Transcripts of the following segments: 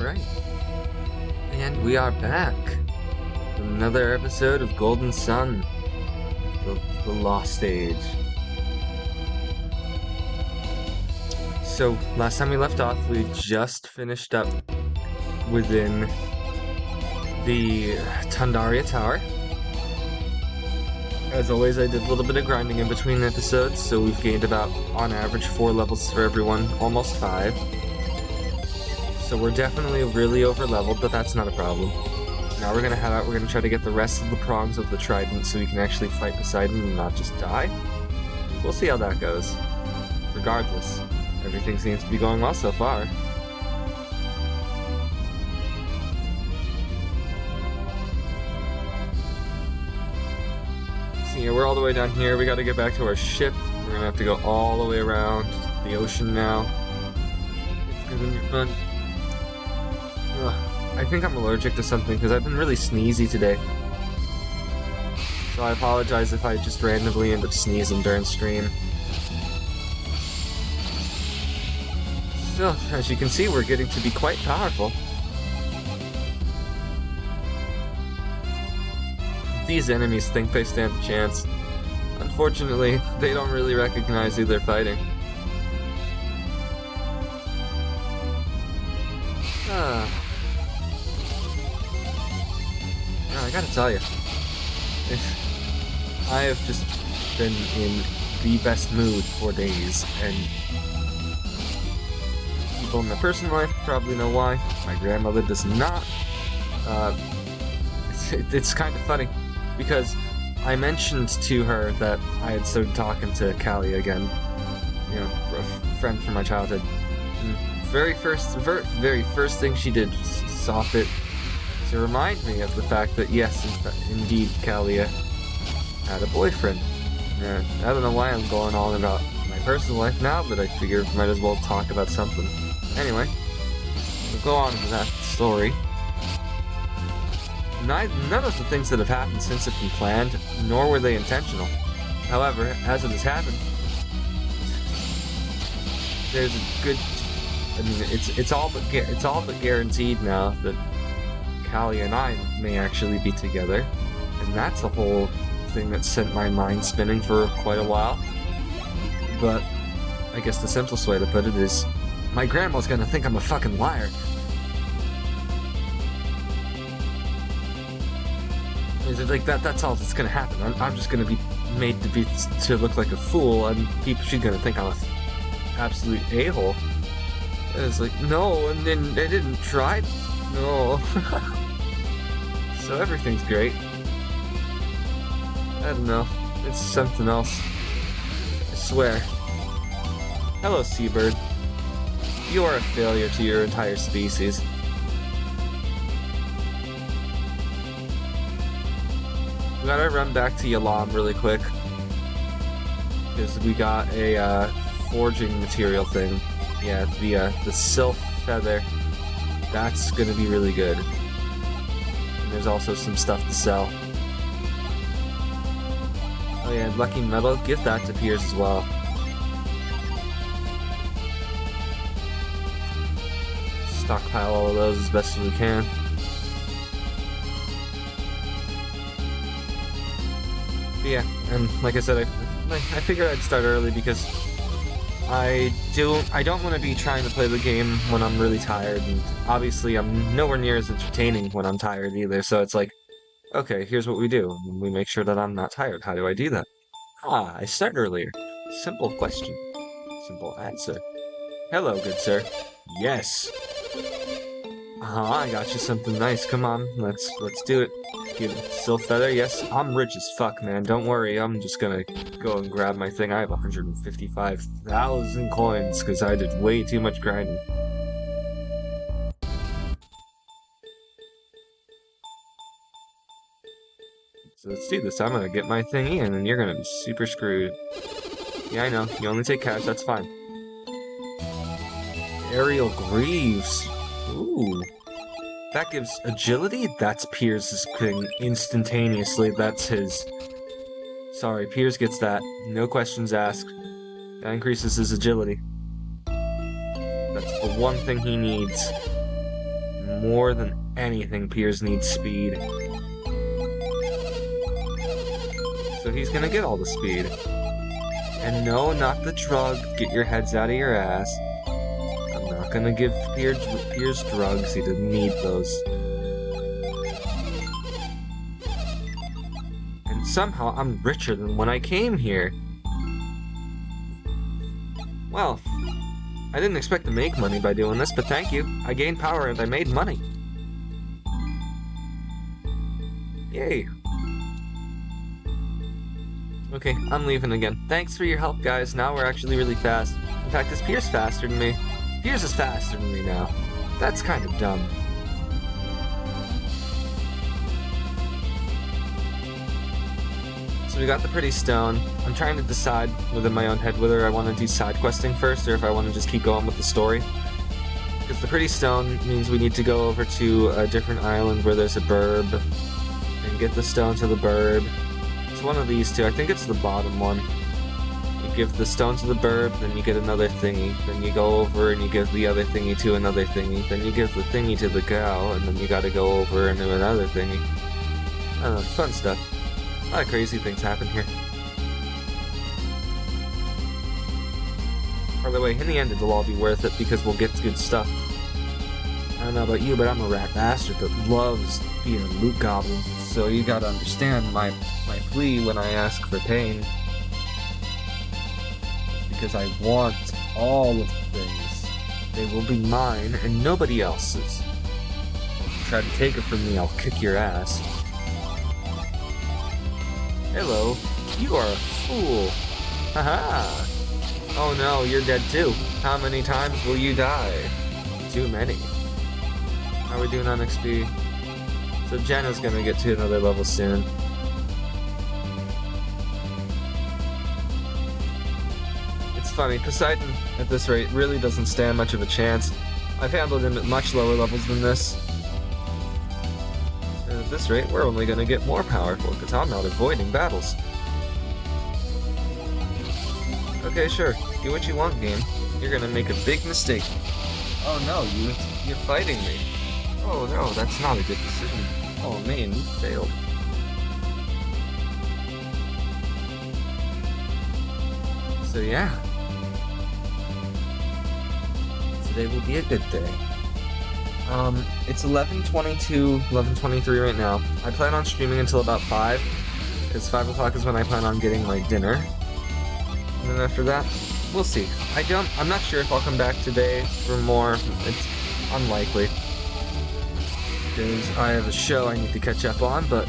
Alright. And we are back. Another episode of Golden Sun. The Lost Age. So, last time we left off, we just finished up within the Tandaria Tower. As always, I did a little bit of grinding in between episodes, so we've gained about, on average, 4 levels for everyone, almost 5. So we're definitely really over-leveled, but that's not a problem. Now we're gonna head out, we're gonna try to get the rest of the prongs of the trident so we can actually fight Poseidon and not just die. We'll see how that goes. Regardless, everything seems to be going well so far. So yeah, we're all the way down here, we gotta get back to our ship. We're gonna have to go all the way around the ocean now. It's gonna be fun. I think I'm allergic to something because I've been really sneezy today. So I apologize if I just randomly end up sneezing during stream. So, as you can see, we're getting to be quite powerful. These enemies think they stand a chance. Unfortunately, they don't really recognize who they're fighting. I gotta tell you, I have just been in the best mood for days, and people in my personal life probably know why. My grandmother does not. It's kind of funny, because I mentioned to her that I had started talking to Callie again, you know, a friend from my childhood. And very first thing she did was soft it to remind me of the fact that yes, indeed, Kalia had a boyfriend. I don't know why I'm going on about my personal life now, but I figure might as well talk about something. Anyway, we'll go on to that story. None of the things that have happened since have been planned, nor were they intentional. However, as it has happened, there's a good. I mean, it's all but guaranteed now that Callie and I may actually be together, and that's a whole thing that sent my mind spinning for quite a while. But I guess the simplest way to put it is, my grandma's gonna think I'm a fucking liar. Is it like that? That's all that's gonna happen. I'm just gonna be made to look like a fool, and she's gonna think I'm an absolute a-hole. And it's like, no, and then they didn't try. No. So everything's great. I don't know. It's something else. I swear. Hello, seabird. You are a failure to your entire species. We gotta run back to Yalam really quick. Because we got a forging material thing. Yeah, the sylph feather. That's gonna be really good. And there's also some stuff to sell. Oh yeah, lucky metal, give that to Piers as well. Stockpile all of those as best as we can. But yeah, and like I said, I figured I'd start early because I don't want to be trying to play the game when I'm really tired, and obviously I'm nowhere near as entertaining when I'm tired either, so it's like, okay, here's what we do. We make sure that I'm not tired. How do I do that? I start earlier. Simple question. Simple answer. Hello, good sir. Yes. I got you something nice. Come on, let's do it. Give it sylph feather. Yes, I'm rich as fuck, man. Don't worry. I'm just gonna go and grab my thing. I have 155,000 coins because I did way too much grinding. So let's do this. I'm gonna get my thing in, and you're gonna be super screwed. Yeah, I know. You only take cash. That's fine. Aerial Greaves. Ooh. That gives agility? That's Piers' thing instantaneously. That's his. Sorry, Piers gets that. No questions asked. That increases his agility. That's the one thing he needs. more than anything, Piers needs speed. So he's gonna get all the speed. And no, not the drug. Get your heads out of your ass. I'm not gonna give Piers drugs. He didn't need those. And somehow I'm richer than when I came here. Well, I didn't expect to make money by doing this, but thank you. I gained power and I made money. Yay. Okay, I'm leaving again. Thanks for your help, guys. Now we're actually really fast. In fact, is Piers faster than me? Piers is faster than me now. That's kind of dumb. So we got the pretty stone. I'm trying to decide within my own head whether I want to do side questing first or if I want to just keep going with the story. Because the pretty stone means we need to go over to a different island where there's a burb and get the stone to the burb. It's one of these two. I think it's the bottom one. You give the stone to the burb, then you get another thingy. Then you go over and you give the other thingy to another thingy. Then you give the thingy to the gal, and then you gotta go over and do another thingy. I don't know, fun stuff. A lot of crazy things happen here. By the way, in the end it'll all be worth it because we'll get good stuff. I don't know about you, but I'm a rat bastard that loves being a loot goblin. So you gotta understand my plea when I ask for pain. Because I want all of the things. They will be mine and nobody else's. If you try to take it from me, I'll kick your ass. Hello, you are a fool. Haha. Oh no, you're dead too. How many times will you die? Too many. How are we doing on XP? So Jenna's gonna get to another level soon. It's funny, Poseidon at this rate really doesn't stand much of a chance. I've handled him at much lower levels than this. And at this rate, we're only gonna get more powerful because I'm not avoiding battles. Okay, sure. Do what you want, game. You're gonna make a big mistake. Oh no, you're fighting me. Oh no, that's not a good decision. Oh man, you failed. So yeah. Today will be a good day. It's 11:22, 11:23 right now. I plan on streaming until about 5, because 5 o'clock is when I plan on getting my dinner. And then after that, we'll see. I'm not sure if I'll come back today for more. It's unlikely. Because I have a show I need to catch up on, but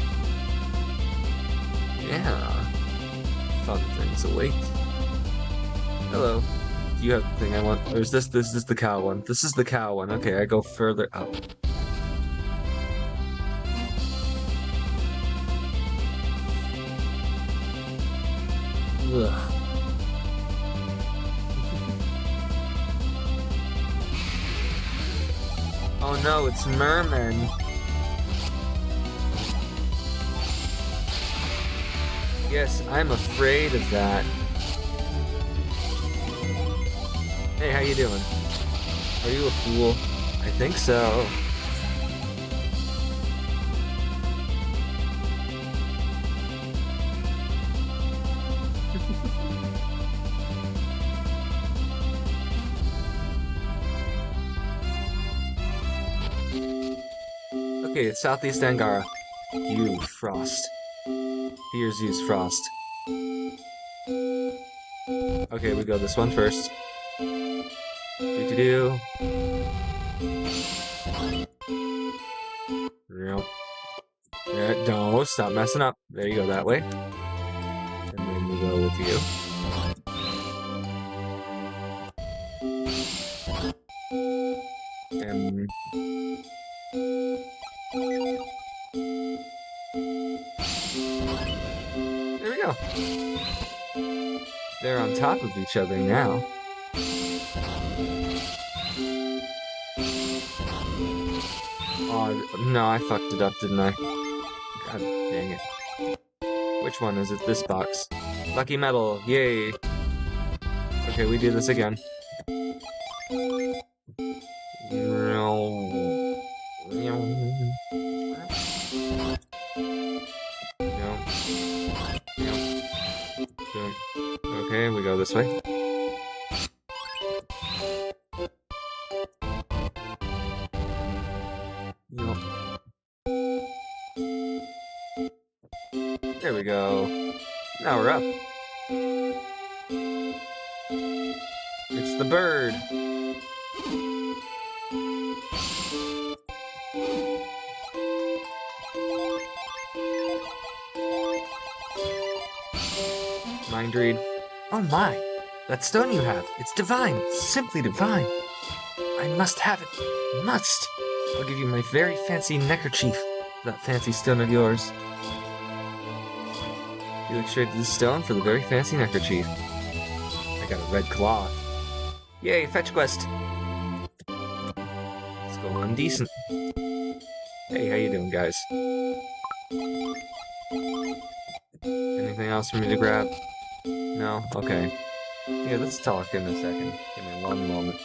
yeah, fun things await. Hello. Do you have the thing I want? Or is this is the cow one? This is the cow one. Okay, I go further up. Ugh. Oh no, it's mermen. Yes, I'm afraid of that. Hey, how you doing? Are you a fool? I think so. Okay, it's Southeast Angara. You, Frost. Here's use Frost. Okay, we go this one first. Do-do-do. Nope. Yeah, don't stop messing up. There you go, that way. And then we go with you. And... there we go. They're on top of each other now. Oh, no, I fucked it up, didn't I? God dang it. Which one is it? This box. Lucky metal, yay! Okay, we do this again. way. Yup. There we go. Now we're up. It's the bird. Mind read. Oh my! That stone you have, it's divine! Simply divine! I must have it! Must! I'll give you my very fancy neckerchief, that fancy stone of yours. You look straight to the stone for the very fancy neckerchief. I got a red cloth. Yay, fetch quest! Let's go on decent. Hey, how you doing, guys? Anything else for me to grab? No? Okay. Yeah, let's talk in a second. Give me one moment.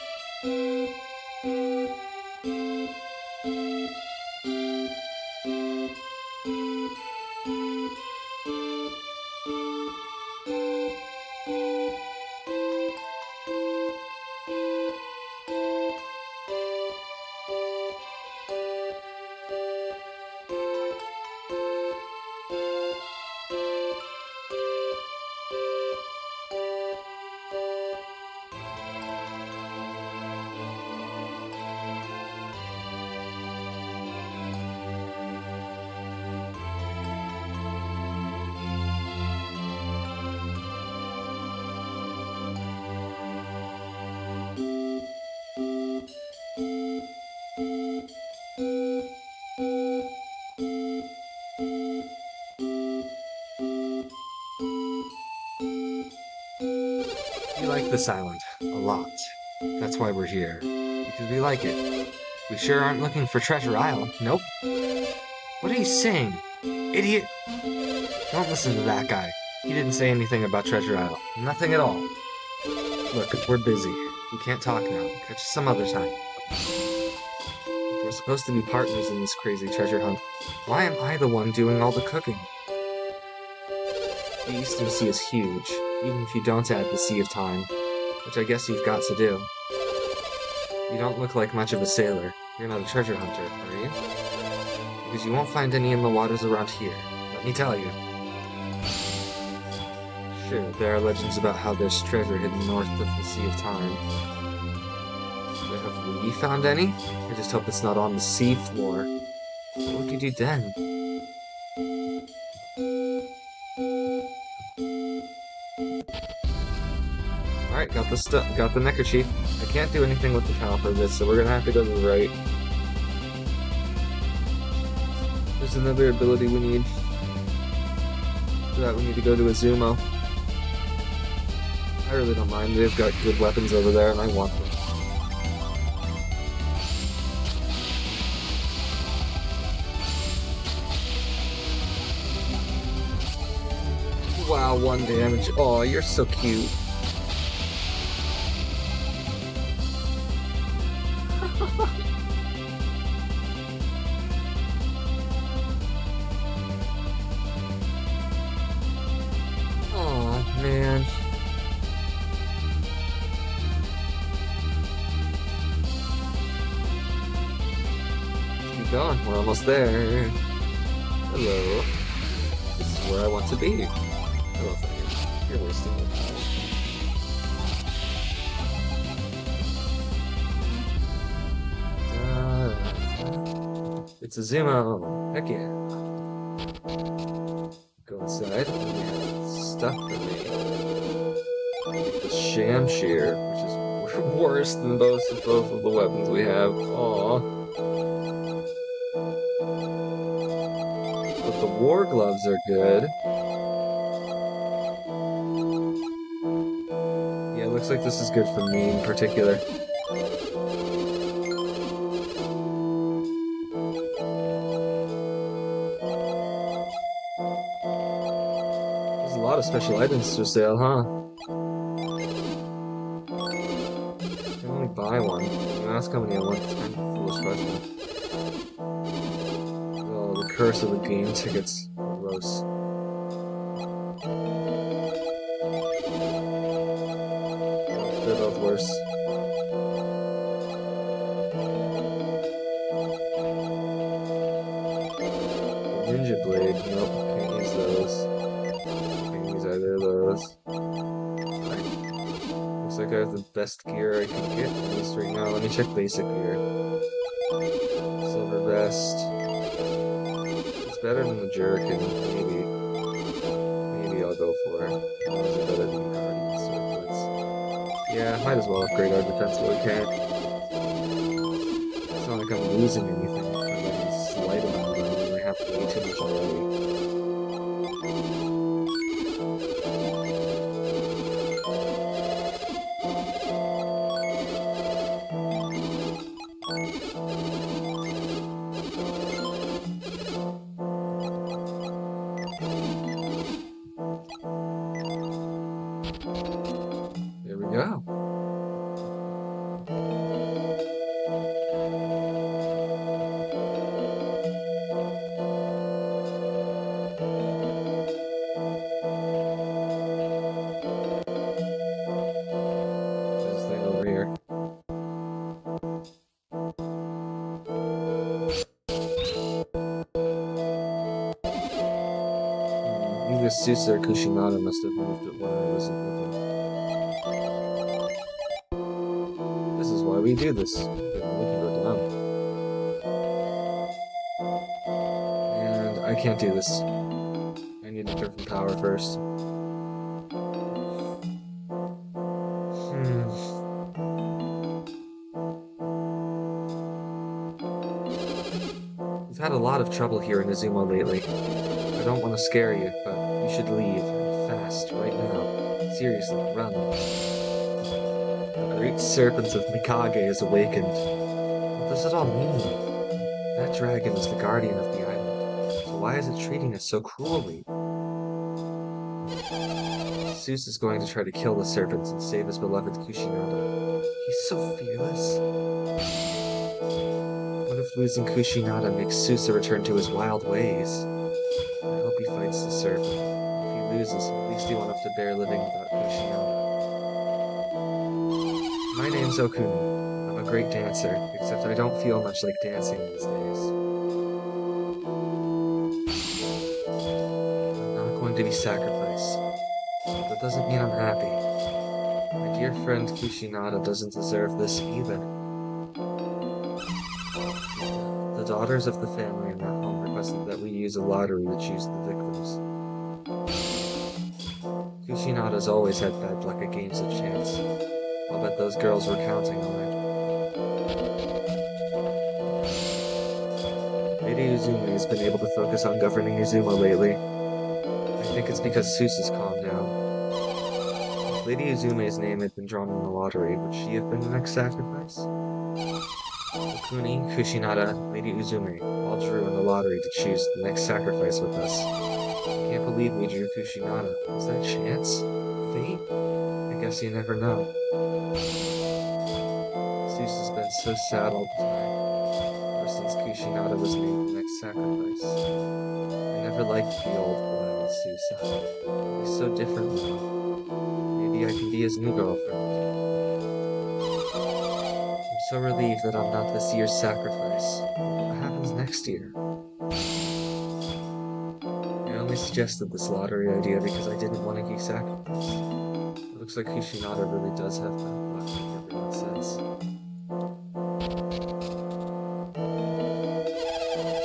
We like this island a lot. That's why we're here. Because we like it. We sure aren't looking for Treasure Isle. Nope. What are you saying? Idiot! Don't listen to that guy. He didn't say anything about Treasure Isle. Nothing at all. Look, we're busy. We can't talk now. Catch us some other time. If we're supposed to be partners in this crazy treasure hunt, why am I the one doing all the cooking? The Eastern Sea is huge, even if you don't add the Sea of Time, which I guess you've got to do. You don't look like much of a sailor. You're not a treasure hunter, are you? Because you won't find any in the waters around here, let me tell you. Sure, there are legends about how there's treasure hidden north of the Sea of Time. But have we found any? I just hope it's not on the sea floor. What would you do then? Alright, got the neckerchief. I can't do anything with the top of this, so we're gonna have to go to the right. There's another ability we need. For that we need to go to Azumo. I really don't mind, they've got good weapons over there and I want them. Wow, 1 damage. Aw, you're so cute. Aw, man. Let's keep going. We're almost there. Hello. This is where I want to be. Hello, Fire. You're wasting your time. It's Azumo. Heck yeah. Go inside. We have stuff for me. Get the Shamshir, which is worse than both of the weapons we have. Aww. But the War Gloves are good. Yeah, it looks like this is good for me in particular. There's a lot of special items for sale, huh? You can only buy one. You ask how many I want, it's kind of a foolish question. Oh, the curse of the game tickets. Gross. blade. Nope, can't use those. Can't use either of those. Looks like I have the best gear I can get, at least right now. Let me check basic gear. Silver vest. It's better than the jerkin, maybe. Maybe I'll go for it. Or is it better than the guardian circlets? Yeah, might as well upgrade our defense while we can. It's not like I'm losing anything. I'm getting slight amount of money. I have way too much already. There we go. This thing over here. Either Susa or Kushinada must have moved it when I wasn't looking. This is why we do this. Okay, we can go down. And I can't do this. I need to turn from power first. We've had a lot of trouble here in Izumo lately. I don't want to scare you, but you should leave, and fast, right now. Seriously, run. The great serpent of Mikage is awakened. What does it all mean? That dragon is the guardian of the island, so why is it treating us so cruelly? Zeus is going to try to kill the serpents and save his beloved Kushinada. He's so fearless. What if losing Kushinada makes Susa return to his wild ways? I hope he fights the serpent. If he loses, at least he won't have to bear living without Kushinada. My name's Okuni. I'm a great dancer, except I don't feel much like dancing these days. I'm not going to be sacrificed. That doesn't mean I'm happy. My dear friend Kushinada doesn't deserve this either. The daughters of the family in that home requested that we use a lottery to choose the victims. Kushinada's always had bad luck at games of chance. I'll bet those girls were counting on it. Lady Uzume has been able to focus on governing Izumo lately. I think it's because Susa's calmed down. If Lady Uzume's name had been drawn in the lottery, would she have been the next sacrifice? Okuni, Kushinada, Lady Uzume all drew in the lottery to choose the next sacrifice with us. I can't believe we drew Kushinada. Was that chance? Fate? I guess you never know. Zeus has been so sad all the time, ever since Kushinada was named the next sacrifice. I never liked the old boy with Susa. He's so different now. Maybe I can be his new girlfriend. I'm so relieved that I'm not this year's sacrifice. What happens next year? I only suggested this lottery idea because I didn't want to be sacrificed. It looks like Kushinada really does have bad luck, like everyone says.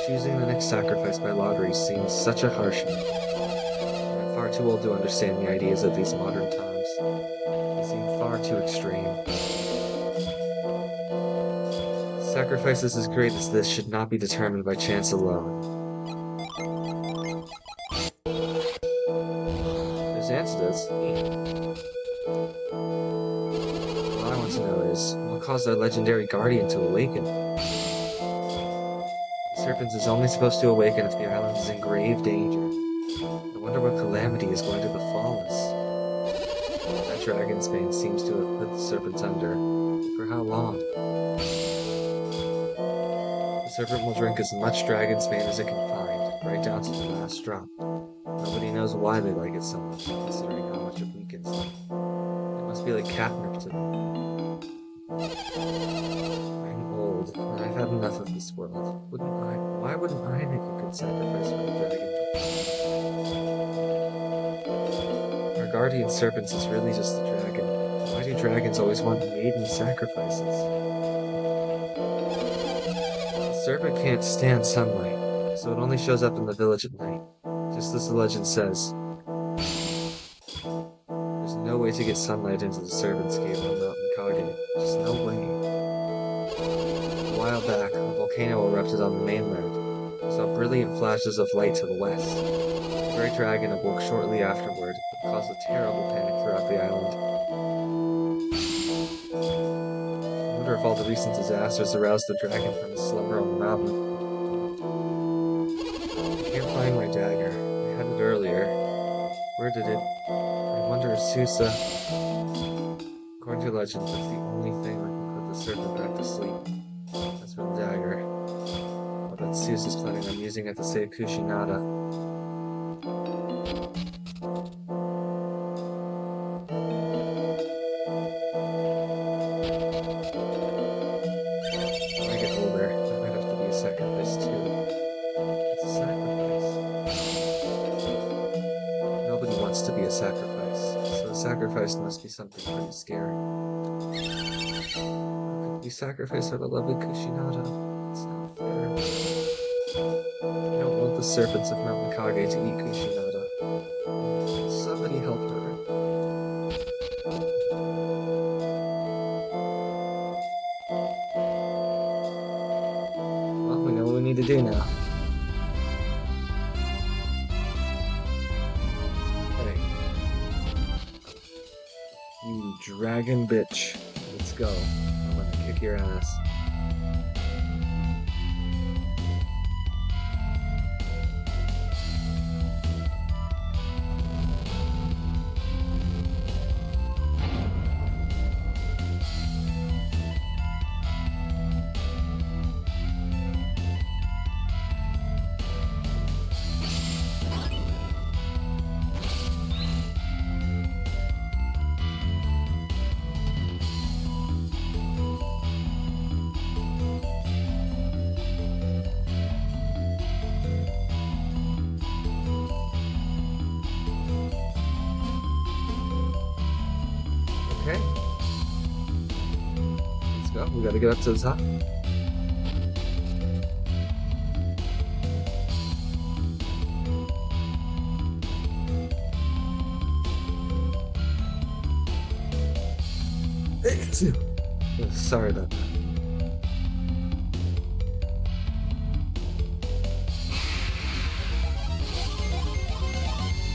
Choosing the next sacrifice by lottery seems such a harsh one. I'm far too old to understand the ideas of these modern times. They seem far too extreme. Sacrifices as great as this should not be determined by chance alone. There's answers. What I want to know is, what caused our legendary guardian to awaken? The serpent is only supposed to awaken if the island is in grave danger. I wonder what calamity is going to befall us. That dragon's bane seems to have put the serpent under. For how long? The serpent will drink as much dragon's bane as it can find, right down to the last drop. Nobody knows why they like it so much, considering how much it weakens them. It must be like catnip to them. I'm old, and I've had enough of this world. Why wouldn't I make a good sacrifice for the dragon? Our guardian serpents is really just a dragon. Why do dragons always want maiden sacrifices? The serpent can't stand sunlight, so it only shows up in the village at night, just as the legend says. There's no way to get sunlight into the serpent's cave on Mount Mikage. Just no way. A while back, a volcano erupted on the mainland. We saw brilliant flashes of light to the west. The very dragon awoke shortly afterward and caused a terrible panic throughout the island. I wonder if all the recent disasters aroused the dragon from his slumber on the mountain. I can't find my dagger. I had it earlier. Where did it? I wonder if Susa... According to legend, that's the only thing that can put the serpent back to sleep. That's for the dagger. I bet Susa's planning on using it to save Kushinada. When I get older, that might have to be a sacrifice too. It's a sacrifice. Nobody wants to be a sacrifice, so a sacrifice must be something pretty scary. How could we sacrifice our beloved Kushinada? It's not fair. I don't want the serpents of Mount Mikage to eat Kushinada. Somebody help her. Well, we know what we need to do now. Hey. You dragon bitch. Let's go. I'm gonna kick your ass. Okay. Let's go. We gotta get up to the top. Sorry about that.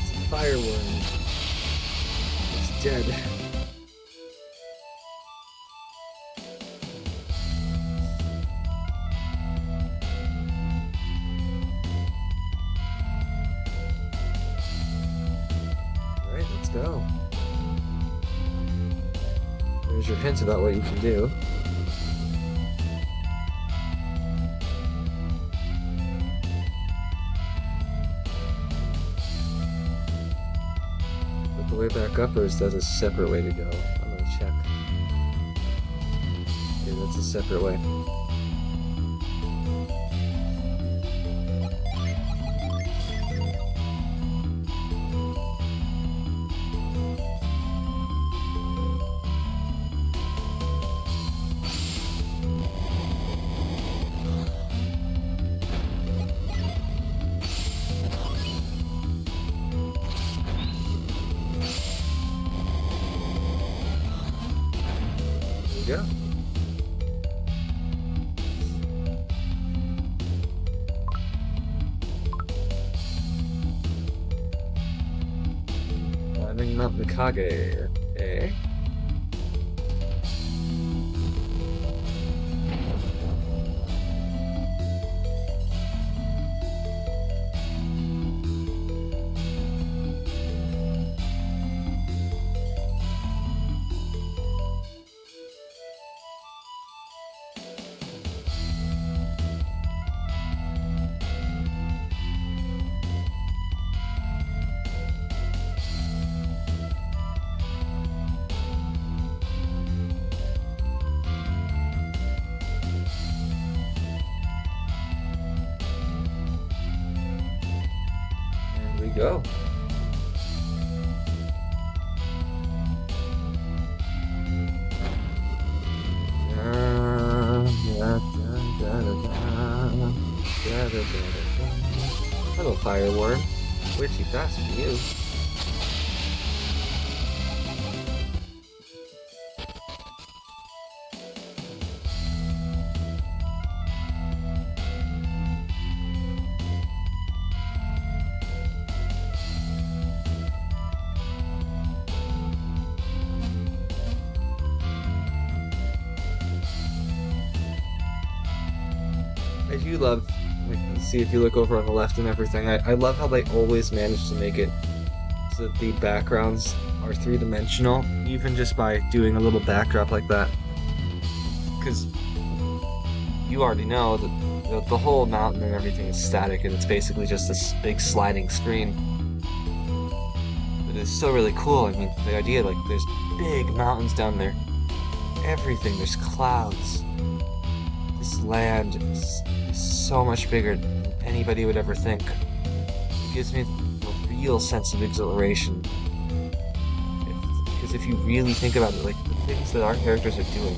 It's a fireworm. It's dead. Alright, let's go. There's your hint about what you can do. But the way back up, or is that a separate way to go? I'm gonna check. Okay, that's a separate way. There we go. Climbing Mount Mikage, eh? you go. Hello, fireworm. Way too fast for you. I do love, like, see if you look over on the left and everything. I love how they always manage to make it so that the backgrounds are three-dimensional, even just by doing a little backdrop like that. Because you already know that the whole mountain and everything is static, and it's basically just this big sliding screen. But it's still really cool. I mean, the idea, like, there's big mountains down there. Everything, there's clouds. This land is so much bigger than anybody would ever think. It gives me a real sense of exhilaration. Because if you really think about it, like, the things that our characters are doing,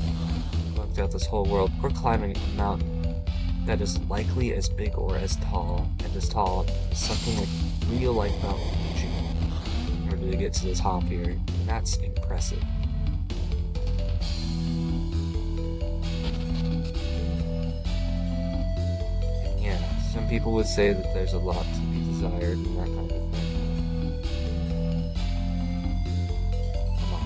going throughout this whole world, we're climbing a mountain that is likely as big or as tall, and as tall as something like real-life mountain range in order to get to the top here. And that's impressive. Some people would say that there's a lot to be desired and that kind of thing. Come on.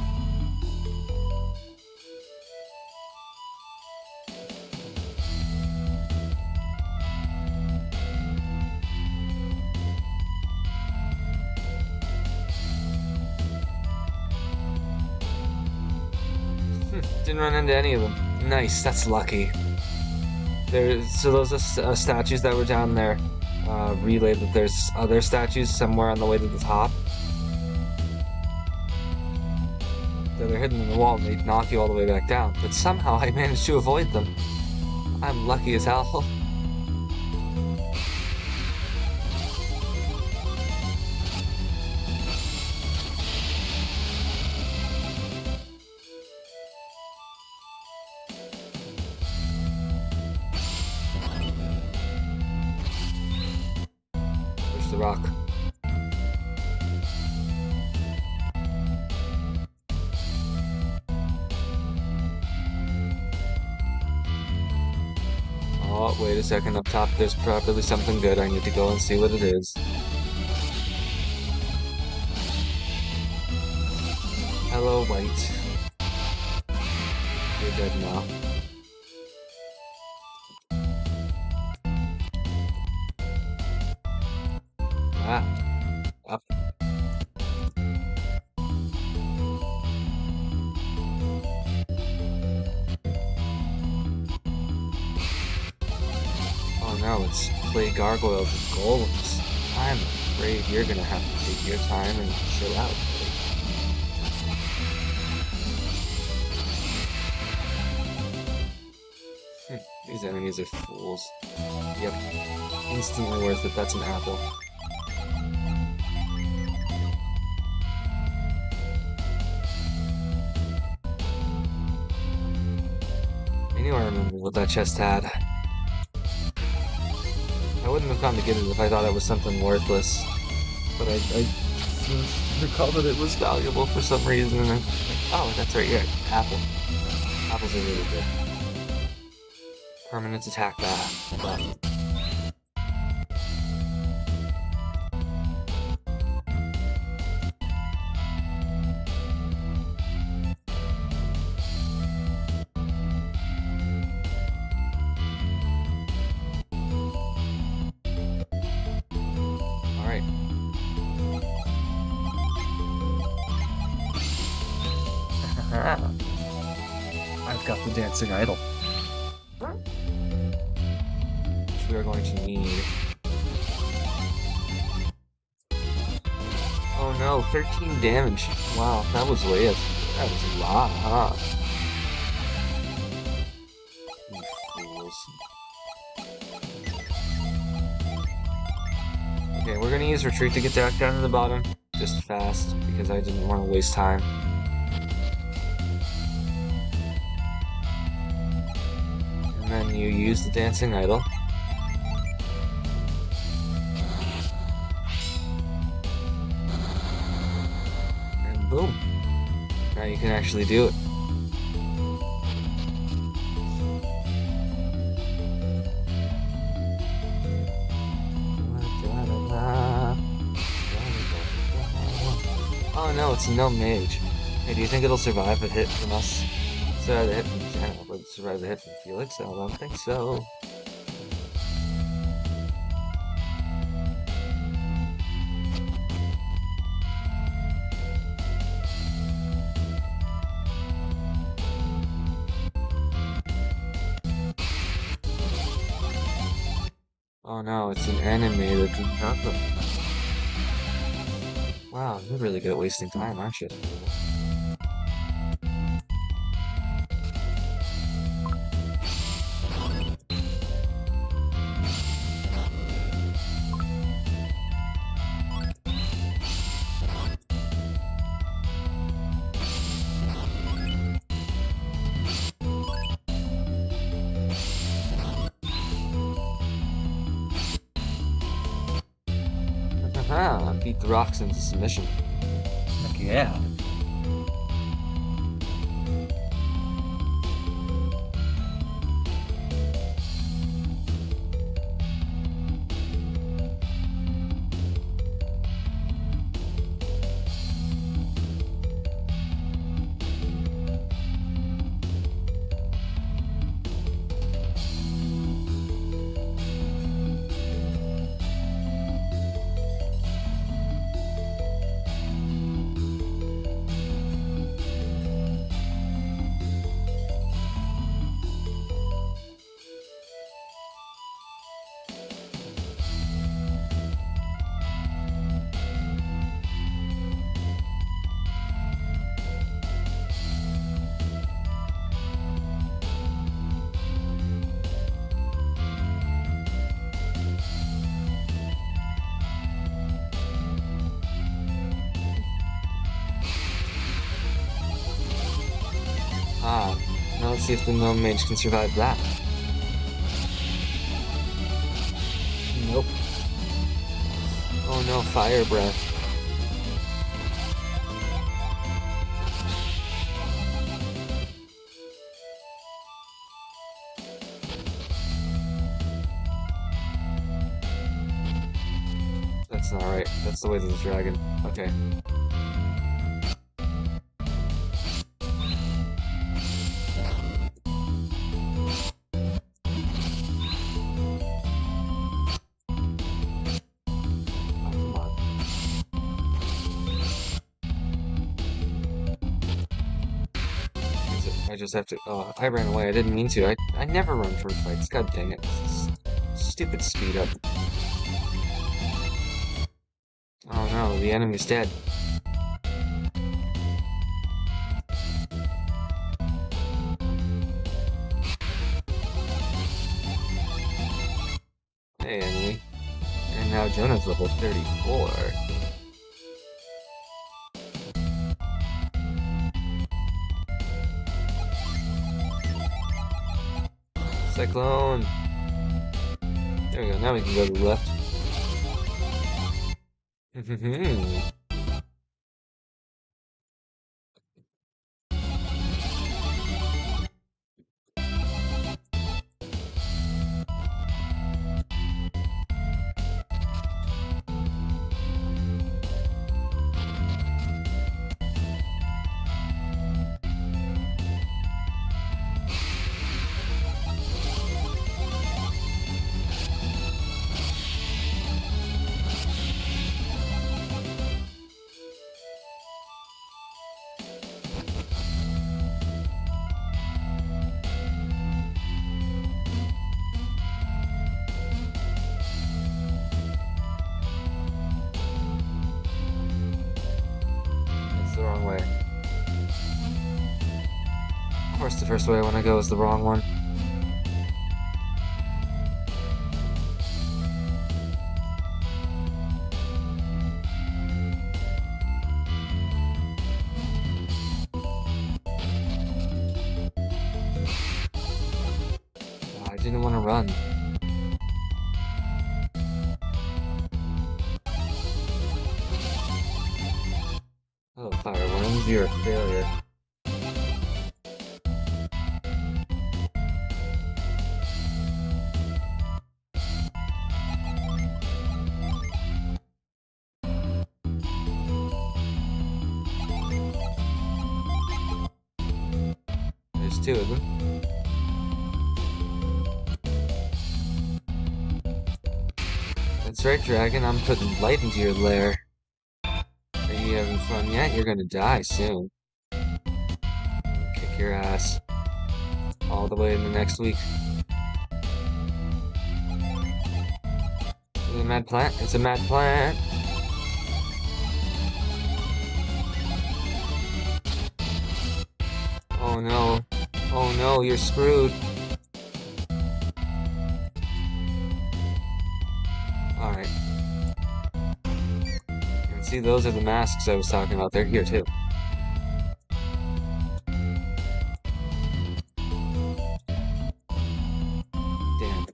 Didn't run into any of them. Nice, that's lucky. So those statues that were down there relay that there's other statues somewhere on the way to the top. They're hidden in the wall and they'd knock you all the way back down. But somehow I managed to avoid them. I'm lucky as hell. The rock. Oh, wait a second. Up top, there's probably something good. I need to go and see what it is. Hello, White. You're dead now. Ah. Up. Oh no, it's play gargoyles and golems. I'm afraid you're gonna have to take your time and chill out, buddy. These enemies are fools. Yep. Instantly worth it. That's an apple. I knew I remembered what that chest had. I wouldn't have gone to get it if I thought it was something worthless. But I seem to recall that it was valuable for some reason, and I'm like, oh, that's right, yeah, apple. Apples are really good. Permanent attack back. Alright. I've got the dancing idol. Which we are going to need. Oh no, 13 damage. Wow, that was a lot, huh? You fools. Okay, we're gonna use retreat to get down to the bottom just fast because I didn't want to waste time. And then you use the dancing idol. And boom. Now you can actually do it. Oh no, it's no mage. Hey, do you think it'll survive a hit from us? Survive the hit from Janet, but survive the hit from Felix? I don't think so. Oh no, it's an enemy that can help them. Wow, you're really good at wasting time, aren't you? Haha, beat the rocks into submission. Heck yeah. Ah, now let's see if the gnome mage can survive that. Nope. Oh no, fire breath. That's not right. That's the way of the dragon. Okay. Oh, come on. I just have to. Oh, I ran away. I didn't mean to. I never run from fights. God dang it. Stupid speed up. Oh no, the enemy's dead. Hey, enemy. And now Jonah's level 34. Cyclone! There we go, now we can go to the left. The wrong way. Of course, the first way I want to go is the wrong one. didn't want to run. Oh, fireworms, you're a failure. There's two of them. That's right, dragon, I'm putting light into your lair. Are you having fun yet? You're gonna die soon. Kick your ass. All the way in the next week. Is it a mad plant? It's a mad plant! Oh no. Oh no, you're screwed. Alright. And see, those are the masks I was talking about. They're here too. Damn.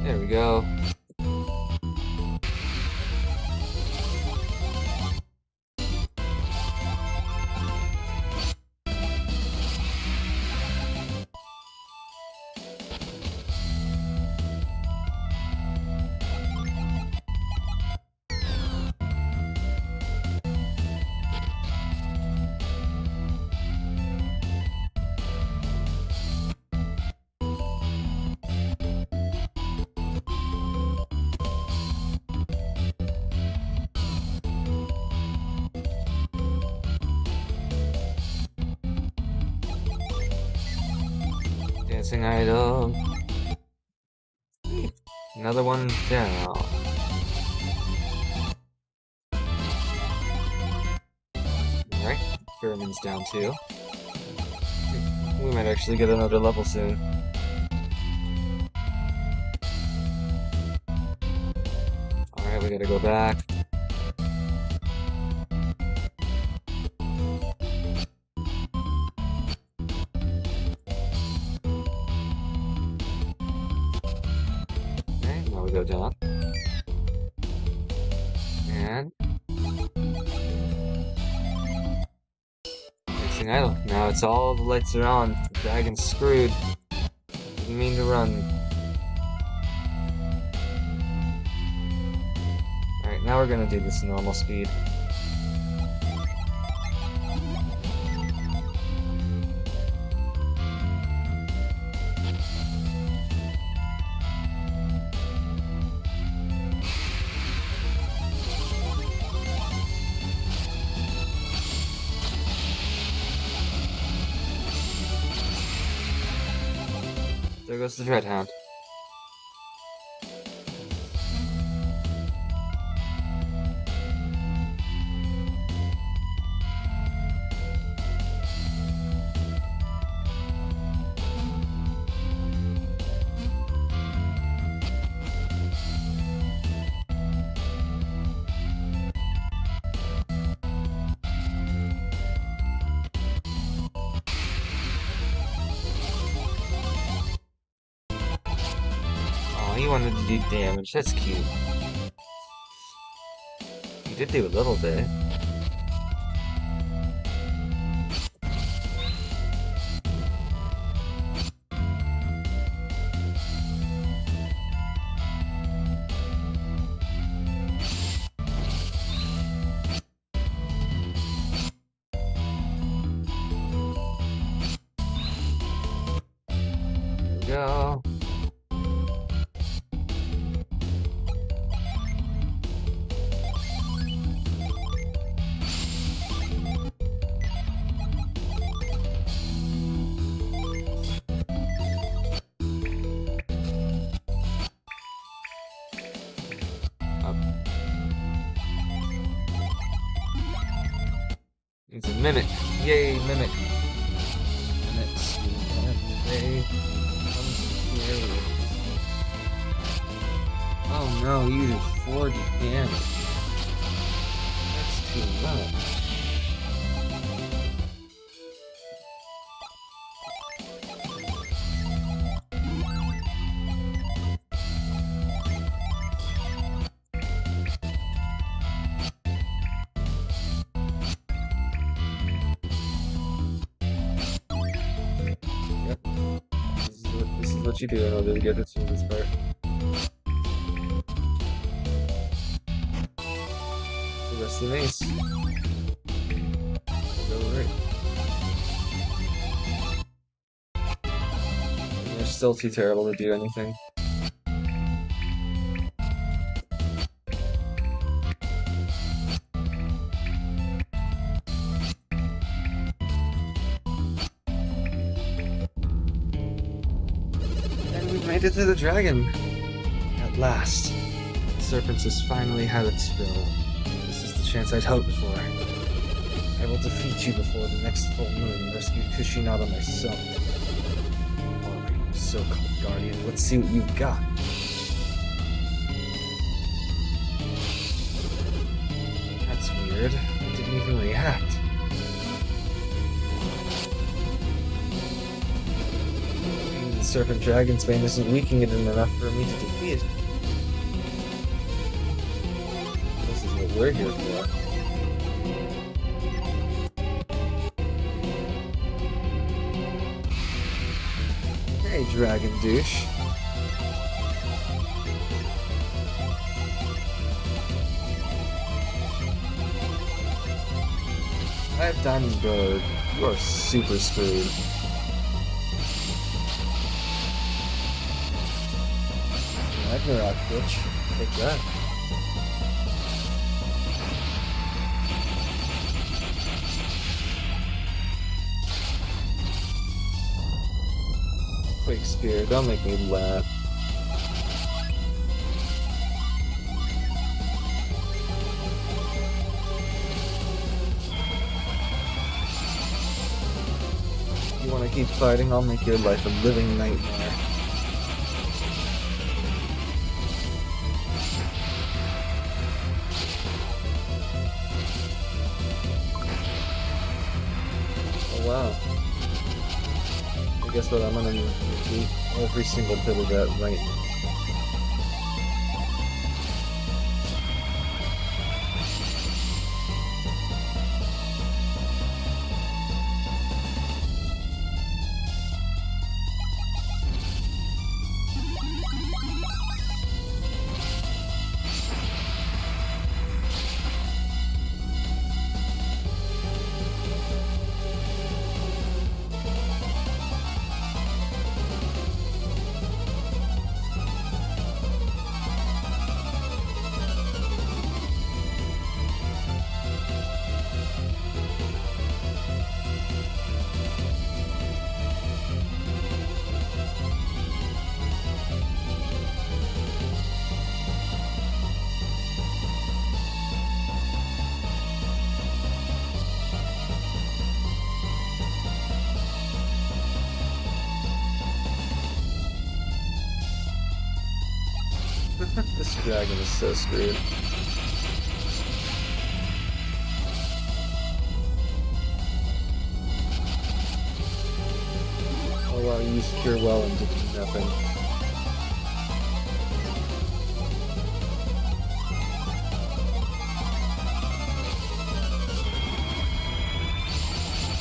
There we go. Dancing idol. Another one down. Alright, Pheromone's down too. We might actually get another level soon. Alright, we gotta go back. Okay, now we go down. And dancing idol. Now it's all the lights are on. The dragon's screwed. Didn't mean to run. Alright, now we're gonna do this normal speed. There goes the Dreadhound. He wanted to do damage. That's cute. He did do a little bit. There we go. It's a mimic. Yay, mimic. Mimics. They come here. Oh no, you did 40 damage. That's too much. Yep. This is what you do in order to get through this part. The rest of the mace. Go right. And they're still too terrible to do anything. And we've made it to the dragon. At last. The serpent has finally had its fill. This is the chance I'd hoped for. I will defeat you before the next full moon and rescue Kushinada myself. Alright, you so-called guardian, let's see what you've got. That's weird. It didn't even react. Maybe the Serpent Dragon's Bane isn't weakening it enough for me to defeat it. This is what we're here for. Hey, dragon douche. I have Diamond Bird. You are super screwed. Ragnarok, bitch. Take that. Quake Spear, don't make me laugh. If you want to keep fighting, I'll make your life a living nightmare. Oh wow. Guess what? I'm gonna do every single bit of that right now. This dragon is so screwed. Oh wow, you used Cure Well and did nothing.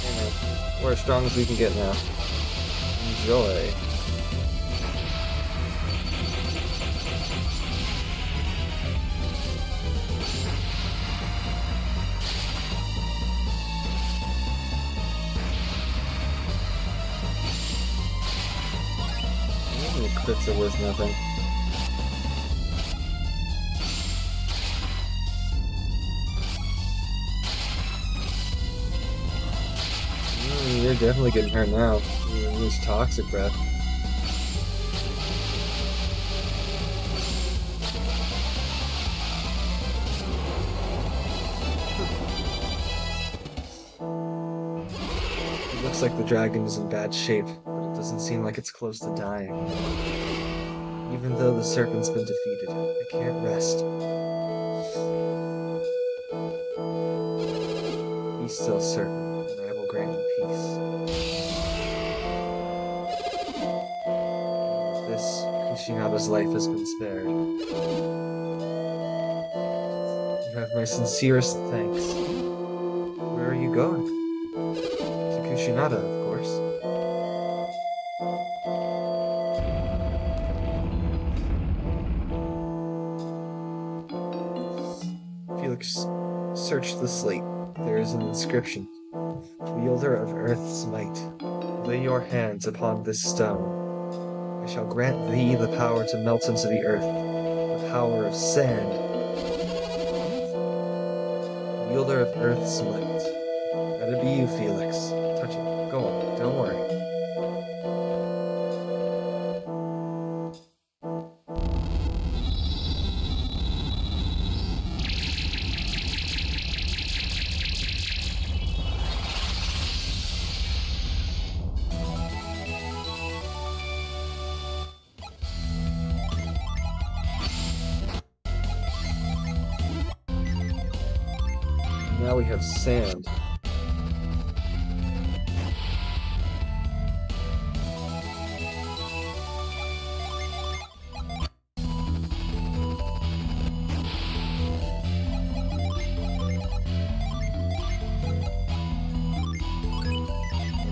Hey man, we're as strong as we can get now. Enjoy. Crits are worth nothing. You're definitely getting hurt now. You lose toxic breath. It looks like the dragon is in bad shape, but it doesn't seem like it's close to dying. Even though the serpent's been defeated, I can't rest. Be still, serpent, and I will grant you peace. This Kushinada's life has been spared. You have my sincerest thanks. Where are you going? To Kushinada, of course. Felix searched the slate. There is an inscription. Wielder of Earth's might, lay your hands upon this stone. I shall grant thee the power to melt into the earth, the power of sand. Wielder of Earth's might. Let it be you, Felix. Touch it. Go on. Don't worry. Now we have sand.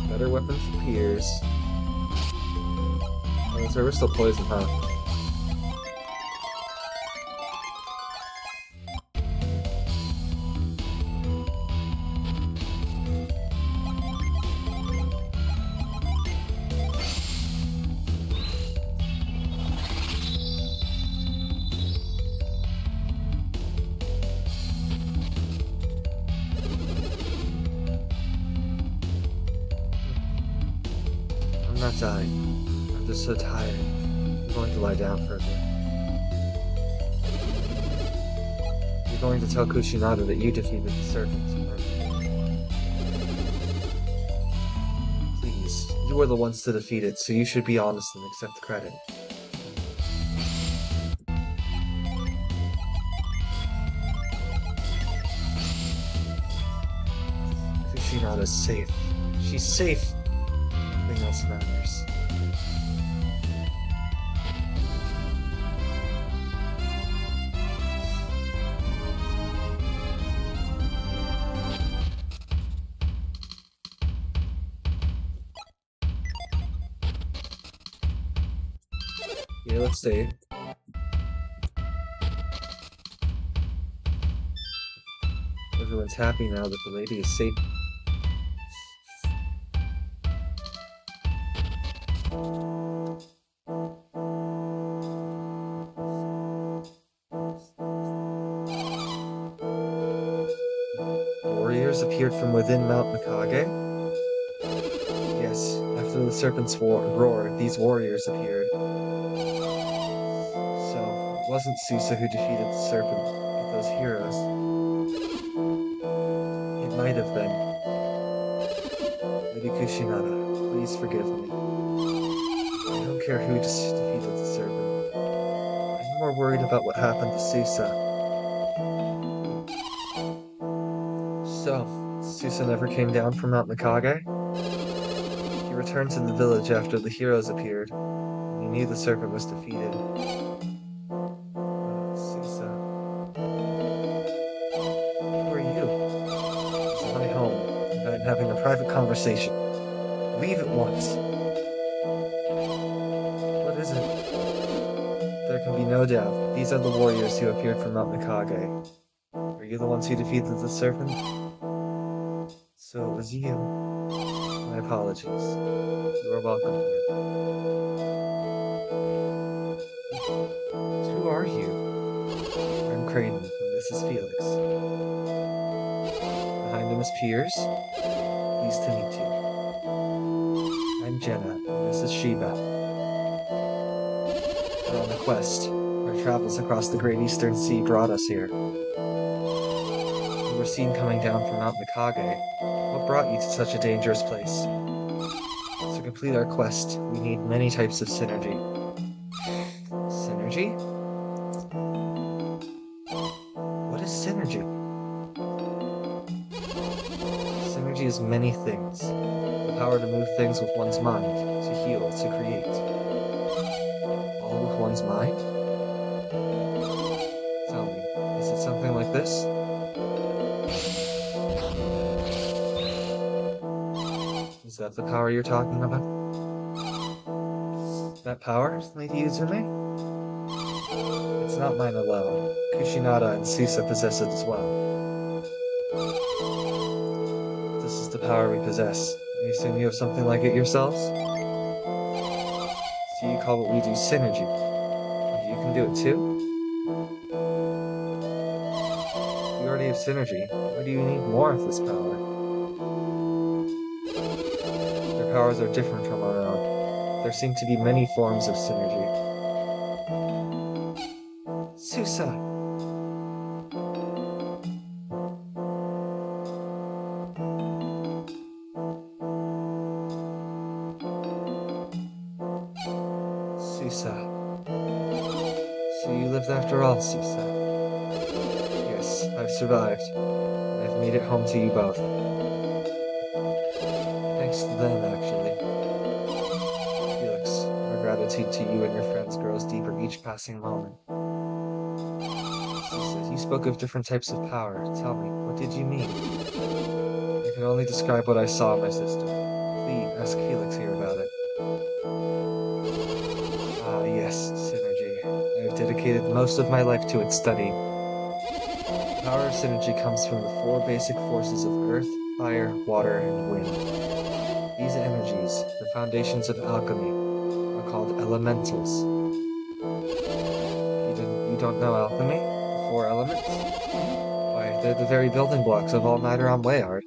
Better weapons appears. Oh, the server's still poison, huh? I'm not dying. I'm just so tired. I'm going to lie down for a bit. You're going to tell Kushinada that you defeated the serpent, right? Please, you were the ones to defeat it, so you should be honest and accept credit. Kushinada's safe. She's safe. Nothing else matters. Yeah, let's stay. Everyone's happy now that the lady is safe. Warriors appeared from within Mount Mikage? Yes, after the serpent's roar, these warriors appeared. So, it wasn't Susa who defeated the serpent, but those heroes. It might have been. Lady Kushinada, please forgive me. I don't care who defeated the serpent. I'm more worried about what happened to Susa. So, Susa never came down from Mount Mikage? He returned to the village after the heroes appeared, and he knew the serpent was defeated. Susa. Who are you? This is my home, and I'm having a private conversation. Leave at once. What is it? There can be no doubt. These are the warriors who appeared from Mount Mikage. Are you the ones who defeated the serpent? So it was you. My apologies. You are welcome here. Who are you? I'm Creighton, and this is Felix. Behind him is Piers. Pleased to meet you. I'm Jenna, and this is Sheba. We're on a quest. Our travels across the Great Eastern Sea brought us here. You were seen coming down from Mount Mikage. What brought you to such a dangerous place? To complete our quest, we need many types of synergy. synergy? Synergy is many things. The power to move things with one's mind, to heal, to create. All with one's mind? Tell me, is it something like this? Is that the power you're talking about? That power, Lady Uzume? It's not mine alone. Kushinada and Susa possess it as well. This is the power we possess. I assume you have something like it yourselves? So you call what we do synergy. You can do it too? You already have synergy. Why do you need more of this power? Their powers are different from our own. There seem to be many forms of synergy. Susa! Susa. So you lived after all, Susa. Yes, I've survived. I've made it home to you both. Thanks to them, actually. Felix, our gratitude to you and your friends grows deeper each passing moment. Susa, you spoke of different types of power. Tell me, what did you mean? I can only describe what I saw, my sister. Please, ask Felix here about it. Ah, yes, synergy. I have dedicated most of my life to its study. The power of synergy comes from the four basic forces of earth, fire, water, and wind. These energies, the foundations of alchemy, are called elementals. You don't know alchemy? The four elements? Why, they're the very building blocks of all matter on Weyard.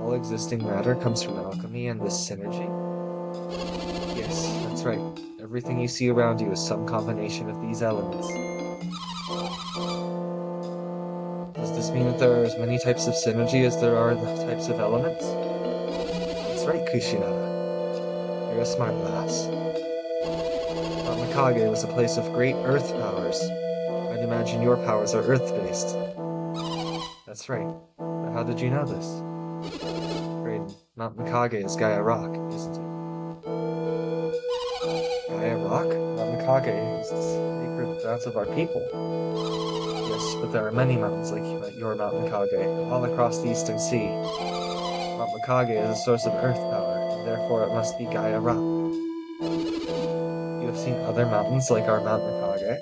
All existing matter comes from alchemy and this synergy? Yes, that's right. Everything you see around you is some combination of these elements. Does this mean that there are as many types of synergy as there are the types of elements? That's right, Kushinada. You're a smart lass. Mount Mikage was a place of great earth powers. I'd imagine your powers are earth-based. That's right. But how did you know this? Raiden, Mount Mikage is Gaia Rock, isn't it? Gaia Rock? Mount Mikage is the sacred gods of our people. Yes, but there are many mountains like your Mount Mikage, all across the Eastern Sea. Mount Mikage is a source of earth power, and therefore it must be Gaia Rock. You have seen other mountains like our Mount Mikage?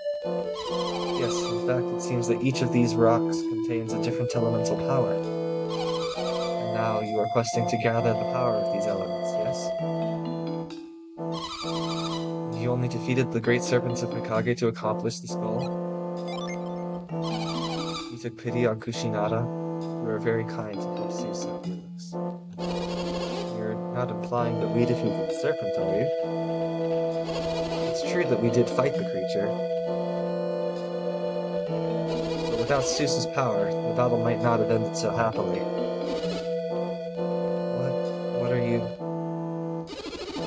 Yes, in fact, it seems that each of these rocks contains a different elemental power. And now you are questing to gather the power of these elements, yes? You only defeated the great serpents of Mikage to accomplish this goal? You took pity on Kushinada? You are very kind to help Susa, Felix. You're not implying that we defeated the serpent, are you? It's true that we did fight the creature. But without Susa's power, the battle might not have ended so happily. What are you...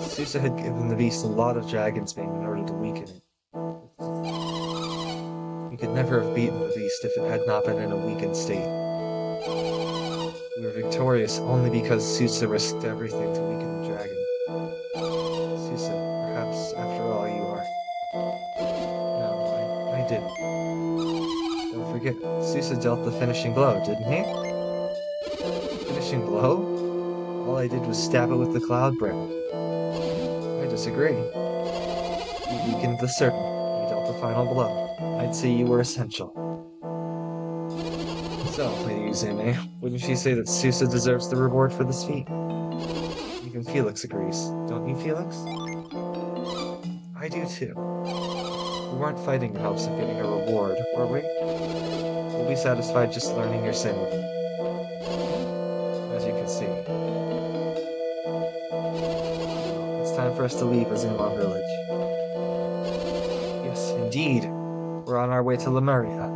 Susa had given the beast a lot of Dragonsbane in order to weaken it. We could never have beaten the beast if it had not been in a weakened state. We were victorious only because Susa risked everything to weaken the dragon. Susa, perhaps after all you are... No, I didn't. Don't forget, Susa dealt the finishing blow, didn't he? Finishing blow? All I did was stab it with the cloud brand. I disagree. You weakened the serpent. You dealt the final blow. I'd say you were essential. So, Lady Uzume, wouldn't you say that Susa deserves the reward for this feat? Even Felix agrees. Don't you, Felix? I do too. We weren't fighting in hopes of getting a reward, were we? We'll be satisfied just learning your synergy. As you can see. It's time for us to leave Azuma Village. Yes, indeed. We're on our way to Lemuria.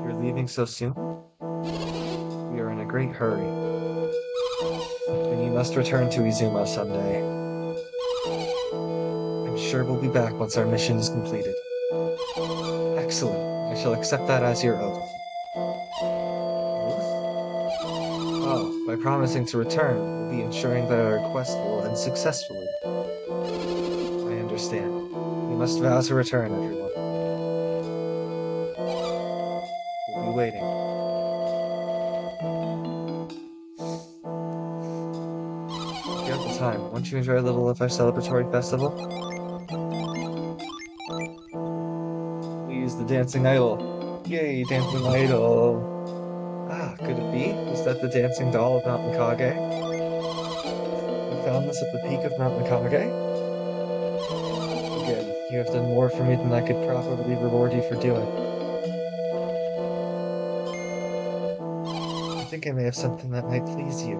You're leaving so soon? We are in a great hurry. And you must return to Izuma someday. I'm sure we'll be back once our mission is completed. Excellent. I I shall accept that as your oath. Oath? Oh, by promising to return, we'll be ensuring that our quest will end successfully. I understand. We must vow to return, everyone. We'll be waiting. If you have the time, won't you enjoy a little of our celebratory festival? We use the dancing idol. Yay, dancing idol! Ah, could it be? Was that the dancing doll of Mount Mikage? You found this at the peak of Mount Mikage? Again, you have done more for me than I could properly reward you for doing. I think I may have something that might please you.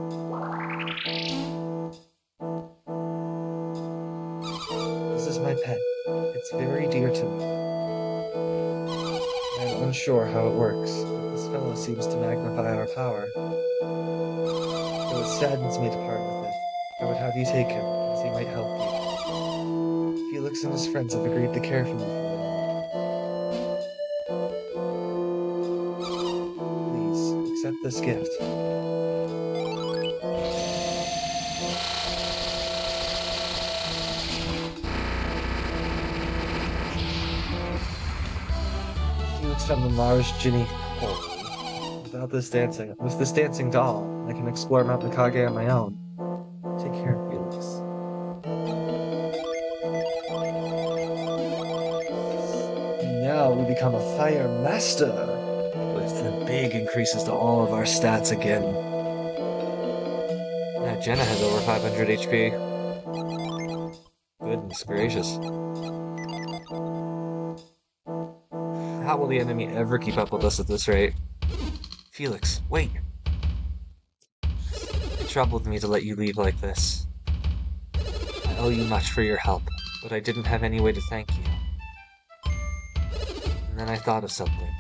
This is my pet. It's very dear to me. I am unsure how it works, but this fellow seems to magnify our power. Though it saddens me to part with it, I would have you take him, as he might help you. Felix and his friends have agreed to care for me from now on. Please, accept this gift. Felix found the Mars Ginny hole. With this dancing doll, I can explore Mount Mikage on my own. Take care, Felix. And now we become a fire master, with the big increases to all of our stats again. Now Jenna has over 500 HP. Goodness gracious. How will the enemy ever keep up with us at this rate? Felix, wait! It troubled me to let you leave like this. I owe you much for your help, but I didn't have any way to thank you. And then I thought of something.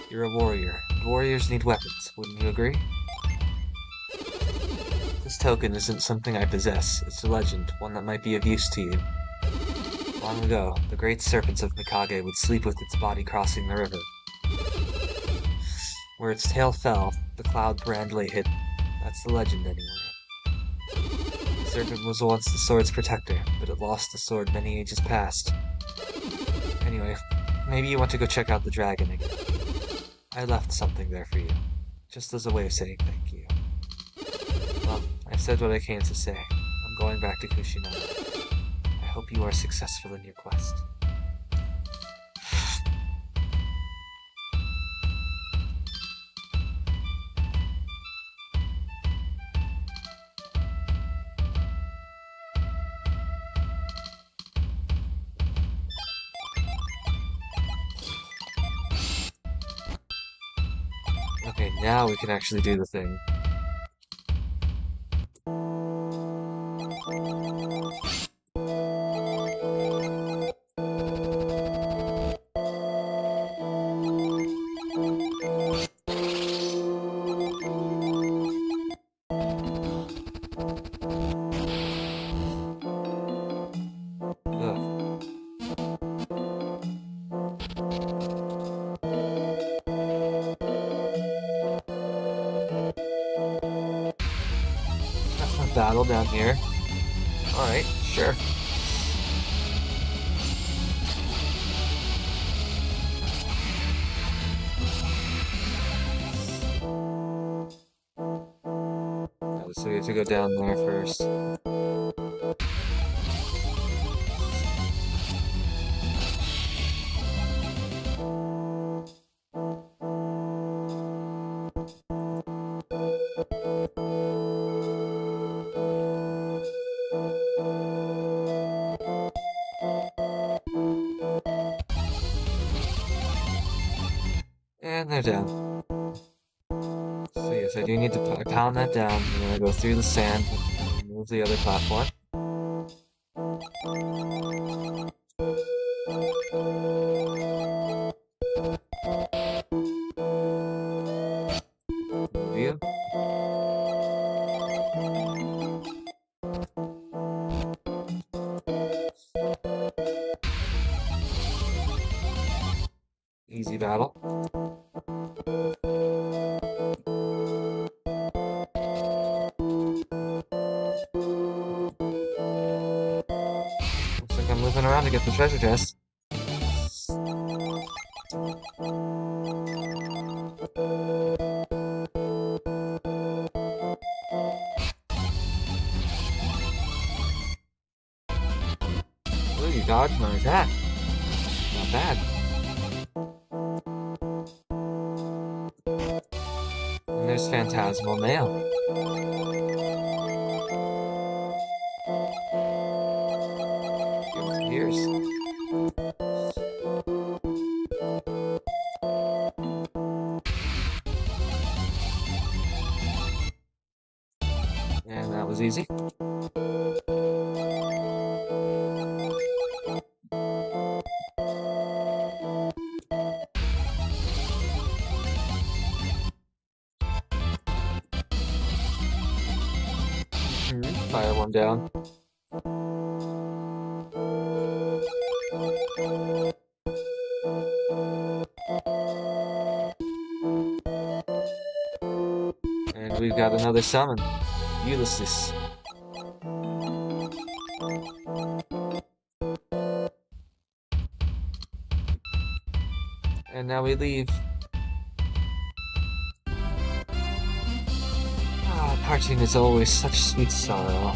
You're a warrior, and warriors need weapons, wouldn't you agree? This token isn't something I possess, it's a legend, one that might be of use to you. Long ago, the great serpents of Mikage would sleep with its body crossing the river. Where its tail fell, the cloud brand lay hidden. That's the legend, anyway. The serpent was once the sword's protector, but it lost the sword many ages past. Anyway, maybe you want to go check out the dragon again. I left something there for you, just as a way of saying thank you. Well, I've said what I came to say. I'm going back to Kushinaga. I hope you are successful in your quest. Okay, now we can actually do the thing. Ugh. That's a battle down here. Alright, sure. So we have to go down there first. And they're down. So yes, I do need to pound that down. I'm gonna go through the sand and move the other platform. Move you. Easy battle. Looks like I'm moving around to get the treasure chest. Ooh, you dodged my attack. Not bad. And there's Phantasmal Mail. Give us ears. And that was easy. Fire one down. And we've got another summon. Ulysses. And now we leave. Parting is always such sweet sorrow.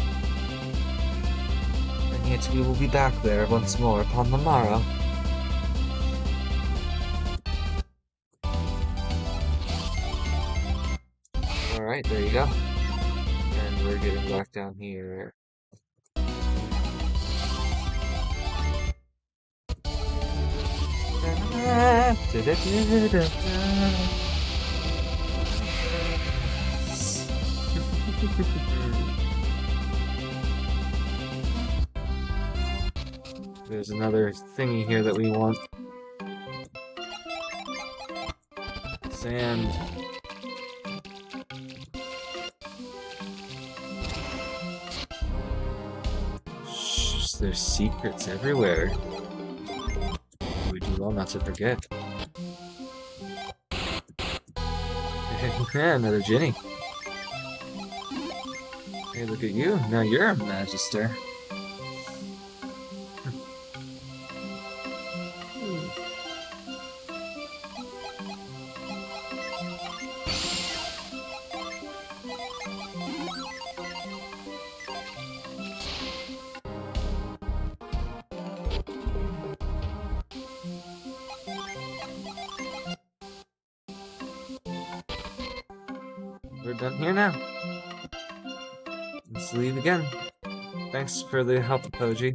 And yet we will be back there once more upon the morrow. Alright, there you go. And we're getting back down here. There's another thingy here that we want. Sand. Shh, there's secrets everywhere. We do well not to forget. Another Ginny. Hey, look at you. Now you're a Magister. We're done here now. Let's leave again. Thanks for the help, Poji.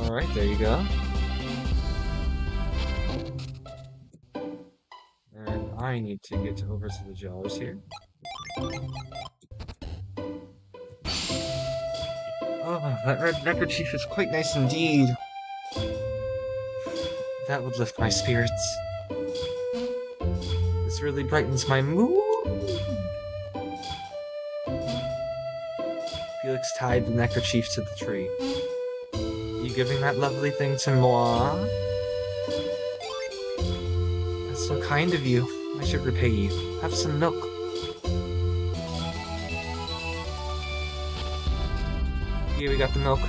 Alright, there you go. And I need to get over to the jars here. Oh, that red neckerchief is quite nice indeed. That would lift my spirits. This really brightens my mood. Felix tied the neckerchief to the tree. You giving that lovely thing to moi? That's so kind of you. I should repay you. Have some milk. Here we got the milk.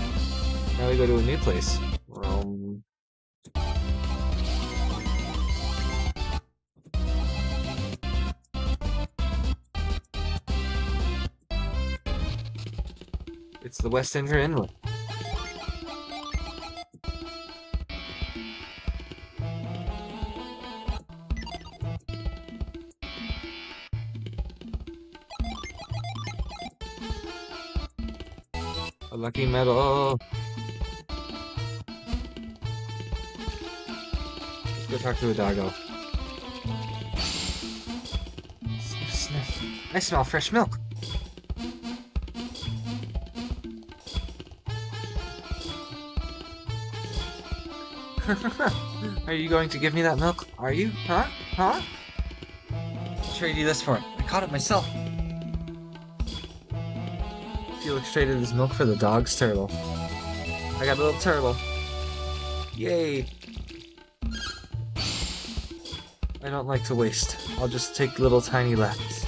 Now we go to a new place. It's the West End Inlet. A lucky medal. Let's go talk to a doggo. Sniff, sniff. I smell fresh milk. Are you going to give me that milk? Are you? Huh? Huh? I'll trade you this for it. I caught it myself. Felix traded his milk for the dog's turtle. I got a little turtle. Yay! I don't like to waste. I'll just take little tiny laps.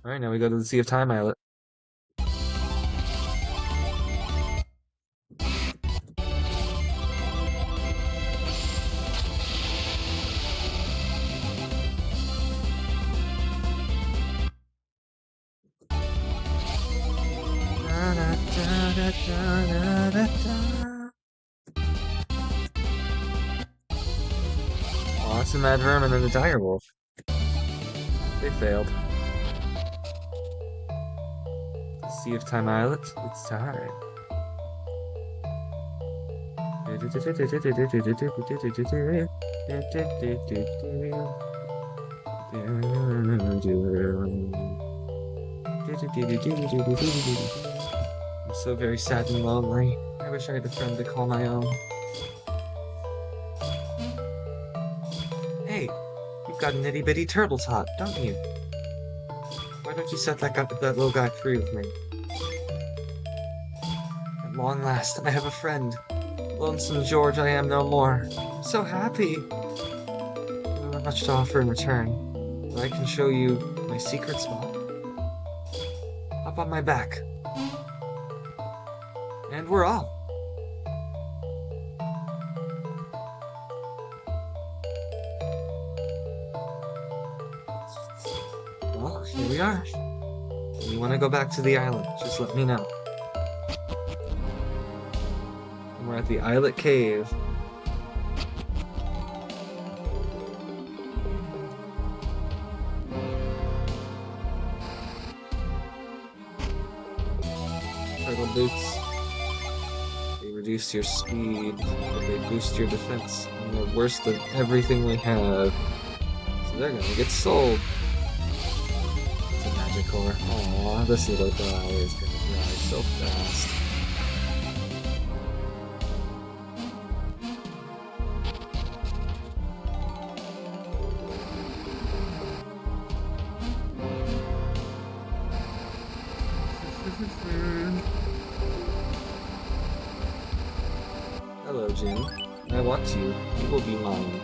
Alright, now we go to the Sea of Time Islet. Oh, that's a mad vermin and a dire wolf. They failed. Sea of Time Islet, it's time. I'm so very sad and lonely. I wish I had a friend to call my own. Hey, you've got an itty-bitty turtle tot, don't you? Why don't you set that little guy free with me? At long last, I have a friend. Lonesome George, I am no more. I'm so happy. I don't have much to offer in return, but I can show you my secret spot. Up on my back. And we're off. Well, here we are. If you want to go back to the island, just let me know. And we're at the Islet Cave. Turtle boots. They reduce your speed, but they boost your defense. And they're worse than everything we have. So they're gonna get sold. It's a magic core. Aww, this little guy is gonna die so fast. Hello, Jim. I want you. You will be mine.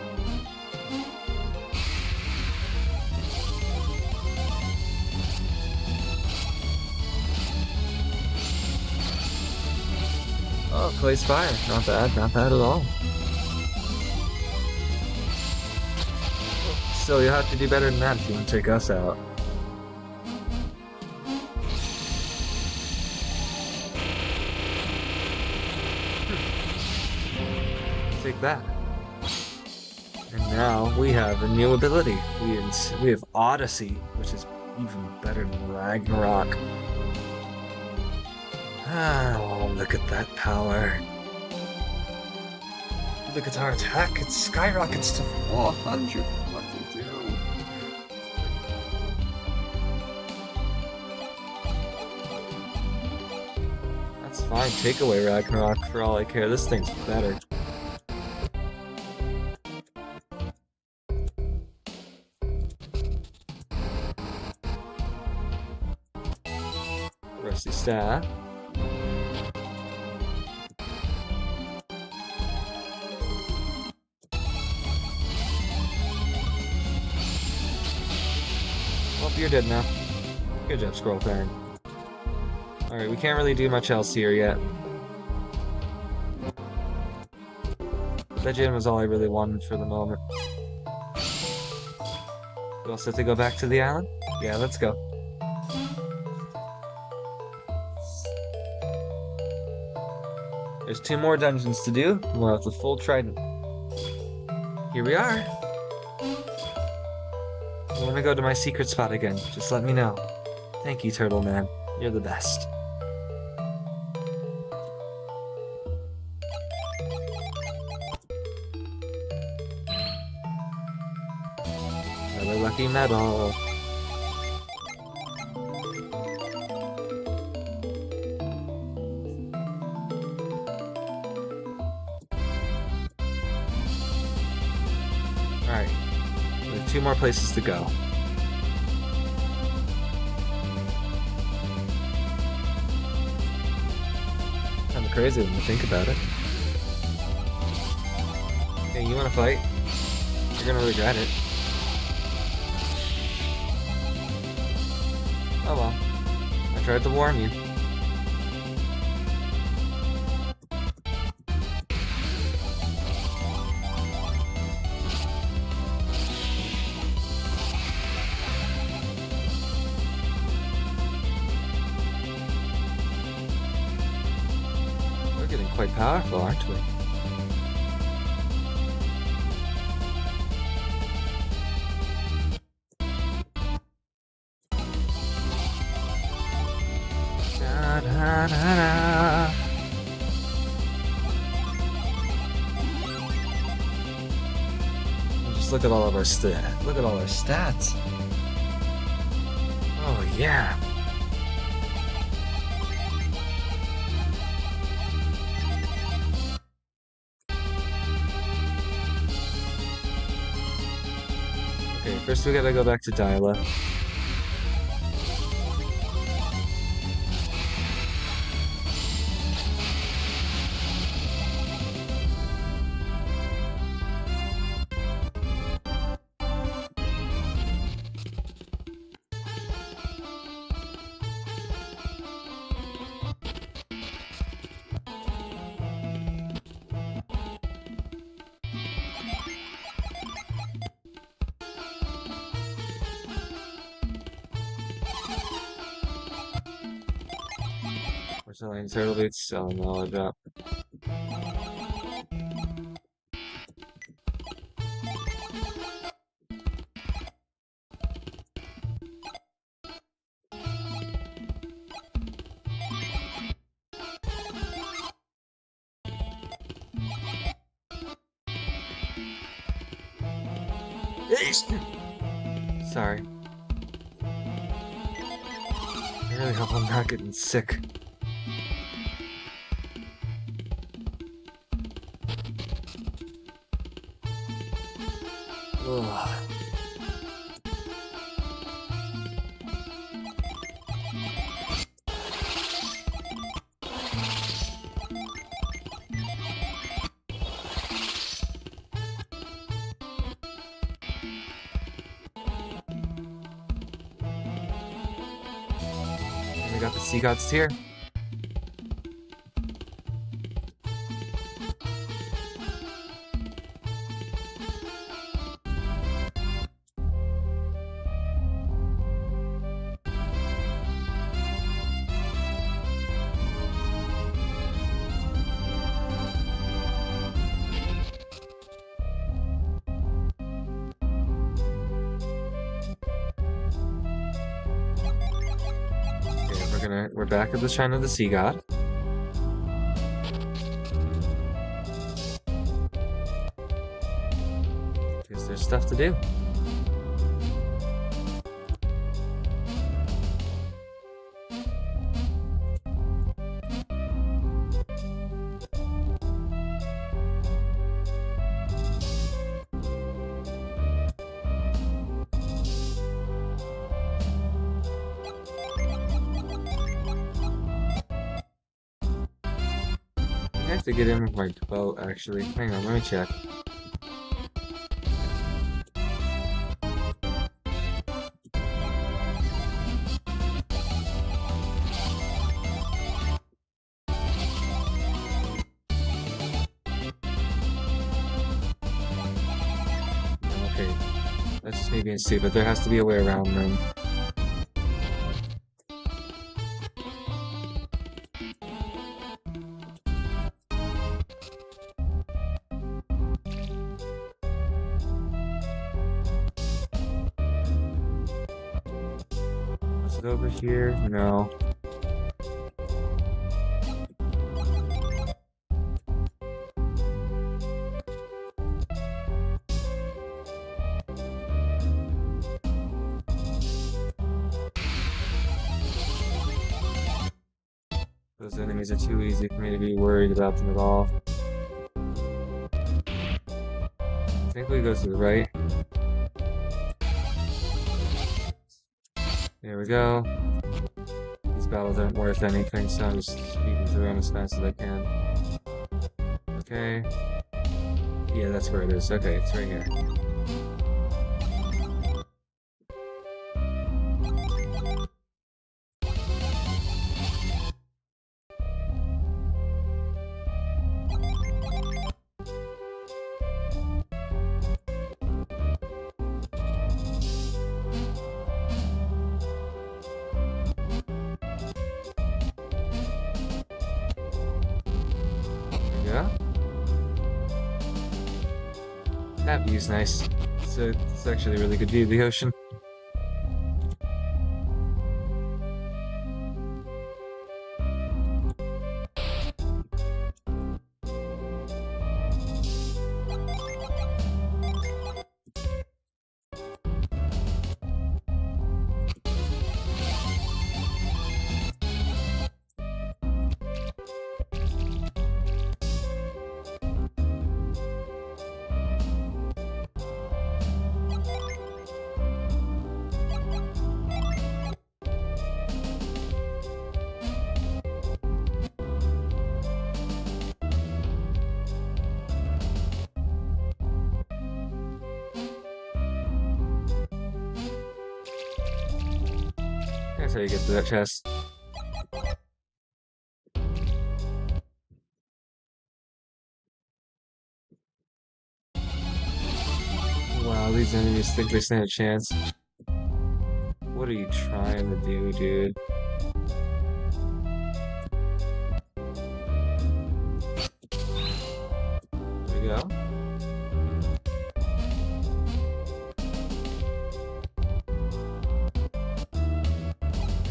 Oh, Clay's fire. Not bad. Not bad at all. Still, you'll have to do better than that if you want to take us out. Take that. And now we have a new ability. We have Odyssey, which is even better than Ragnarok. Oh, look at that power. Look at our attack. It skyrockets to 400. What to do? That's fine. Take away Ragnarok for all I care. This thing's better. Rusty staff. Well, you're dead now. Good job, Scroll Baron. Alright, we can't really do much else here yet. That gym was all I really wanted for the moment. We all set to go back to the island? Yeah, let's go. There's 2 more dungeons to do, and we'll have the full trident. Here we are! I want to go to my secret spot again. Just let me know. Thank you, Turtle Man. You're the best. Lucky medal. Alright. We have 2 more places to go. Kinda crazy when you think about it. Hey, you wanna fight? You're gonna regret it. Oh well. I tried to warn you. We're getting quite powerful, aren't we? Da, da, da, da. Just look at all of our stats. Look at all our stats. Oh yeah. Okay, first we gotta go back to Dyla. Porcelain turtle boots. Oh no, I dropped. Sorry. I really hope I'm not getting sick. Ugh. And we got the sea gods here. We're back at the Shrine of the Sea God. Guess there's stuff to do. I have to get in with my boat, actually. Hang on, let me check. Okay, that's just me being stupid. There has to be a way around them. Is it over here? No. Those enemies are too easy for me to be worried about them at all. I think we go to the right. There we go. These battles aren't worth anything, so I'm just speeding through them as fast as I can. Okay. Yeah, that's where it is. Okay, it's right here. Yeah. That view's nice. It's actually a really good view of the ocean. That's how you get to that chest. Wow, these enemies think they stand a chance. What are you trying to do, dude? There we go.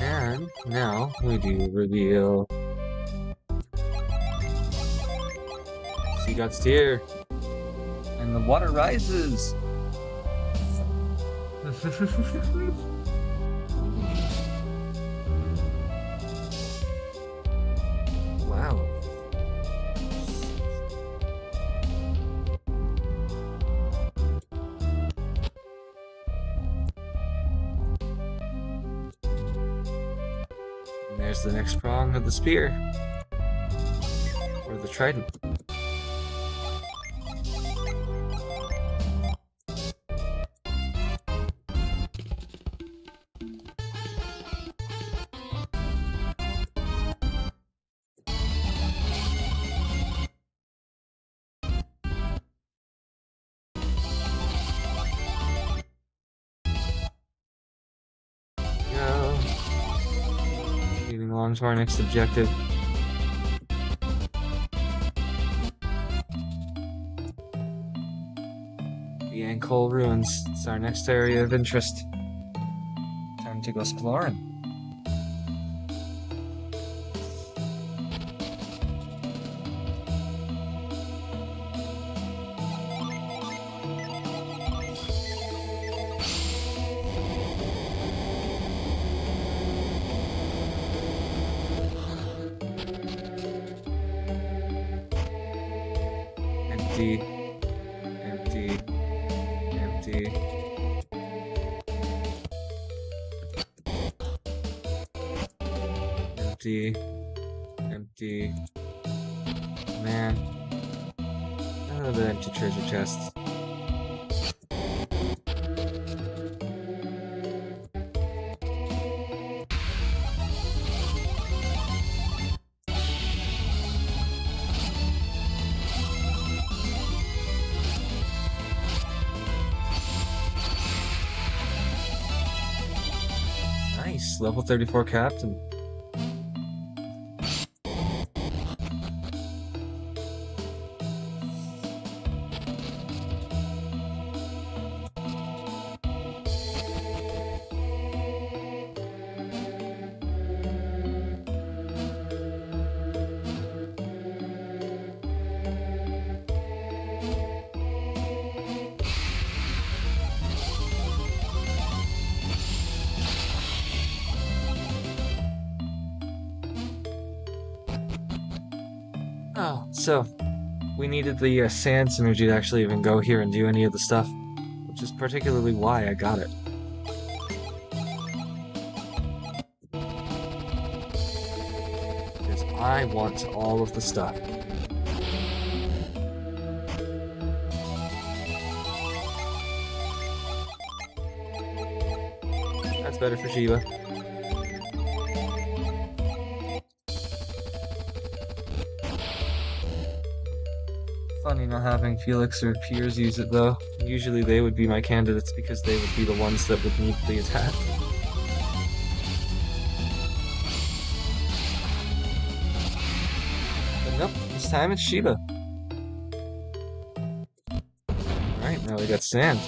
And now we do reveal Sea God's Tear. And the water rises. Wow. And there's the next prong of the spear. Or the trident. Go. Moving along to our next objective. The Ankole Ruins. It's our next area of interest. Time to go exploring. Empty. Empty. Empty. Empty. Empty. Man. None of the empty treasure chests. Nice. Level 34 captain. Oh, so we needed the sand synergy to actually even go here and do any of the stuff, which is particularly why I got it. Because I want all of the stuff. That's better for Shiva. Funny not having Felix or Piers use it though. Usually they would be my candidates because they would be the ones that would need the attack. But nope, this time it's Shiva. Alright, now we got sand.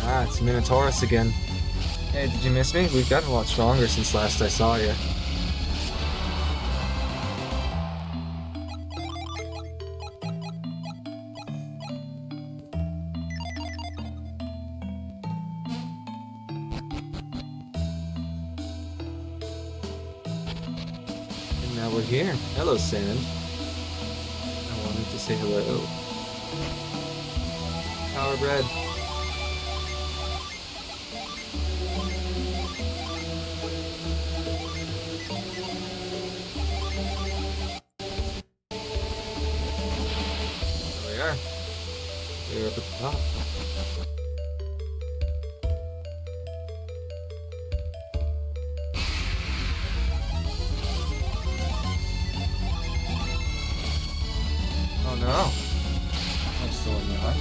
Ah, it's Minotaurus again. Hey, did you miss me? We've gotten a lot stronger since last I saw you. And now we're here. Hello, Sand. I wanted to say hello. Power bread. There we are. We're up at the top. Oh no. I'm still in the eye.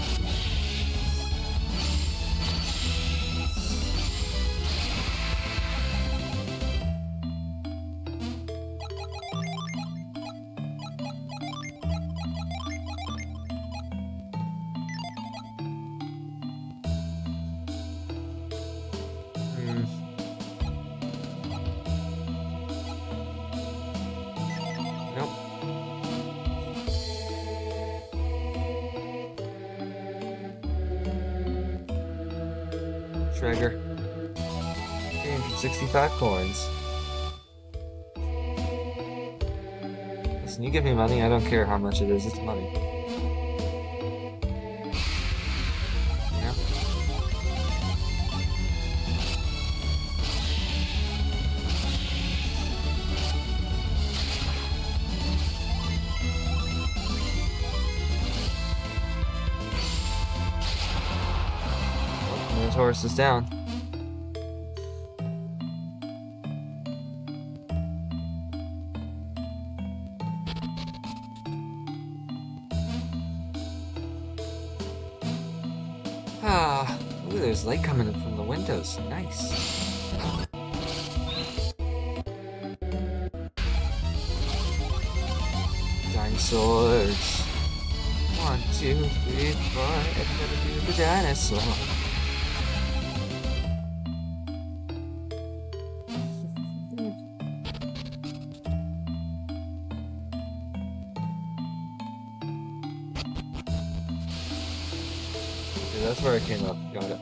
Nope. Trigger. 365 coins. Listen, you give me money, I don't care how much it is, it's money. You know? Oh, Minotaurus is down. Ah, ooh, there's light coming in from the windows. Nice. Dinosaurs. 1, 2, 3, 4. Everybody do the dinosaur. Okay, that's where I came up. Got it.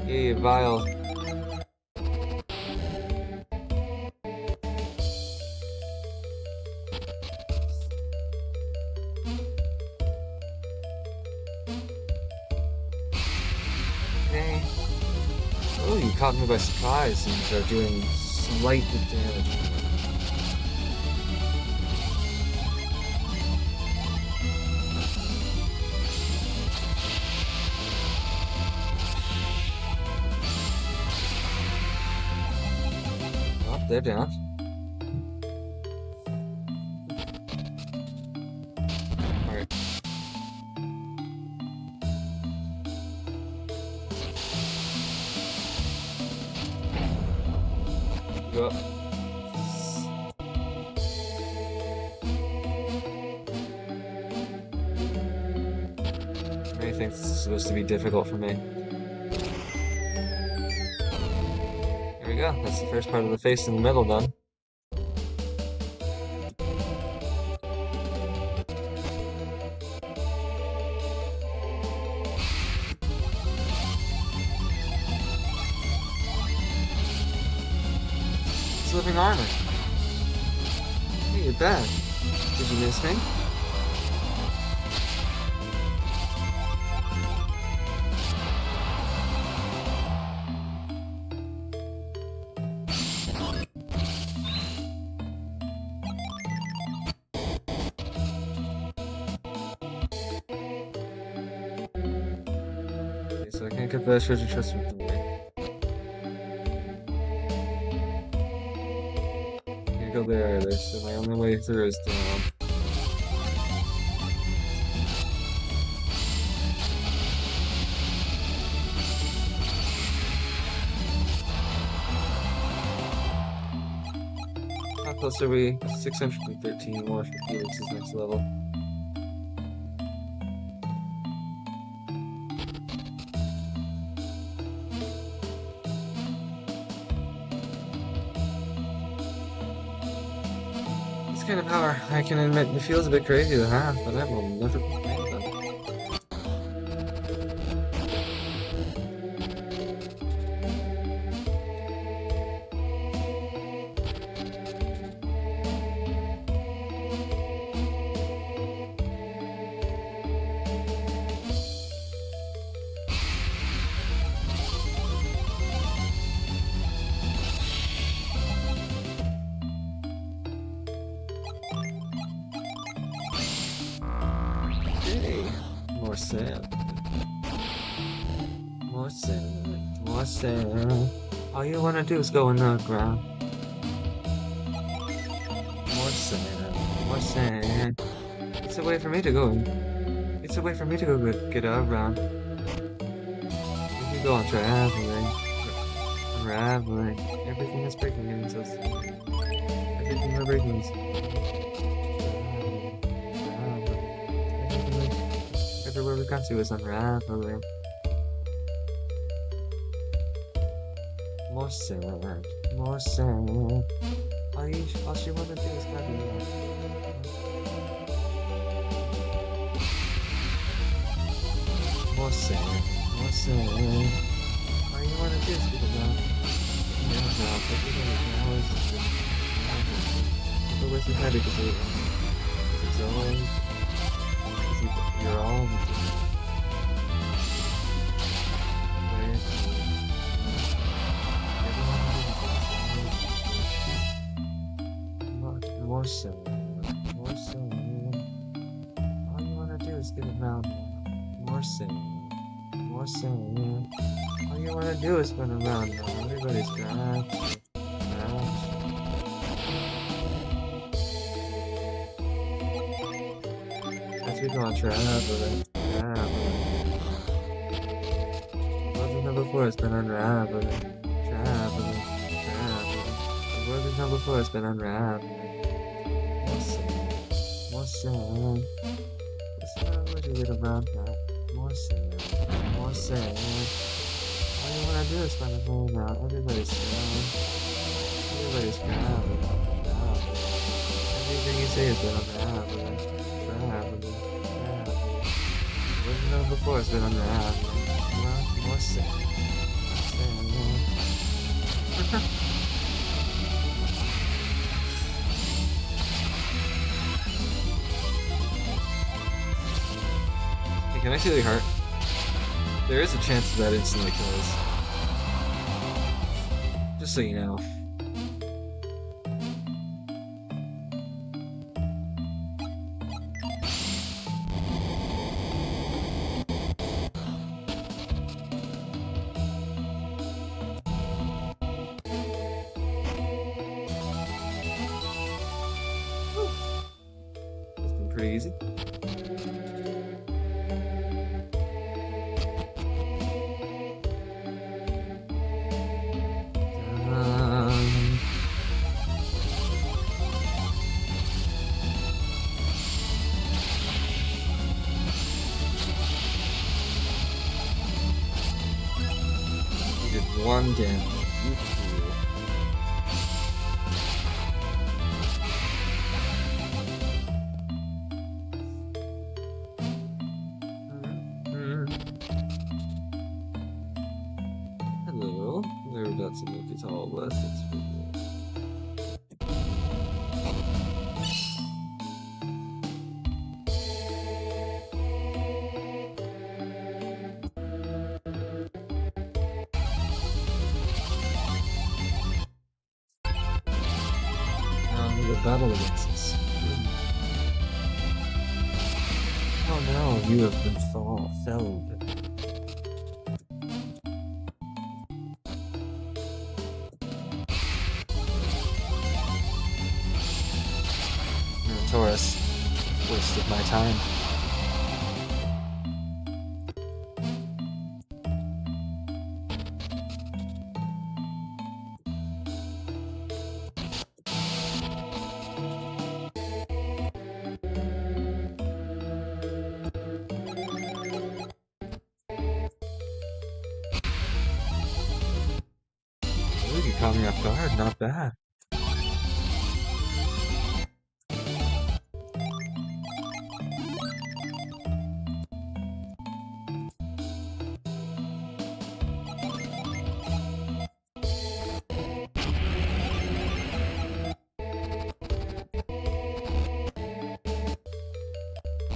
Yay, Vile. Okay. Oh, you caught me by surprise and are doing slight damage. Oh, they're down. Alright. Go up. think this is supposed to be difficult for me. Here we go. That's the first part of the face in the middle done. It's living armor. Hey, you're back. Did you miss me? So I can't get the treasure chest with the way. Can't go there either, so my only way through is down. How close are we? 613 more for Felix's next level. This kind of power, I can admit, it feels a bit crazy to have, but I will never complain about it. Hey, more sand. More sand. More sand. All you wanna do is go in the ground. More sand. More sand. It's a way for me to go. It's a way for me to go get around. We can go on traveling. Unraveling. Everything is breaking and so sad. Everything we're breaking is everywhere we got to is unraveling. More sand, more sand. All she wanna do is cut me off. More sand, more sand. All you wanna do is get it down. People wish you had it because it's always. You're all more so. All you wanna do is get around more so. More so. All you wanna do is spin around now. Everybody's got as we go on traveling. What we've done before has been unraveling. Traveling. What we've done before has been unraveling. More sand. This is where you get around now. More sand. All you wanna do is spin around now. Everybody's traveling. Everything you say has been unraveling. What we've done before has been unraveling. More sand. Hey, can I see the heart? There is a chance that instantly kills. Just so you know. Pretty easy. 1 damage. You fool. Hello. There we got some empty tall left. That's pretty good. Now the battle against us. Oh no, you have been felled. Taurus, wasted my time. Ooh, you caught me off guard, not bad.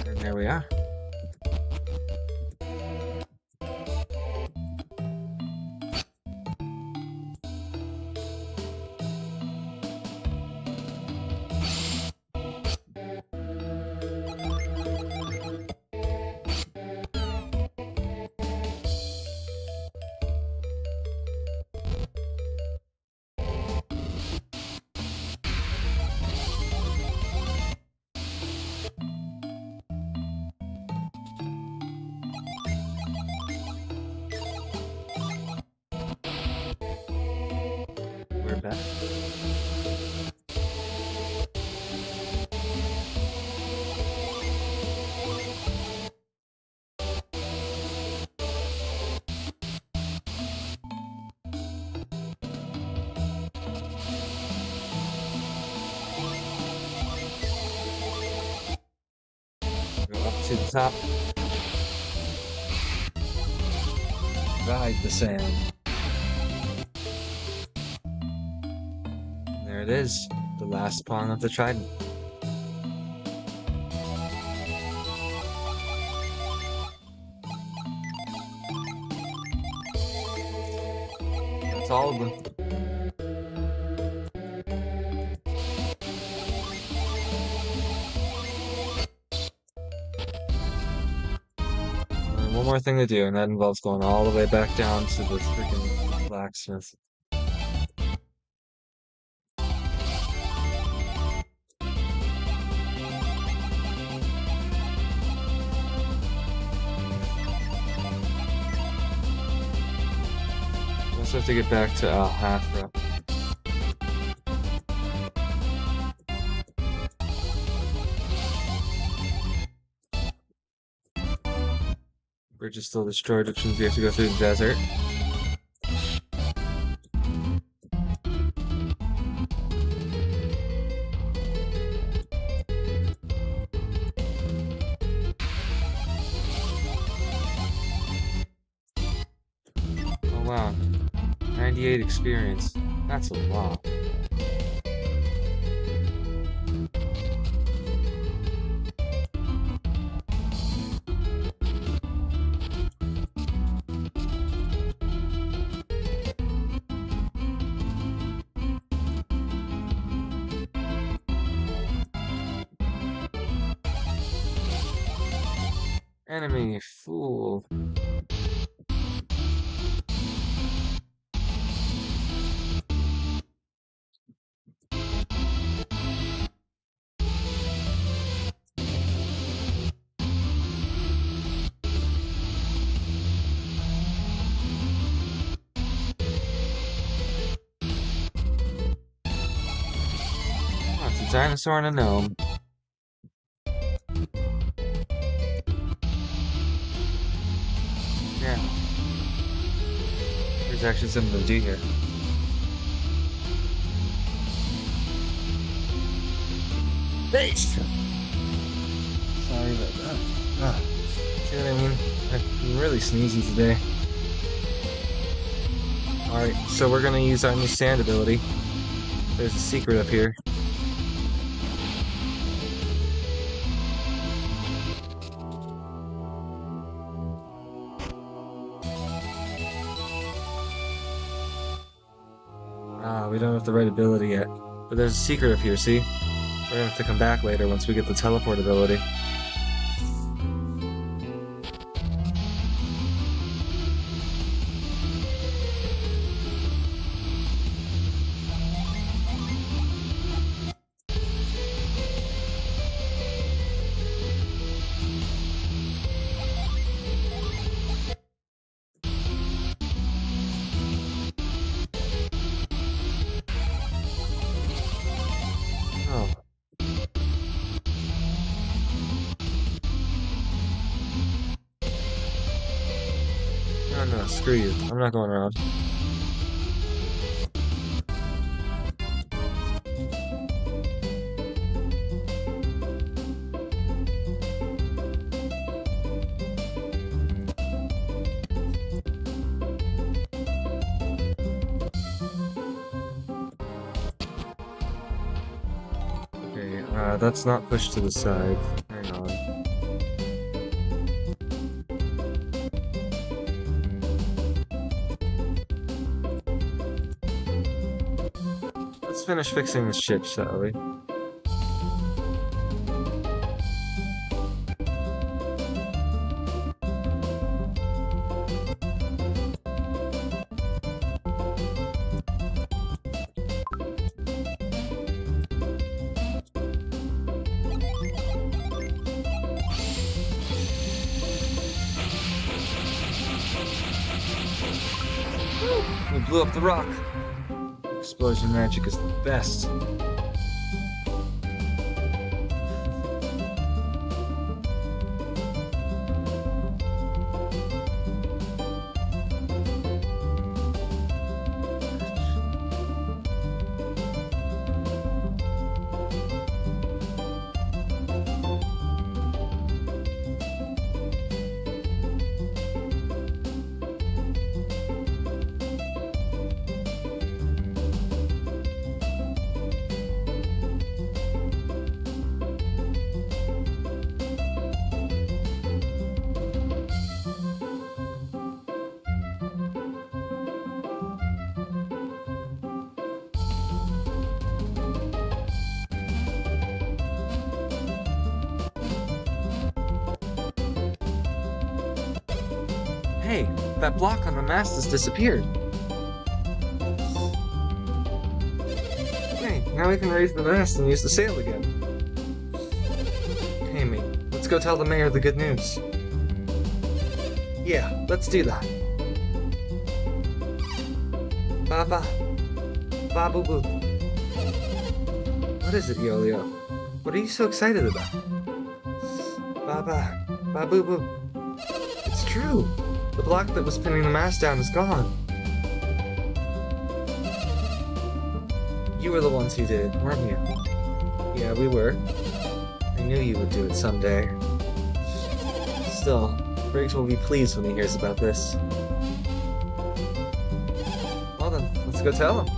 And there we are. We're back. Go up to the top. Ride the sand. And there it is, the last pawn of the trident. That's all of them. One more thing to do, and that involves going all the way back down to the freaking blacksmith. We also have to get back to Alhafra. Bridge is still destroyed, which means we have to go through the desert. Oh wow, 98 experience. That's a lot. Enemy, fool. Oh, it's a dinosaur and a gnome. Yeah. There's actually something to do here. Hey! Sorry about that. See what I mean? I'm really sneezy today. Alright, so we're gonna use our new sand ability. There's a secret up here. We don't have the right ability yet. But there's a secret up here, see? We're gonna have to come back later once we get the teleport ability. Oh. No, screw you. I'm not going around. Okay, that's not pushed to the side. Hang on. Let's finish fixing this ship, shall we? We blew up the rock. Explosion magic is the best. Hey, that block on the mast has disappeared. Hey, now we can raise the mast and use the sail again. Hey, mate, let's go tell the mayor the good news. Yeah, let's do that. Ba-ba. Ba-boo-boo. What is it, Yo-Yo? What are you so excited about? Ba-ba. Ba-boo-boo. It's true. The block that was pinning the mast down is gone. You were the ones who did it, weren't you? Yeah, we were. I knew you would do it someday. Still, Briggs will be pleased when he hears about this. Well then, let's go tell him.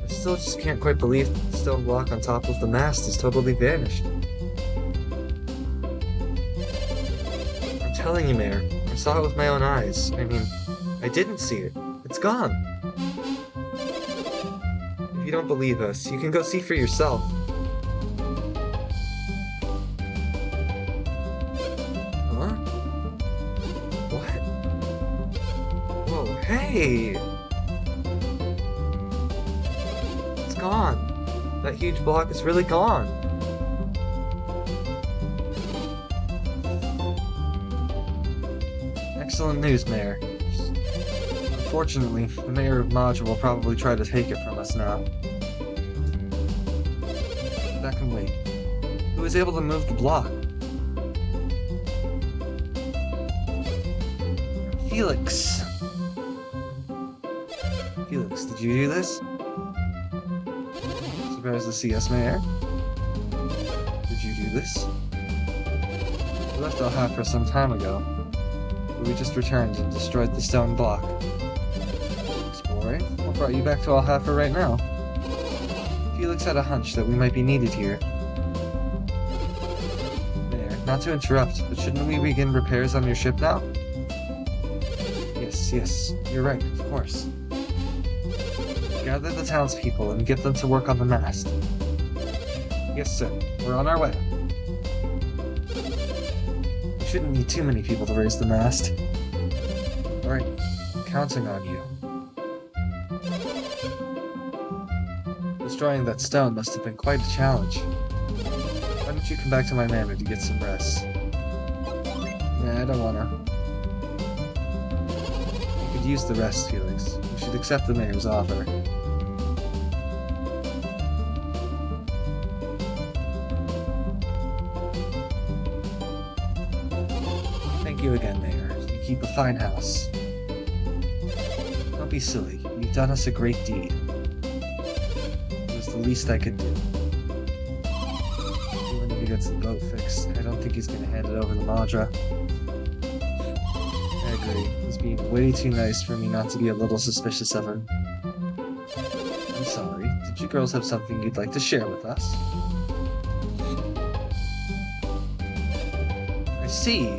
I still just can't quite believe the stone block on top of the mast has totally vanished. I'm telling you, Mayor, I saw it with my own eyes. I mean, I didn't see it. It's gone. If you don't believe us, you can go see for yourself. Huh? What? Whoa, hey! It's gone. That huge block is really gone. Excellent news, Mayor. Unfortunately, the Mayor of Module will probably try to take it from us now. That can wait. Who was able to move the block? Felix. Felix, did you do this? Surprised to see us, Mayor. Did you do this? We left Alhafra some time ago, but we just returned and destroyed the stone block. Exploring? What brought you back to Alhafra right now? Felix had a hunch that we might be needed here. Mayor, not to interrupt, but shouldn't we begin repairs on your ship now? Yes, you're right, of course. Gather the townspeople and get them to work on the mast. Yes, sir. We're on our way. We shouldn't need too many people to raise the mast. Alright, I'm counting on you. Destroying that stone must have been quite a challenge. Why don't you come back to my manor to get some rest? Nah, I don't wanna. You could use the rest, Felix. You should accept the mayor's offer. Thank you again, Mayor. You keep a fine house. Don't be silly. You've done us a great deed. It was the least I could do. Even if he gets the boat fixed, I don't think he's going to hand it over to Madra. I agree. He's being way too nice for me not to be a little suspicious of him. I'm sorry. Did you girls have something you'd like to share with us? I see.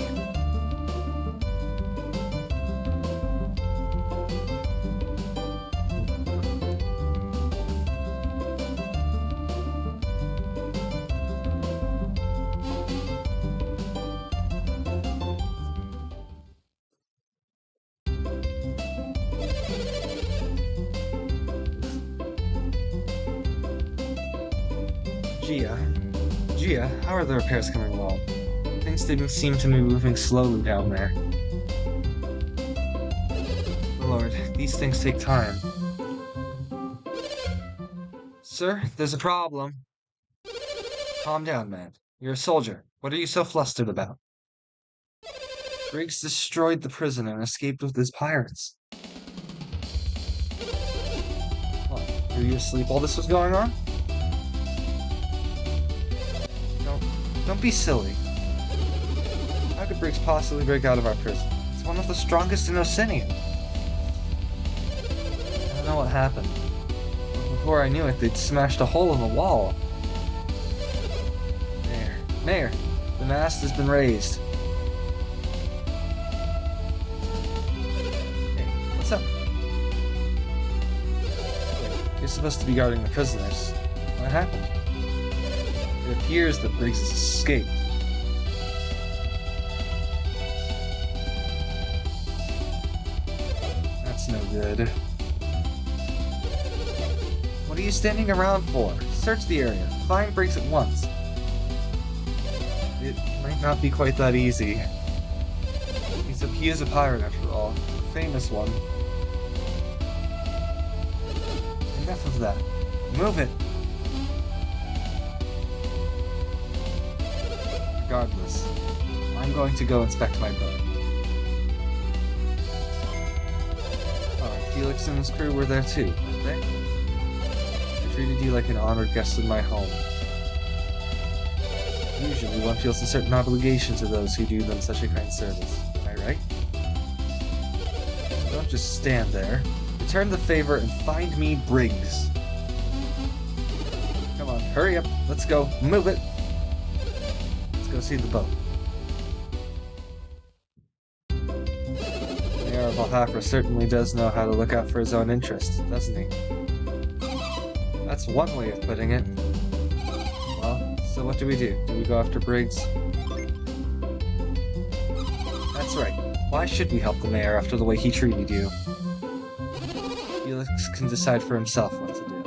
Gia, how are the repairs coming along? Things didn't seem to be moving slowly down there. Lord, these things take time. Sir, there's a problem. Calm down, man. You're a soldier. What are you so flustered about? Briggs destroyed the prison and escaped with his pirates. What, were you asleep while this was going on? Don't be silly. How could Briggs possibly break out of our prison? It's one of the strongest in Oceania. I don't know what happened. But before I knew it, they'd smashed a hole in the wall. Mayor, the mast has been raised. Hey, what's up? Wait, you're supposed to be guarding the prisoners. What happened? It appears that Briggs has escaped. That's no good. What are you standing around for? Search the area. Find Briggs at once. It might not be quite that easy. He is a pirate after all. A famous one. Enough of that. Move it! Regardless, I'm going to go inspect my boat. Alright, Felix and his crew were there too, weren't they? I treated you like an honored guest in my home. Usually one feels a certain obligation to those who do them such a kind service. Am I right? Don't just stand there. Return the favor and find me Briggs. Come on, hurry up. Let's go. Move it. Go see the boat. The Mayor of Alhafra certainly does know how to look out for his own interests, doesn't he? That's one way of putting it. Well, so what do we do? Do we go after Briggs? That's right. Why should we help the Mayor after the way he treated you? Felix can decide for himself what to do.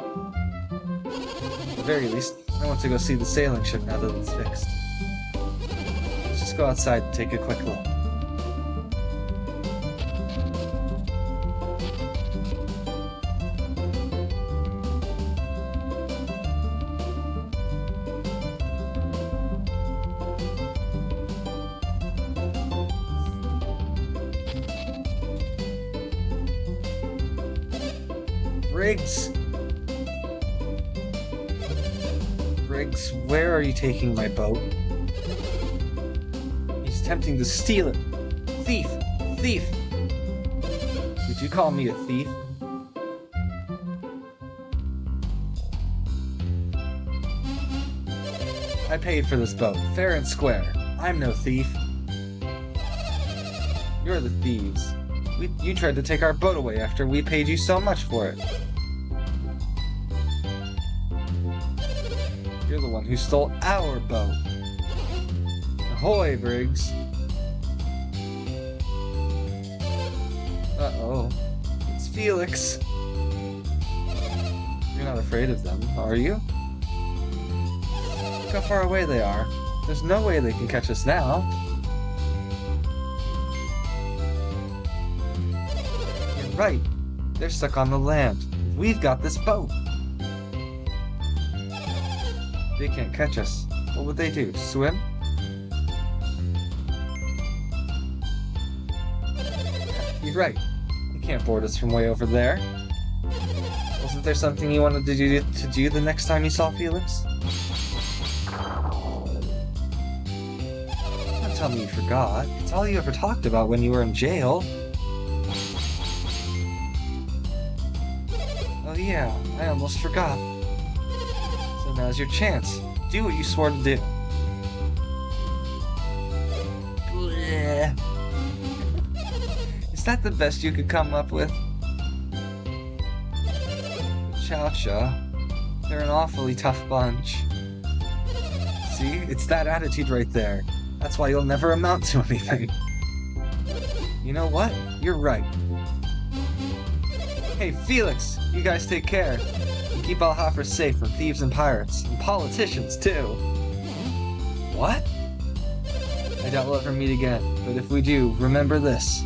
At the very least, I want to go see the sailing ship now that it's fixed. Let's go outside and take a quick look. Briggs! Briggs, where are you taking my boat? He's attempting to steal it. Thief! Thief! Did you call me a thief? I paid for this boat, fair and square. I'm no thief. You're the thieves. You tried to take our boat away after we paid you so much for it. You're the one who stole our boat. Ahoy, Briggs. Uh-oh. It's Felix. You're not afraid of them, are you? Look how far away they are. There's no way they can catch us now. You're right. They're stuck on the land. We've got this boat. They can't catch us. What would they do? Swim? You're right. They can't board us from way over there. Wasn't there something you wanted to do the next time you saw Felix? Don't tell me you forgot. It's all you ever talked about when you were in jail. Oh yeah, I almost forgot. So now's your chance. Do what you swore to do. Blech. Is that the best you could come up with? Cha-cha. They're an awfully tough bunch. See? It's that attitude right there. That's why you'll never amount to anything. You know what? You're right. Hey, Felix! You guys take care. And keep Alhafra safe from thieves and pirates. And politicians, too. What? I doubt we'll ever meet again. But if we do, remember this.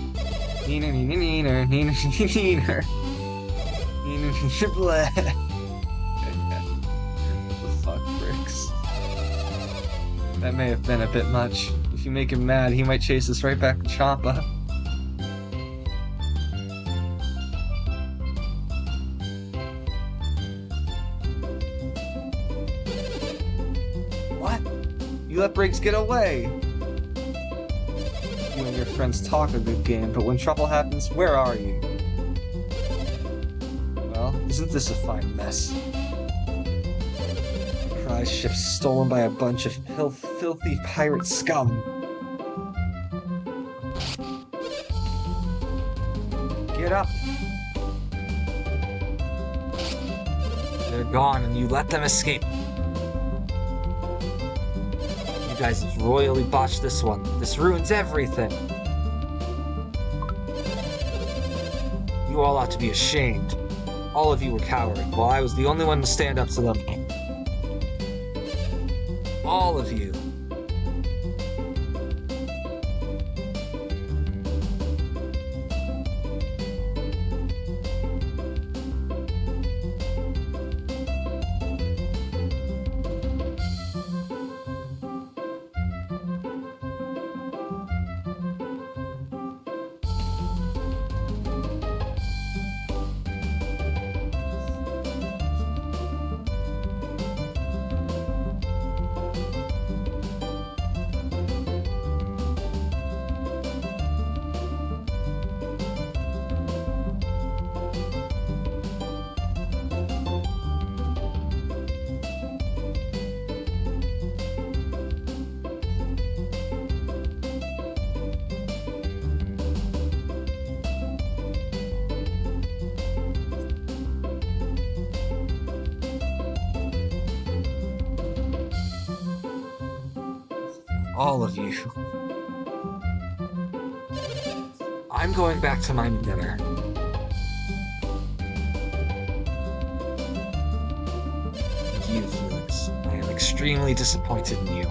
Neener, neener, neener, neener, neener. Neener, neener, bleh. What the fuck, Briggs? That may have been a bit much. If you make him mad, he might chase us right back to Champa. What? You let Briggs get away! You and your friends talk a good game, but when trouble happens, where are you? Well, isn't this a fine mess? Prize ship stolen by a bunch of filthy pirate scum. Get up! They're gone and you let them escape. You guys have royally botched this one. This ruins everything. You all ought to be ashamed. All of you were cowering, while I was the only one to stand up to them. All of you. All of you. I'm going back to my dinner. And you, Felix, I am extremely disappointed in you.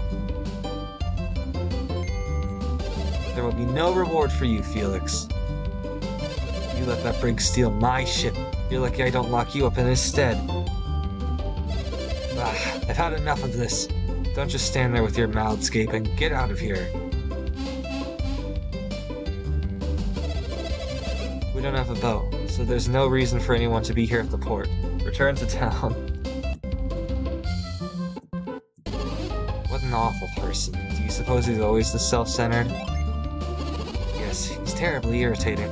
There will be no reward for you, Felix. You let that brig steal my ship. You're lucky I don't lock you up in his stead. I've had enough of this. Don't just stand there with your mouths gaping. Get out of here. We don't have a boat, So there's no reason for anyone to be here at the port. Return to town. What an awful person. Do you suppose he's always this self-centered? Yes, he's terribly irritating.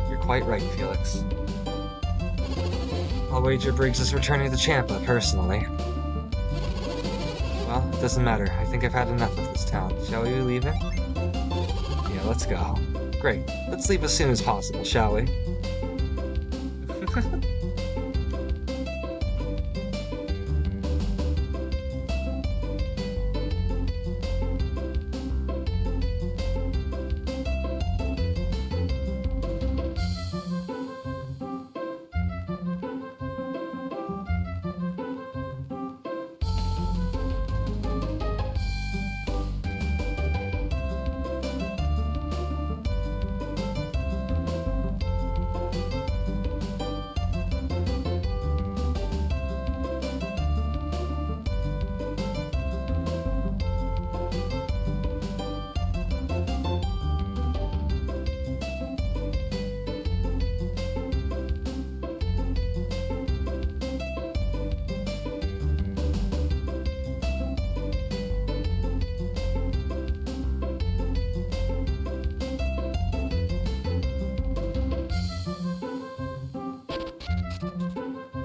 You're quite right, Felix. I'll wager Briggs is returning to Champa, personally. Well, it doesn't matter. I think I've had enough of this town. Shall we be leaving? Yeah, let's go. Great. Let's leave as soon as possible, shall we?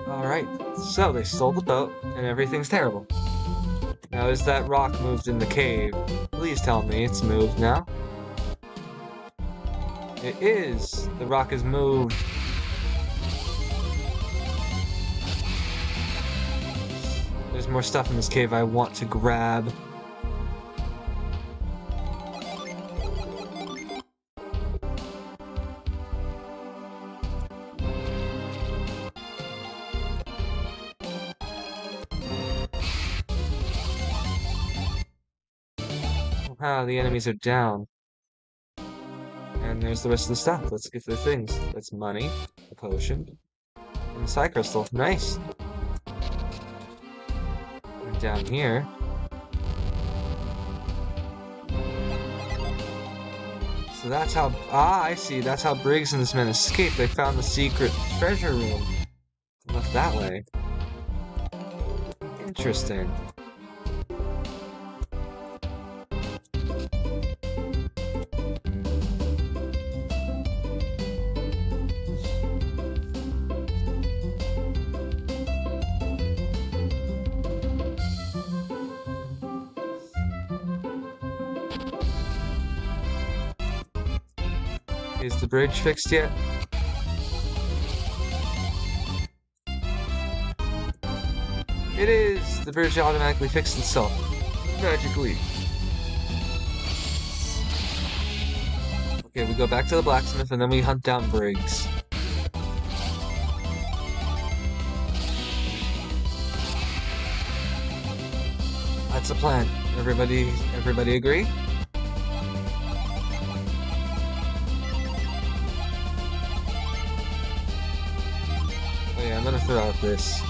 Alright, so they stole the boat, and everything's terrible. Now, is that rock moved in the cave? Please tell me it's moved now. It is! The rock is moved. There's more stuff in this cave I want to grab. Ah, the enemies are down. And there's the rest of the stuff. Let's get the things. That's money, a potion, and a psi crystal. Nice! And down here... So that's how... Ah, I see. That's how Briggs and his men escaped. They found the secret treasure room. And left that way. Interesting. Is the bridge fixed yet? It is! The bridge automatically fixed itself. Magically. Okay, we go back to the blacksmith and then we hunt down Briggs. That's the plan. Everybody agree? Oh yeah, I'm gonna throw out this.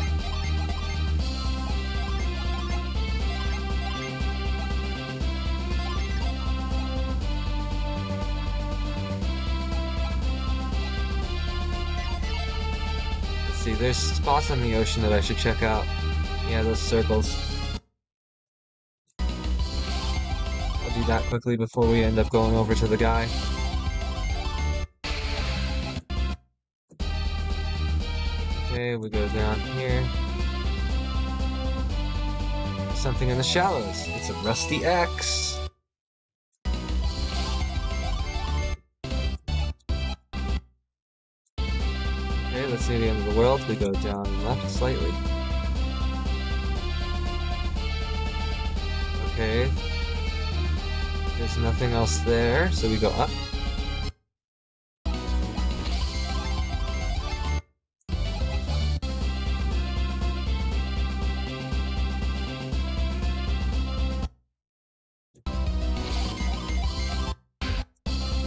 Let's see, there's spots on the ocean that I should check out. Yeah, those circles. I'll do that quickly before we end up going over to the guy. Okay, we go down here. Something in the shallows. It's a rusty axe. Okay, let's near the end of the world. We go down left slightly. Okay. There's nothing else there, so we go up.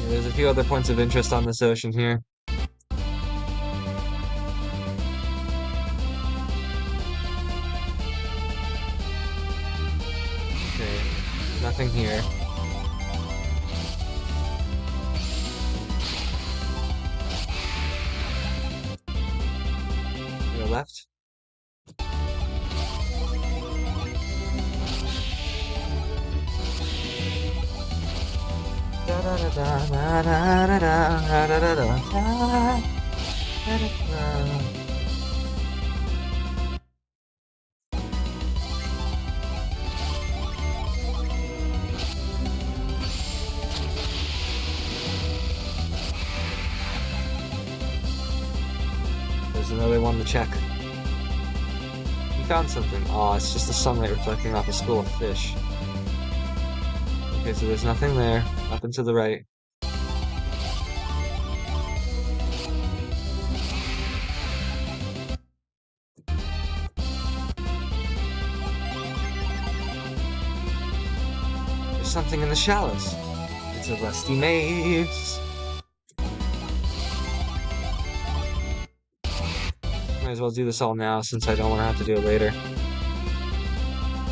There's a few other points of interest on this ocean here. Okay, nothing here. left. Da da da da da da da da da da da da. There's another one to check. He found something. Oh, it's just the sunlight reflecting off a school of fish. Okay, so there's nothing there. Up and to the right. There's something in the shallows. It's a rusty maze. Might as well do this all now since I don't want to have to do it later.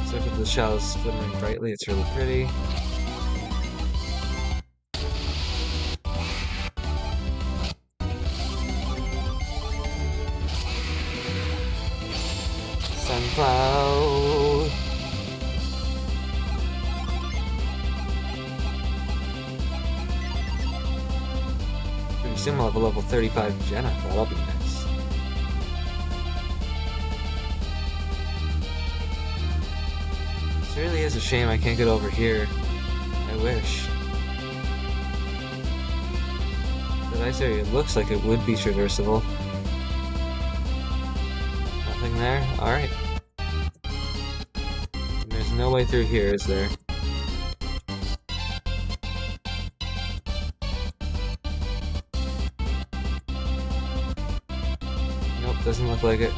Except for the shallows glimmering brightly, it's really pretty. Sun cloud. Pretty soon we'll have a level 35 Jenna. That'll be nice. This really is a shame I can't get over here. I wish. The ice area looks like it would be traversable. Nothing there? Alright. There's no way through here, is there? Nope, doesn't look like it.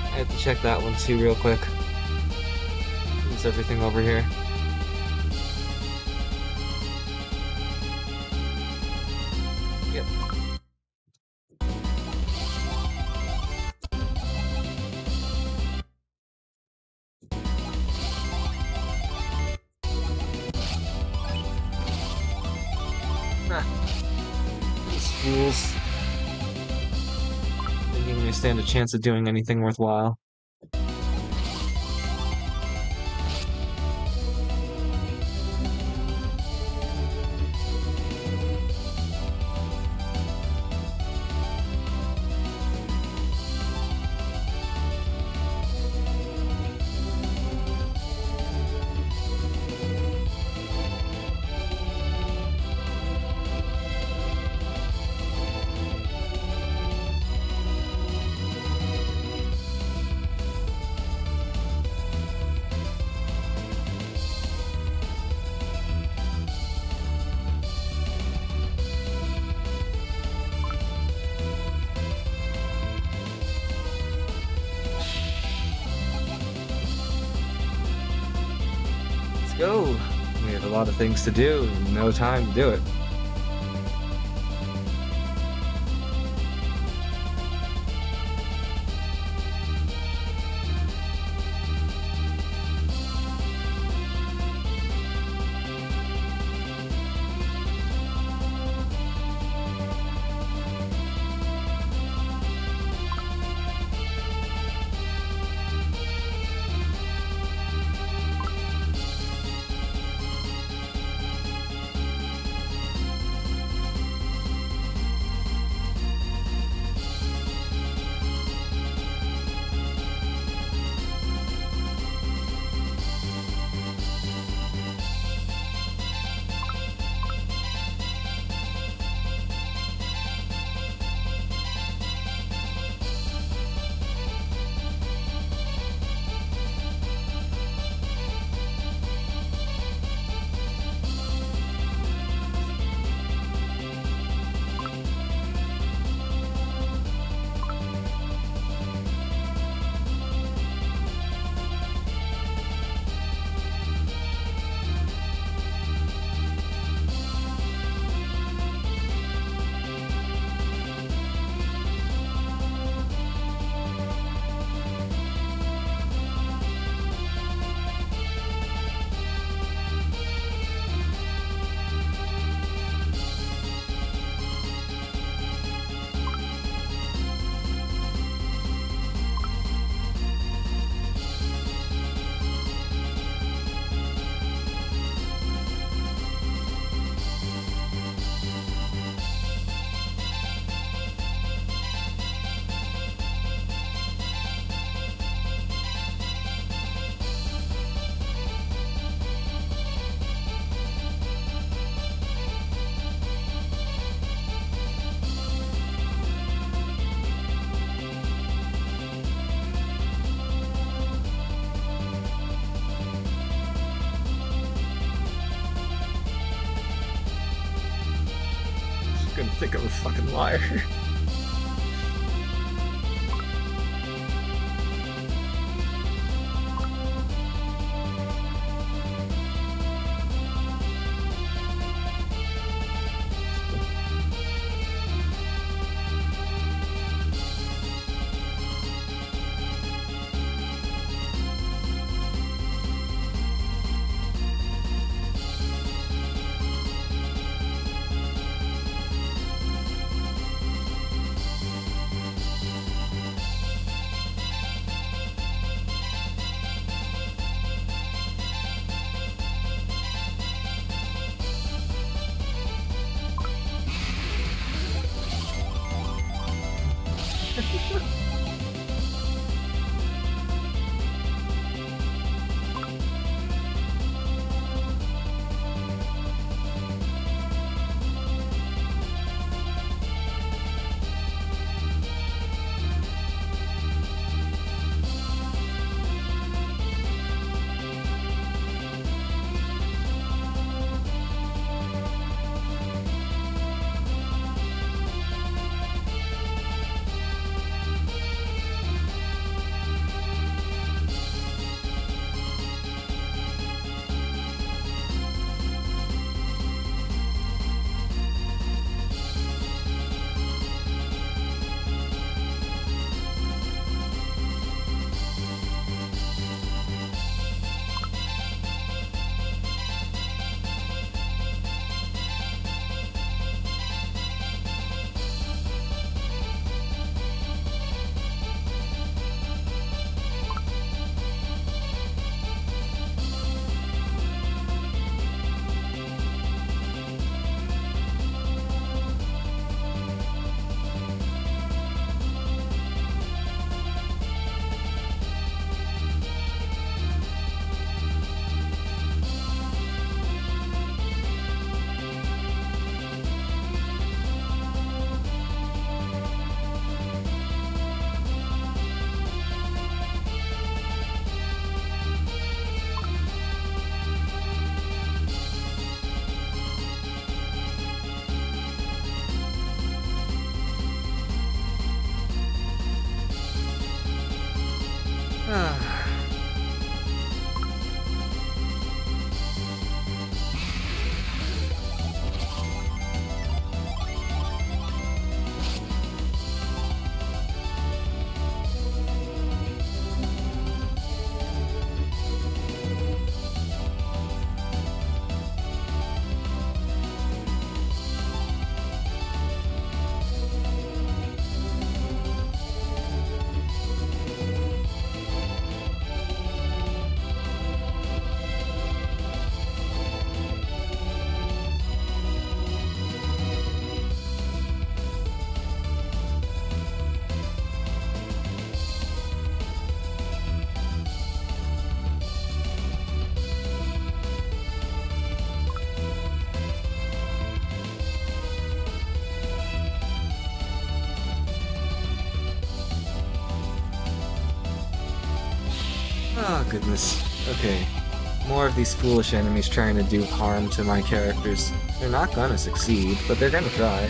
I have to check that one too real quick. Is everything over here? Yep. These fools. Didn't even stand a chance of doing anything worthwhile. Go! We have a lot of things to do and no time to do it. think I'm a fucking liar. Oh, goodness. Okay. More of these foolish enemies trying to do harm to my characters. They're not gonna succeed, but they're gonna try.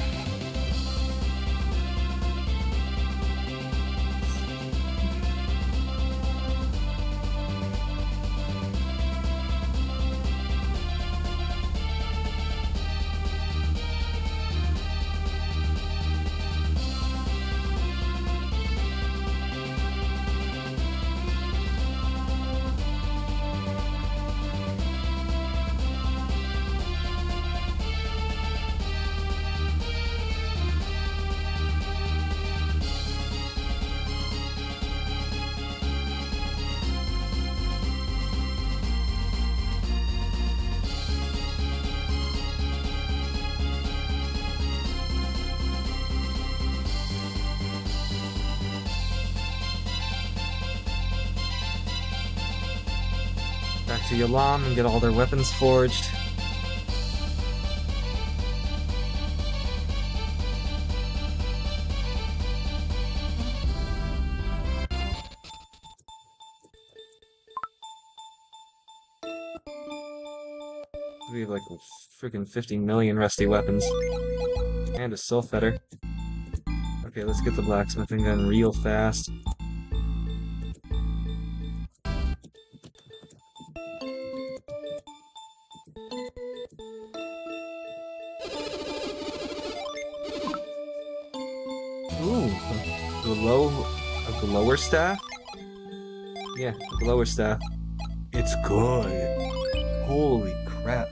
Back to Yalam and get all their weapons forged. We have like freaking 50 million rusty weapons. And a soul fetter. Okay, let's get the blacksmithing done real fast. Ooh, the lower staff? Yeah, the lower staff. It's good. Holy crap.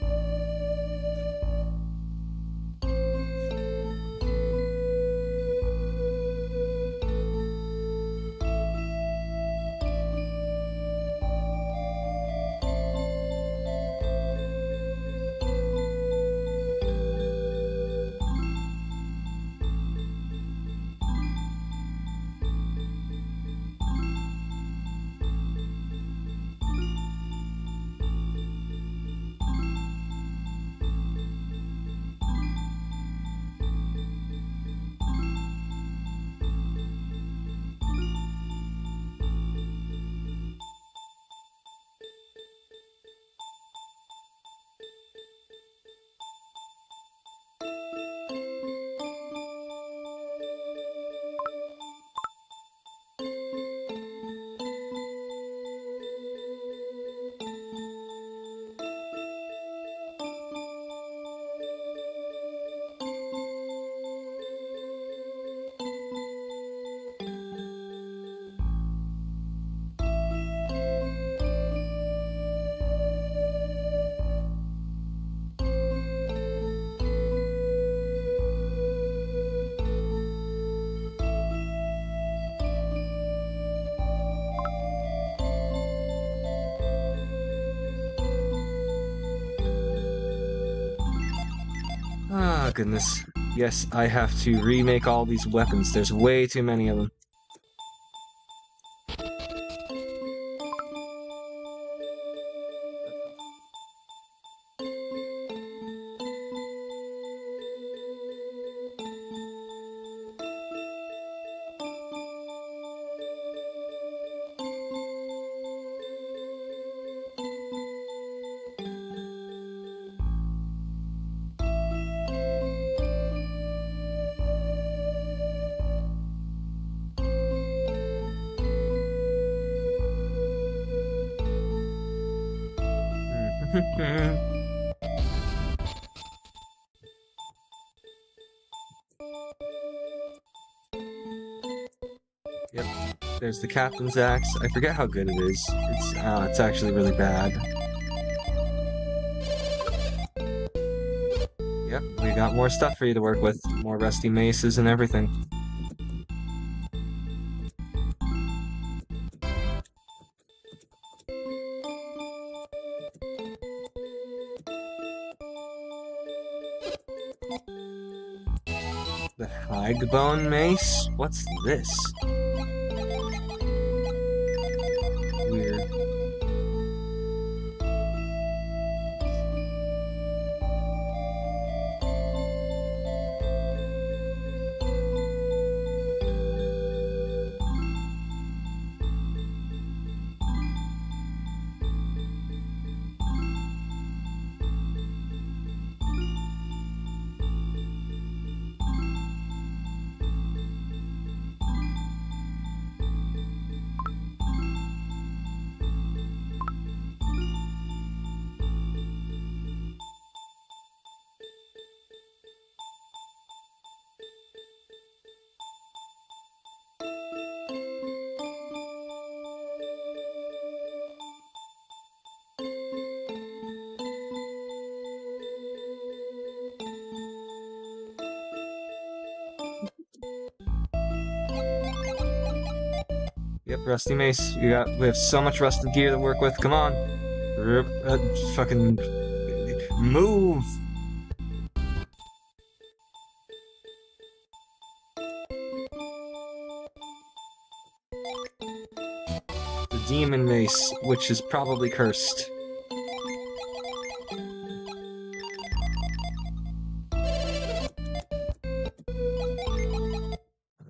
Ah, goodness. Yes, I have to remake all these weapons. There's way too many of them. Yep, there's the captain's axe. I forget how good it is. It's actually really bad. Yep, we got more stuff for you to work with. More rusty maces and everything. The Higbone mace? What's this? Weird. Yep, rusty mace. We have so much rusted gear to work with. Come on. Fucking move. The demon mace, which is probably cursed.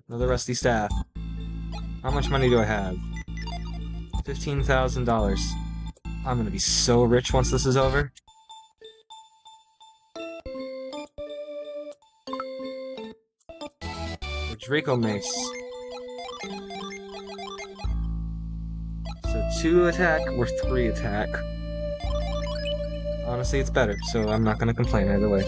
Another rusty staff. How much money do I have? $15,000. I'm gonna be so rich once this is over. Draco Mace. So 2 attack or 3 attack. Honestly, it's better, so I'm not gonna complain either way.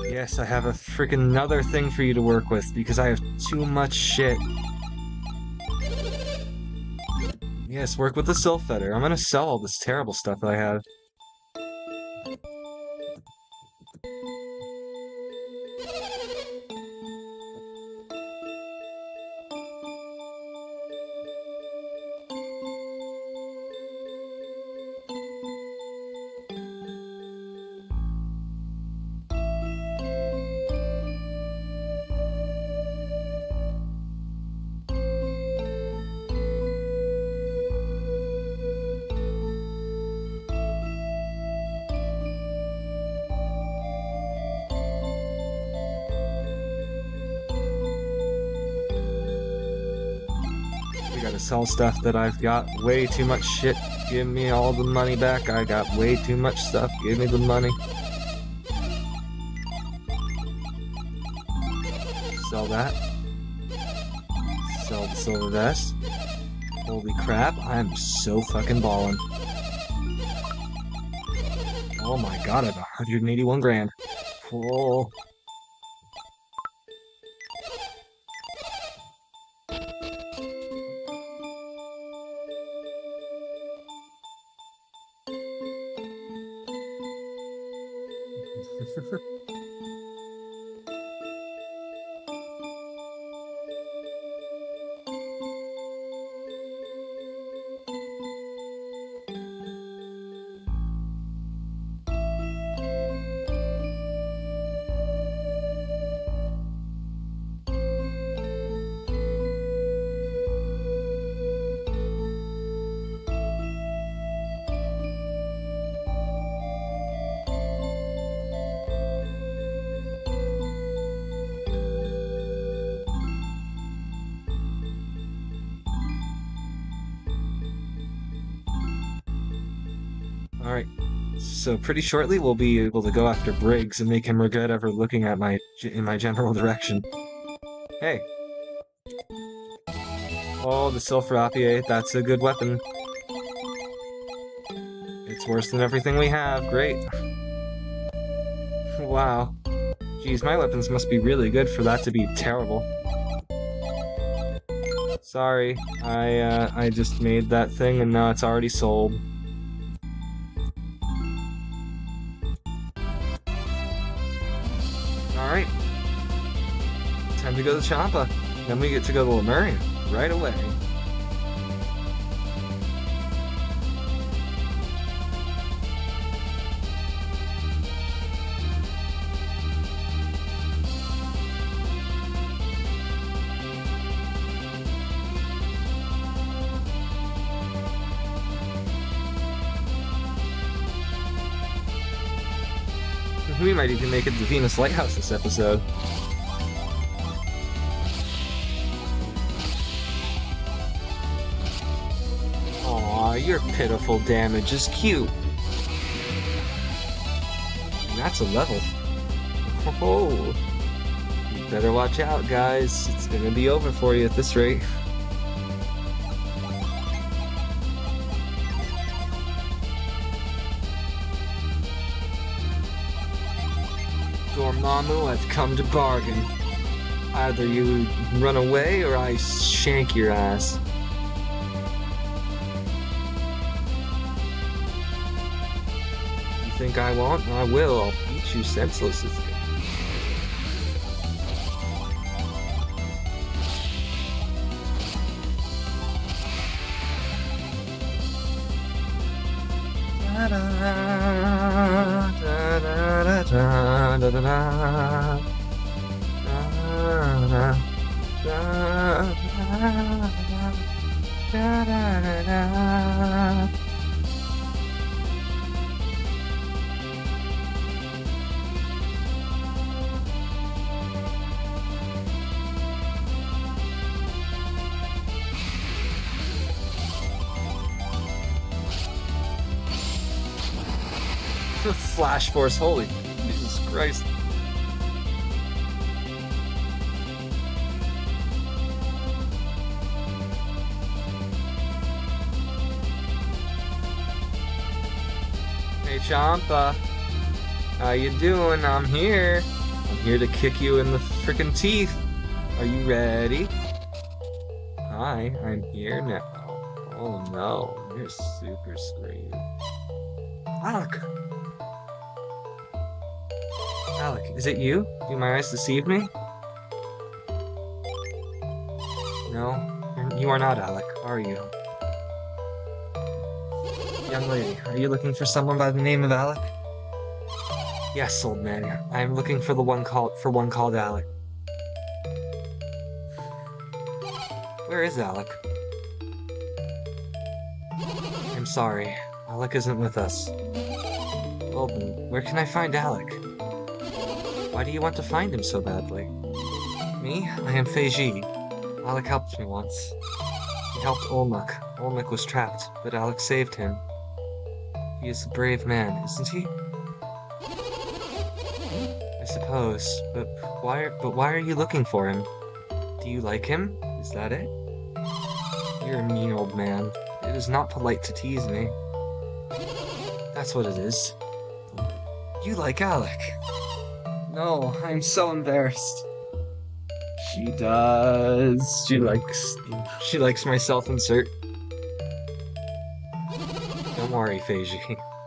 Yes, I have a freaking another thing for you to work with because I have too much shit. Yes, work with the Sylph Feather. I'm gonna sell all this terrible stuff that I have. We gotta sell stuff that I've got way too much shit. Give me all the money back. I got way too much stuff. Give me the money. Sell that. Sell the silver vest. Holy crap, I'm so fucking ballin'. Oh my god, I have 181 grand. Oh. Alright, so pretty shortly we'll be able to go after Briggs and make him regret ever looking at in my general direction. Hey. Oh, the Sylph Rapier, that's a good weapon. It's worse than everything we have, great. Wow. Geez, my weapons must be really good for that to be terrible. Sorry, I just made that thing and now it's already sold. Alright. Time to go to Champa. Then we get to go to Lemuria right away. We might even make it to Venus Lighthouse this episode. your pitiful damage is cute. And that's a level. Oh, you better watch out, guys. It's gonna be over for you at this rate. Dormammu, I've come to bargain. Either you run away or I shank your ass. You think I won't? I will. I'll beat you senseless. Flash Force, holy Jesus Christ. Hey Champa, how you doing? I'm here. I'm here to kick you in the frickin' teeth. Are you ready? Hi, I'm here now. Oh no, you're super screwed. Alec! Alec, is it you? Do my eyes deceive me? No, you are not Alec, are you? Young lady, are you looking for someone by the name of Alec? Yes, old man. I am looking for one called Alec. Where is Alec? I'm sorry. Alec isn't with us. Well then, where can I find Alec? Why do you want to find him so badly? Me? I am Feiji. Alec helped me once. He helped Olmec. Olmec was trapped, but Alec saved him. He is a brave man, isn't he? I suppose, but why are you looking for him? Do you like him? Is that it? You're a mean old man. It is not polite to tease me. That's what it is. You like Alec. No, I'm so embarrassed. She does. She likes my self-insert. Don't worry, Feiji.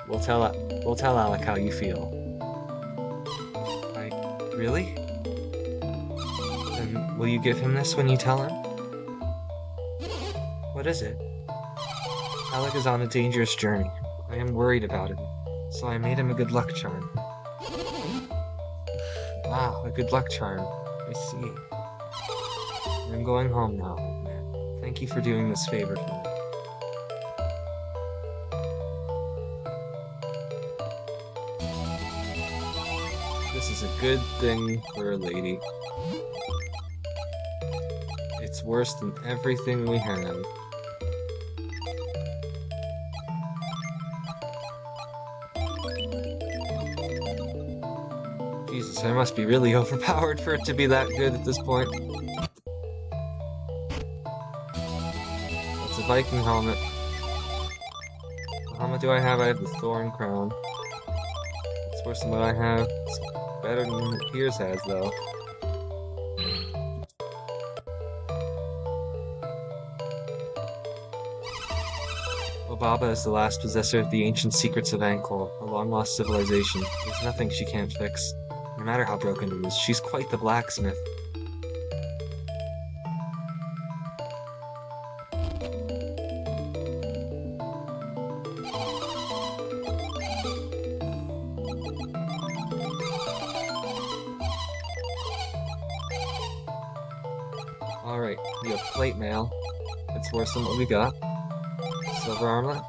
We'll tell Alec how you feel. Really? Then will you give him this when you tell him? What is it? Alec is on a dangerous journey. I am worried about him, so I made him a good luck charm. Wow, a good luck charm. I see. I'm going home now, old man. Thank you for doing this favor for me. This is a good thing for a lady. It's worse than everything we have. Jesus, I must be really overpowered for it to be that good at this point. That's a Viking helmet. What helmet do I have? I have the Thorn Crown. It's worse than what I have. It's better than what Piers has, though. Obaba is the last possessor of the ancient secrets of Angkor, a long-lost civilization. There's nothing she can't fix. No matter how broken it is, she's quite the blacksmith. Alright, we have plate mail. It's worse than what we got. Silver armlet?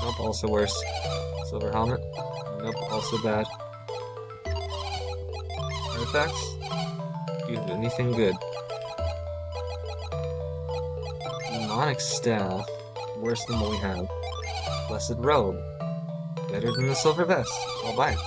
Nope, also worse. Silver helmet? Nope, also bad. Artifacts? Do you have anything good? Demonic staff? Worse than what we have. blessed robe. Better than the silver vest. I'll buy it.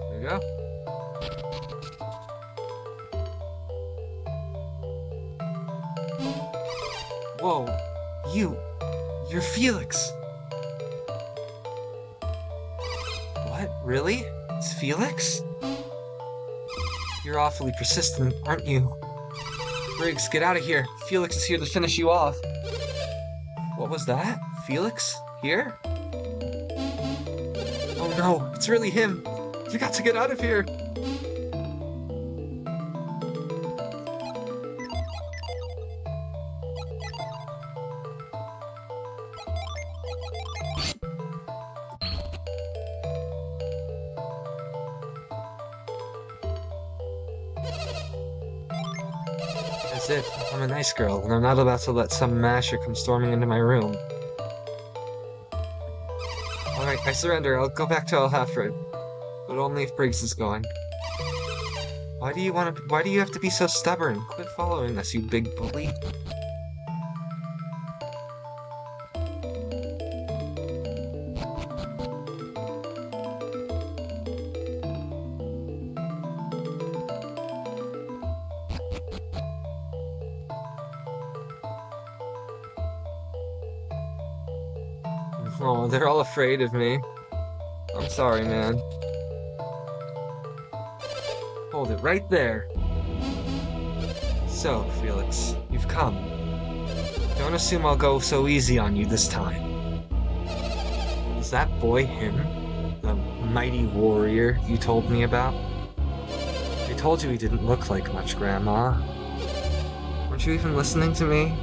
There you go. Whoa, you're Felix. What, really? It's Felix? You're awfully persistent, aren't you? Briggs, get out of here. Felix is here to finish you off. What was that? Felix? Here? Oh no, it's really him. You got to get out of here. As if I'm a nice girl, and I'm not about to let some masher come storming into my room. Alright, I surrender. I'll go back to Alhafred. But only if Briggs is going. Why do you have to be so stubborn? Quit following us, you big bully. Oh, they're all afraid of me. I'm sorry, man. Hold it right there. So, Felix, you've come. Don't assume I'll go so easy on you this time. Is that boy him? The mighty warrior you told me about? I told you he didn't look like much, Grandma. Weren't you even listening to me?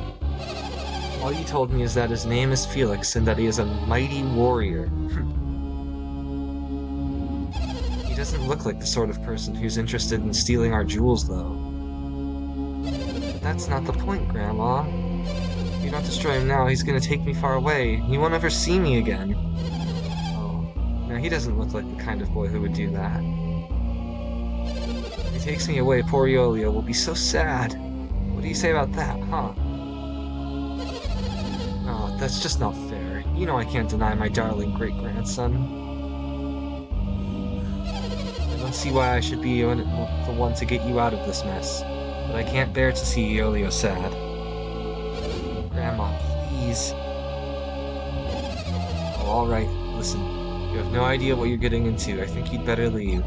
All you told me is that his name is Felix and that he is a mighty warrior. He doesn't look like the sort of person who's interested in stealing our jewels, though. But that's not the point, Grandma. If you don't destroy him now, he's gonna take me far away. He won't ever see me again. Oh, no, he doesn't look like the kind of boy who would do that. If he takes me away, poor Iolio will be so sad. What do you say about that, huh? Oh, that's just not fair. You know I can't deny my darling great-grandson. I don't see why I should be the one to get you out of this mess, but I can't bear to see Iolio sad. Grandma, please. Oh, alright, listen. You have no idea what you're getting into. I think you'd better leave.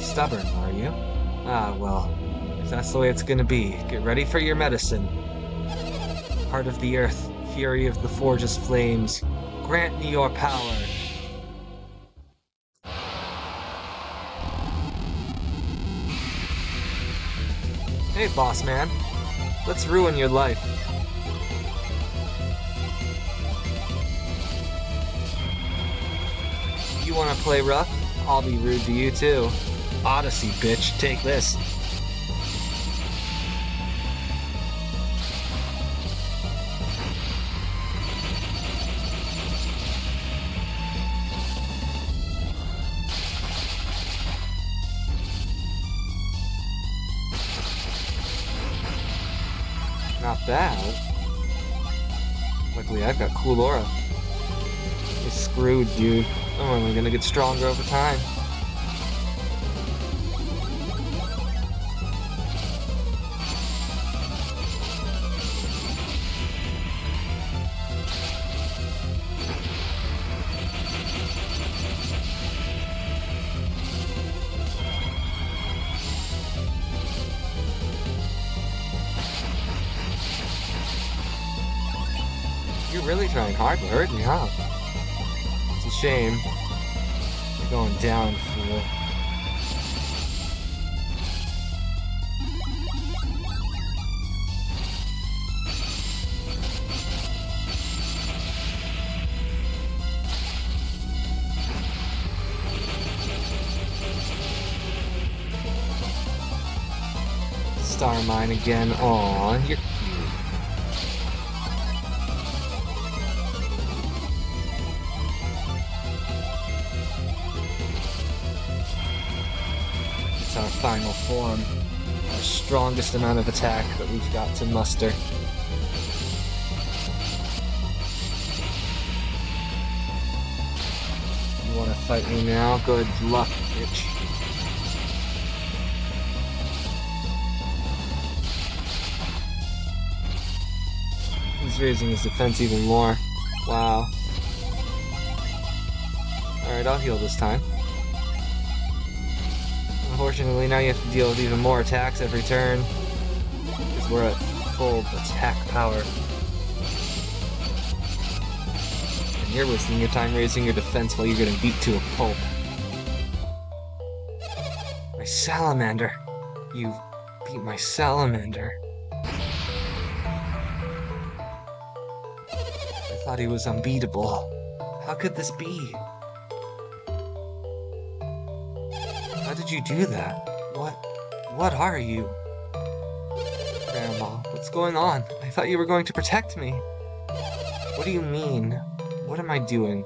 Stubborn, are you? Ah, well, if that's the way it's gonna be, get ready for your medicine. Heart of the earth, fury of the forge's flames, grant me your power. Hey, boss man. Let's ruin your life. You wanna play rough? I'll be rude to you too. Odyssey, bitch. Take this. Not bad. Luckily, I've got cool aura. You're screwed, dude. I'm only gonna get stronger over time. You're really trying hard to hurt me, huh? It's a shame. You're going down, fool. star mine again. Aw, you're cute. It's our final form. Our strongest amount of attack that we've got to muster. You wanna fight me now? Good luck, bitch. He's raising his defense even more. Wow. Alright, I'll heal this time. Unfortunately, now you have to deal with even more attacks every turn. Because we're at full attack power. And you're wasting your time raising your defense while you're getting beat to a pulp. My salamander. You beat my salamander. I thought he was unbeatable. How could this be? How did you do that? What are you? Grandma, what's going on? I thought you were going to protect me. What do you mean? What am I doing?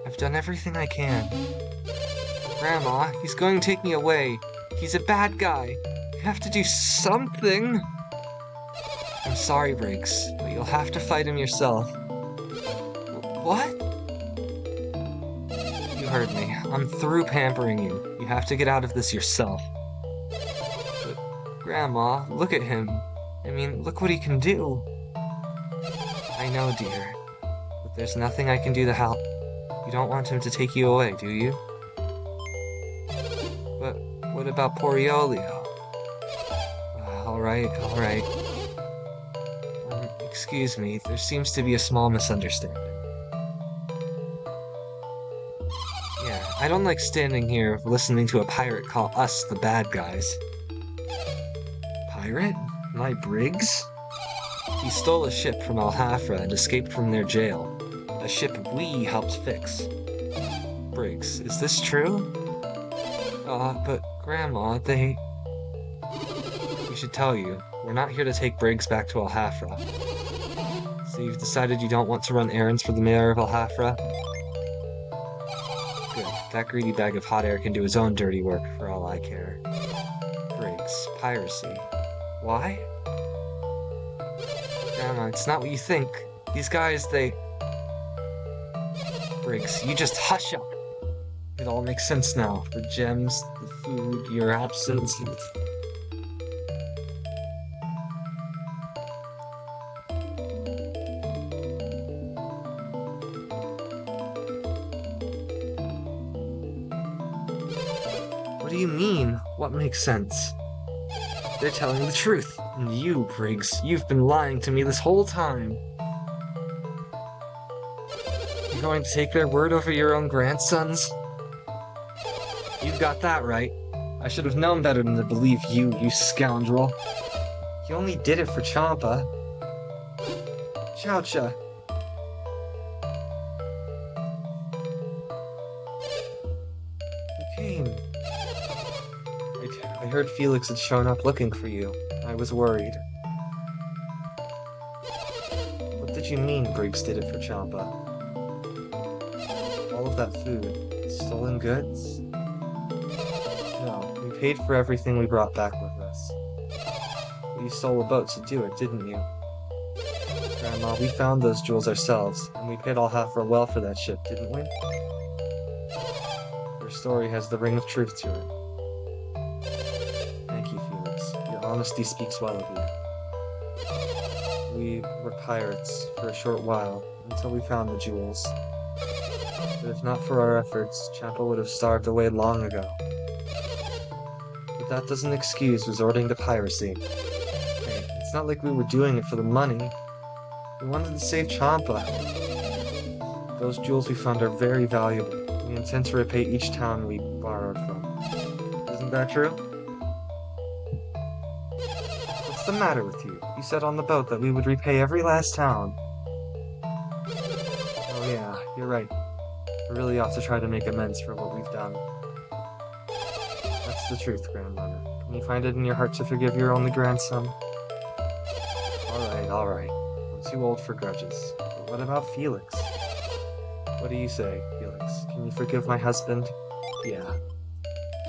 I've done everything I can. Grandma, he's going to take me away. He's a bad guy. You have to do something. I'm sorry, Briggs, but you'll have to fight him yourself. What? You heard me. I'm through pampering you. You have to get out of this yourself. But, Grandma, look at him. I mean, look what he can do. I know, dear. But there's nothing I can do to help. You don't want him to take you away, do you? But what about poor Iolio? Alright. Excuse me, there seems to be a small misunderstanding. I don't like standing here listening to a pirate call us the bad guys. Pirate? My Briggs? He stole a ship from Alhafra and escaped from their jail. A ship we helped fix. Briggs, is this true? But Grandma, they... We should tell you, we're not here to take Briggs back to Alhafra. So you've decided you don't want to run errands for the mayor of Alhafra? Good. That greedy bag of hot air can do his own dirty work, for all I care. Briggs, piracy. Why? Grandma, it's not what you think. These guys, they... Briggs, you just hush up. It all makes sense now. The gems, the food, your absence. What do you mean? What makes sense? They're telling the truth. And you, Briggs, you've been lying to me this whole time. You're going to take their word over your own grandsons? You've got that right. I should have known better than to believe you, you scoundrel. You only did it for Champa. Chowcha. You came. I heard Felix had shown up looking for you. I was worried. What did you mean Briggs did it for Champa? All of that food. Stolen goods? No, we paid for everything we brought back with us. But you stole a boat to do it, didn't you? Grandma, we found those jewels ourselves, and we paid Alhafra well for that ship, didn't we? Your story has the ring of truth to it. Thank you, Felix. Your honesty speaks well of you. We were pirates for a short while, until we found the jewels. But if not for our efforts, Champa would have starved away long ago. But that doesn't excuse resorting to piracy. Hey, it's not like we were doing it for the money. We wanted to save Champa. Those jewels we found are very valuable. We intend to repay each town we borrowed from. Isn't that true? What's the matter with you? You said on the boat that we would repay every last town. Oh yeah, you're right. We really ought to try to make amends for what we've done. That's the truth, Grandmother. Come Can you find it in your heart to forgive your only grandson? Alright. I'm too old for grudges. But what about Felix? What do you say, Felix? Can you forgive my husband? Yeah.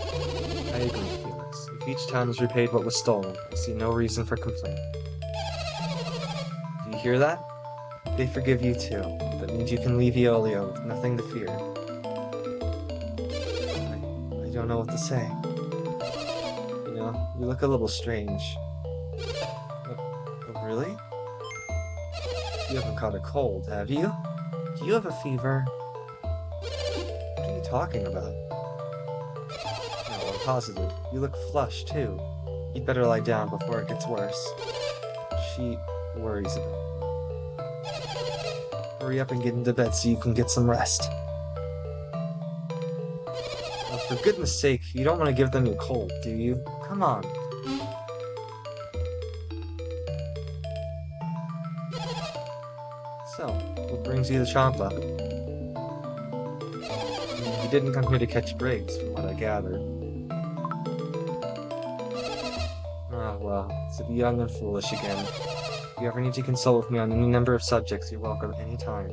I agree, Felix. If each town is repaid what was stolen, I see no reason for complaint. Do you hear that? They forgive you too. That means you can leave Aeolio with nothing to fear. I don't know what to say. You know, you look a little strange. Oh, really? You haven't caught a cold, have you? Do you have a fever? What are you talking about? No, I'm positive. You look flushed, too. You'd better lie down before it gets worse. She worries about me. Hurry up and get into bed so you can get some rest. Well, for goodness sake, you don't want to give them your cold, do you? Come on. So, what brings you to Champa? You didn't come here to catch Briggs, from what I gathered. Ah, well, to be young and foolish again. If you ever need to consult with me on any number of subjects, you're welcome anytime.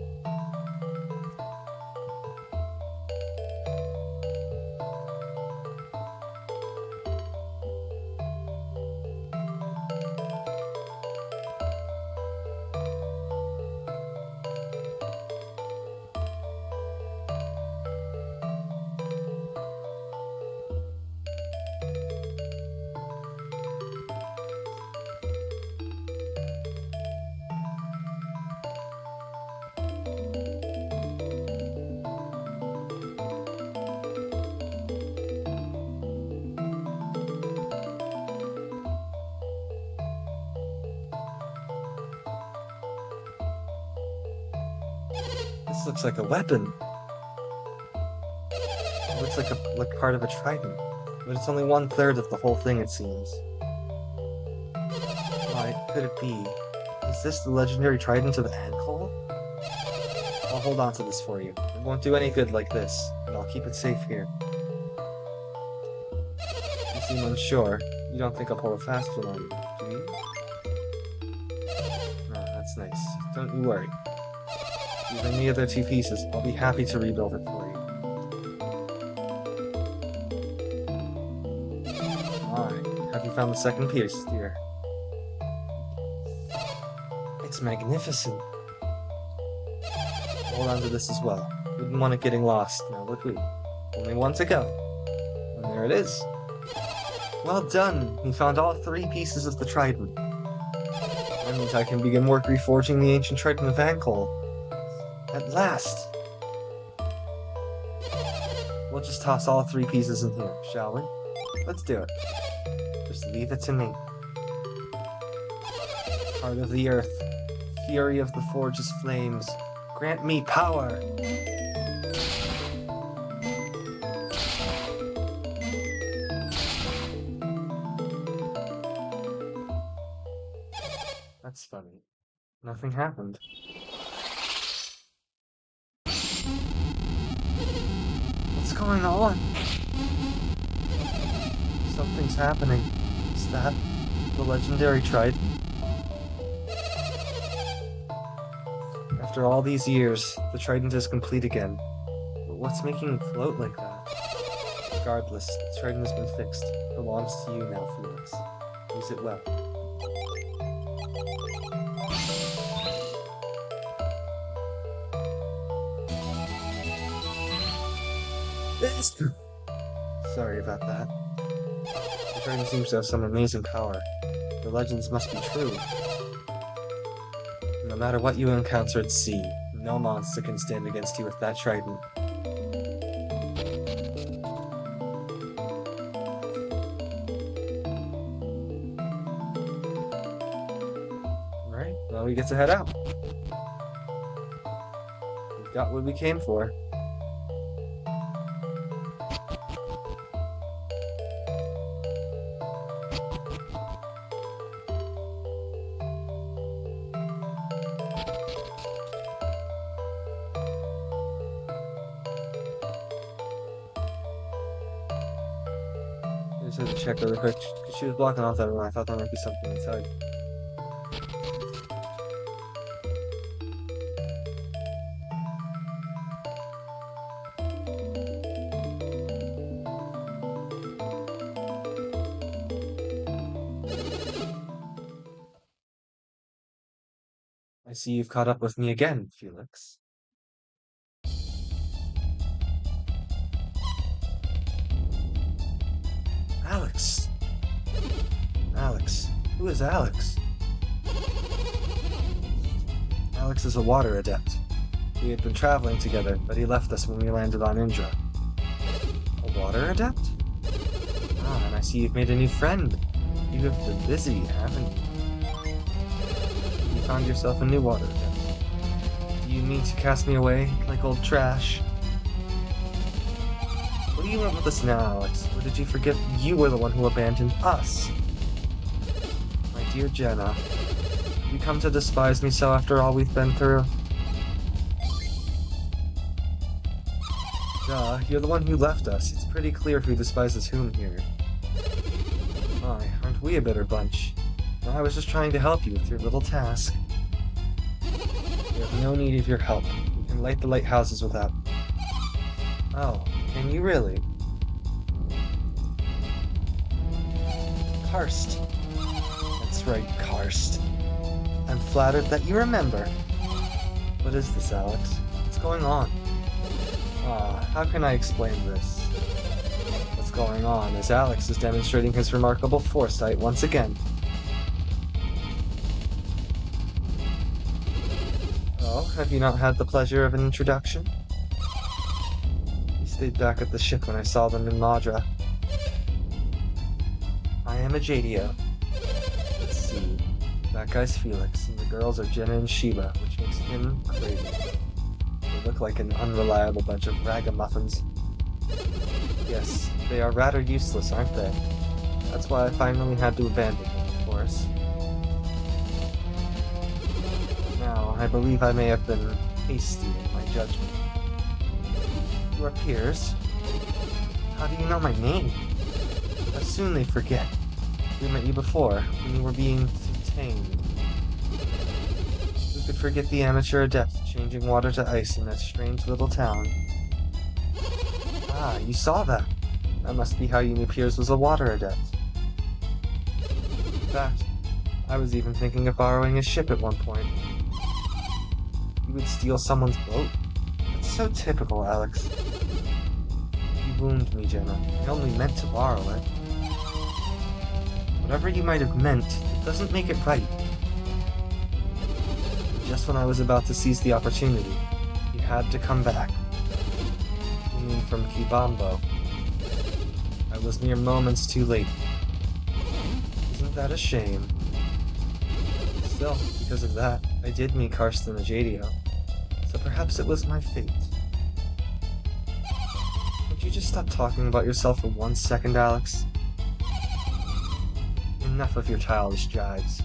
This looks like a weapon. It looks like part of a trident, but it's only 1/3 of the whole thing, it seems. Why could it be? Is this the legendary trident of Ankle? I'll hold on to this for you. It won't do any good like this, and I'll keep it safe here. You seem unsure. You don't think I'll pull a fast one on you, do you? Ah, that's nice. Don't you worry. Even the other 2 pieces, I'll be happy to rebuild it for you. Alright, have you found the second piece, dear? It's magnificent. Hold on to this as well. Wouldn't want it getting lost. Now look, only one to go. And there it is. Well done! You found all 3 pieces of the trident. That means I can begin work reforging the ancient trident of Ankle. At last! We'll just toss all 3 pieces in here, shall we? Let's do it. Just leave it to me. Heart of the earth, fury of the forge's flames, grant me power! That's funny. Nothing happened. What's going on? Something's happening. Is that the legendary trident? After all these years, the trident is complete again. But what's making it float like that? Regardless, the trident has been fixed. It belongs to you now, Felix. Use it well. Sorry about that. The trident seems to have some amazing power. The legends must be true. No matter what you encounter at sea, no monster can stand against you with that trident. Alright, now we get to head out. We've got what we came for. just had to check really quick, because she was blocking off that room. I thought there might be something inside. I see you've caught up with me again, Felix. Alex! Alex. Who is Alex? Alex is a water adept. We had been traveling together, but he left us when we landed on Indra. A water adept? Ah, and I see you've made a new friend. You have been busy, haven't you? You found yourself a new water adept. Do you mean to cast me away, like old trash? What do you want with us now, Alex? Or did you forget you were the one who abandoned us? My dear Jenna, you come to despise me so after all we've been through? Duh, you're the one who left us. It's pretty clear who despises whom here. My, aren't we a bitter bunch? No, I was just trying to help you with your little task. We have no need of your help. We can light the lighthouses without... Oh, can you really? Karst. That's right, Karst. I'm flattered that you remember. What is this, Alex? What's going on? How can I explain this? What's going on is Alex is demonstrating his remarkable foresight once again. Oh, have you not had the pleasure of an introduction? He stayed back at the ship when I saw them in Madra. I am a Jadio. Let's see. That guy's Felix, and the girls are Jenna and Sheila, which makes him crazy. They look like an unreliable bunch of ragamuffins. Yes, they are rather useless, aren't they? That's why I finally had to abandon them, of course. Now, I believe I may have been hasty in my judgment. You are peers? How do you know my name? How soon they forget. We met you before, when you were being detained. Who could forget the amateur adept changing water to ice in that strange little town? Ah, you saw that. That must be how you knew Piers was a water adept. In fact, I was even thinking of borrowing his ship at one point. You would steal someone's boat? That's so typical, Alex. You wound me, Jenna. I only meant to borrow it. Whatever you might have meant, it doesn't make it right. Just when I was about to seize the opportunity, you had to come back. You mean from Kibambo. I was mere moments too late. Isn't that a shame? Still, because of that, I did meet Karsten Ajadio, so perhaps it was my fate. Would you just stop talking about yourself for 1 second, Alex? Enough of your childish jibes.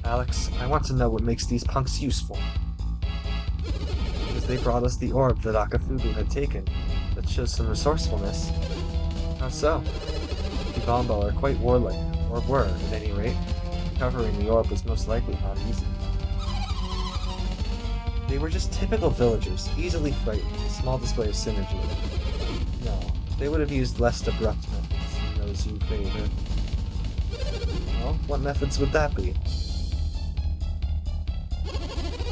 Alex, I want to know what makes these punks useful. Because they brought us the orb that Akafubu had taken. That shows some resourcefulness. How so? Kibambo are quite warlike, or were, at any rate. Recovering the orb was most likely not easy. They were just typical villagers, easily frightened, a small display of synergy. No, they would have used less abrupt methods than those you favor. Well, what methods would that be?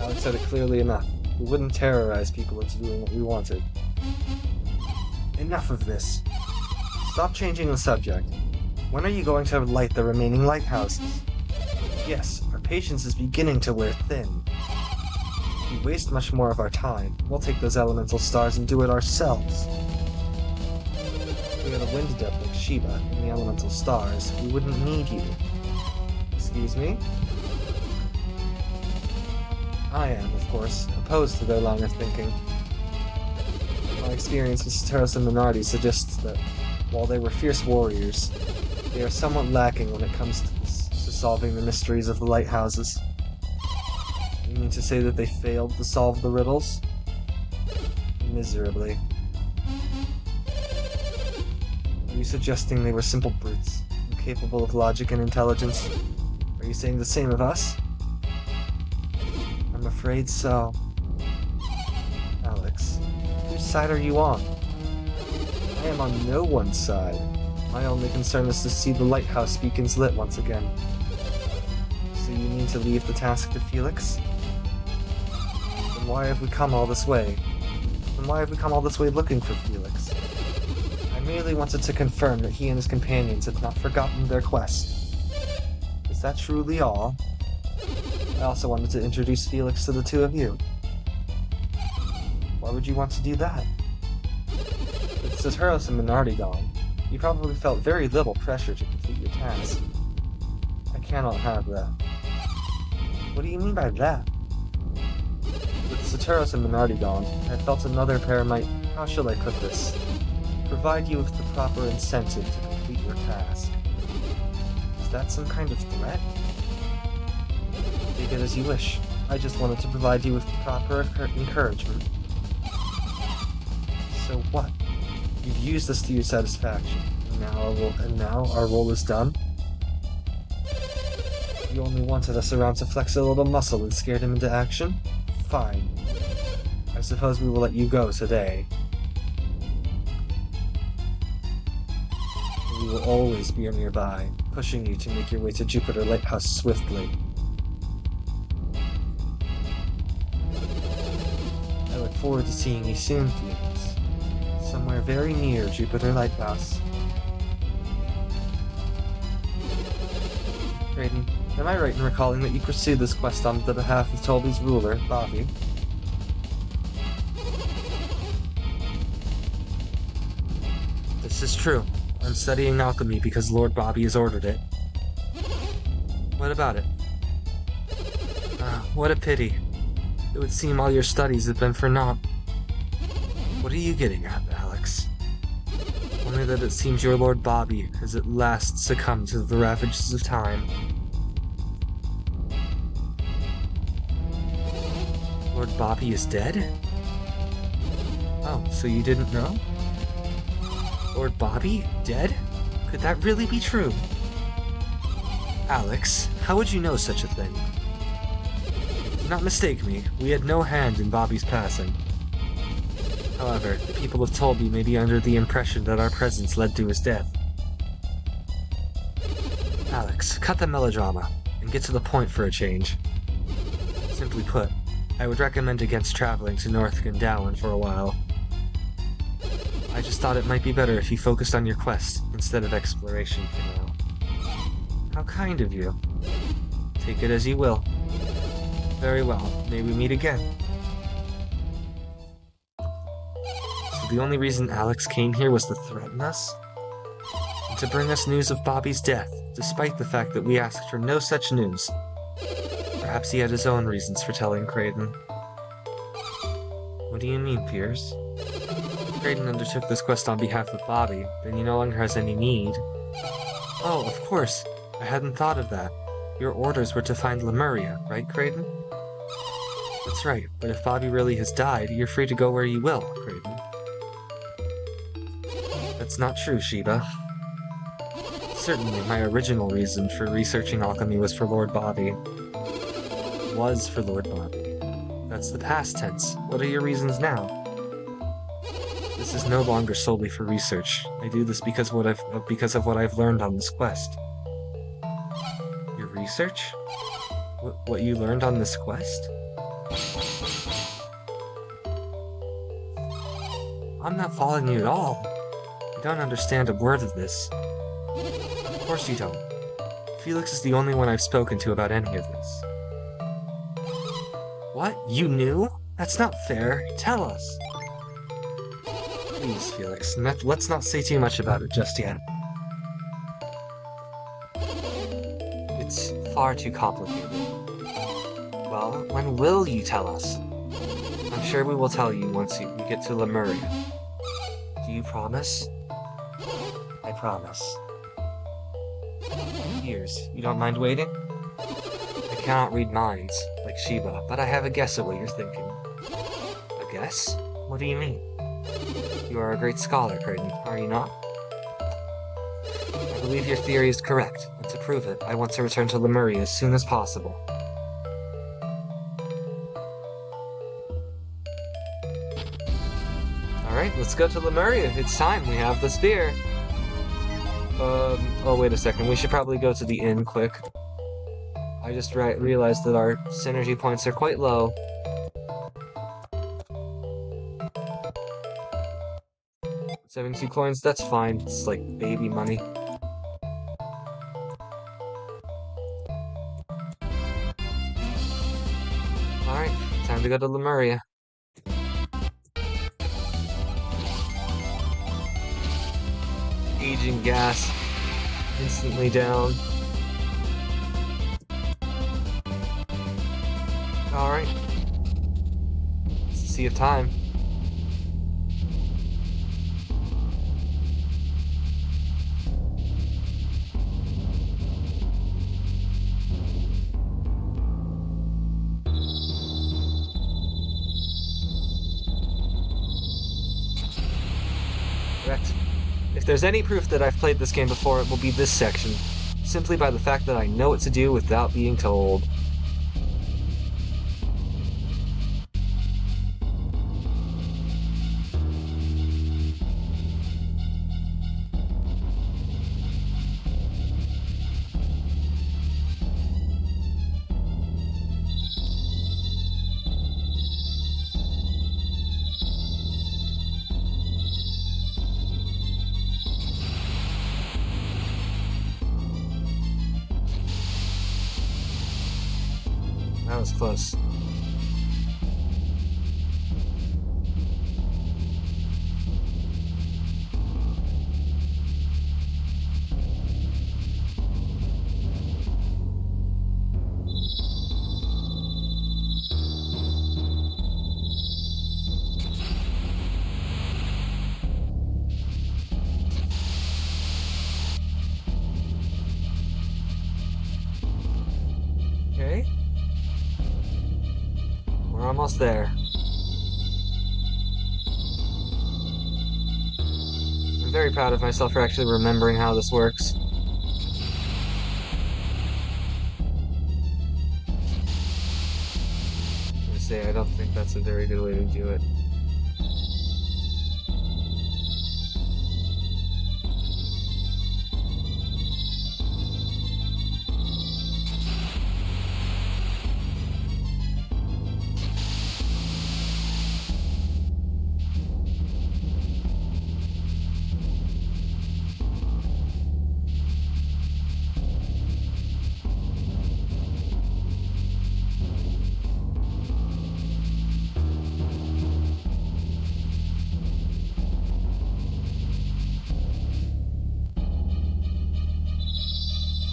Alex said it clearly enough. We wouldn't terrorize people into doing what we wanted. Enough of this. Stop changing the subject. When are you going to light the remaining lighthouses? Yes, our patience is beginning to wear thin. If we waste much more of our time, we'll take those elemental stars and do it ourselves. If we had a wind adept like Shiba and the elemental stars, we wouldn't need you. Excuse me? I am, of course, opposed to their line of thinking. My experience with Satoros and Minardi suggests that, while they were fierce warriors, they are somewhat lacking when it comes to solving the mysteries of the lighthouses. You mean to say that they failed to solve the riddles? Miserably. Are you suggesting they were simple brutes, incapable of logic and intelligence? Are you saying the same of us? I'm afraid so. Alex, whose side are you on? I am on no one's side. My only concern is to see the lighthouse beacons lit once again. So you need to leave the task to Felix? Then why have we come all this way? Looking for Felix? I merely wanted to confirm that he and his companions had not forgotten their quest. Is that truly all? I also wanted to introduce Felix to the two of you. Why would you want to do that? With Saturos and Minardi gone, you probably felt very little pressure to complete your task. I cannot have that. What do you mean by that? With Saturos and Minardi gone, I felt another pair might, how shall I put this, provide you with the proper incentive to complete your task. Is that some kind of threat? Take it as you wish. I just wanted to provide you with the proper encouragement. So what? You've used this to your satisfaction, and now our role is done? You only wanted us around to flex a little muscle and scared him into action? Fine. I suppose we will let you go today. We will always be nearby, pushing you to make your way to Jupiter Lighthouse swiftly. I look forward to seeing you soon, Felix. Somewhere very near Jupiter Lighthouse. Kraden, am I right in recalling that you pursued this quest on the behalf of Tolby's ruler, Bobby? This is true. I'm studying alchemy because Lord Bobby has ordered it. What about it? What a pity. It would seem all your studies have been for naught. What are you getting at, Alex? Only that it seems your Lord Bobby has at last succumbed to the ravages of time. Lord Bobby is dead? Oh, so you didn't know? Lord Bobby? Dead? Could that really be true? Alex, how would you know such a thing? Do not mistake me, we had no hand in Bobby's passing. However, the people of Tolby may be under the impression that our presence led to his death. Alex, cut the melodrama, and get to the point for a change. Simply put, I would recommend against traveling to North Gandalin for a while. I just thought it might be better if you focused on your quest instead of exploration for now. How kind of you. Take it as you will. Very well, may we meet again. So the only reason Alex came here was to threaten us? And to bring us news of Bobby's death, despite the fact that we asked for no such news. Perhaps he had his own reasons for telling Kraden. What do you mean, Piers? If Kraden undertook this quest on behalf of Bobby, then he no longer has any need. Oh, of course. I hadn't thought of that. Your orders were to find Lemuria, right, Kraden? That's right, but if Bobby really has died, you're free to go where you will, Kraden. That's not true, Sheba. Certainly, my original reason for researching alchemy was for Lord Bobby. That's the past tense. What are your reasons now? This is no longer solely for research. I do this because of what I've learned on this quest. Your research? What you learned on this quest? I'm not following you at all. I don't understand a word of this. Of course you don't. Felix is the only one I've spoken to about any of this. What? You knew? That's not fair. Tell us. Please, Felix, let's not say too much about it just yet. It's far too complicated. Well, when will you tell us? I'm sure we will tell you once we get to Lemuria. Do you promise? I promise. Piers, you don't mind waiting? I cannot read minds, like Sheba, but I have a guess at what you're thinking. A guess? What do you mean? You are a great scholar, Kraden, are you not? believe your theory is correct, and to prove it, I want to return to Lemuria as soon as possible. Alright, let's go to Lemuria. It's time. We have the spear. Oh, wait a second. We should probably go to the inn quick. I just realized that our synergy points are quite low. 72 coins, that's fine. It's like baby money. Alright, time to go to Lemuria. Aging gas. Instantly down. Alright. Sea of time. Correct. If there's any proof that I've played this game before, it will be this section, simply by the fact that I know what to do without being told. That was close. Okay. We're almost there. I'm very proud of myself for actually remembering how this works. I'm gonna say I don't think that's a very good way to do it.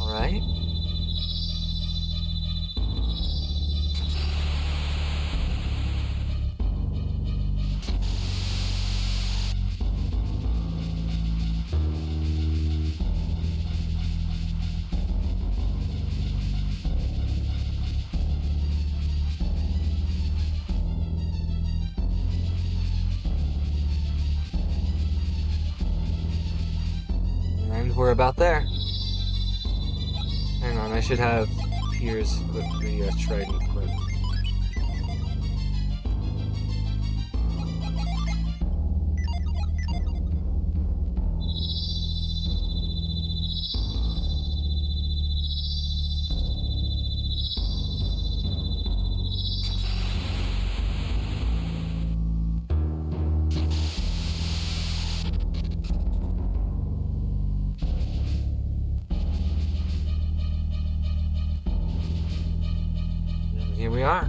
Alright. And we're about there. Hang on, I should have Piers equip the trident quick. Here we are.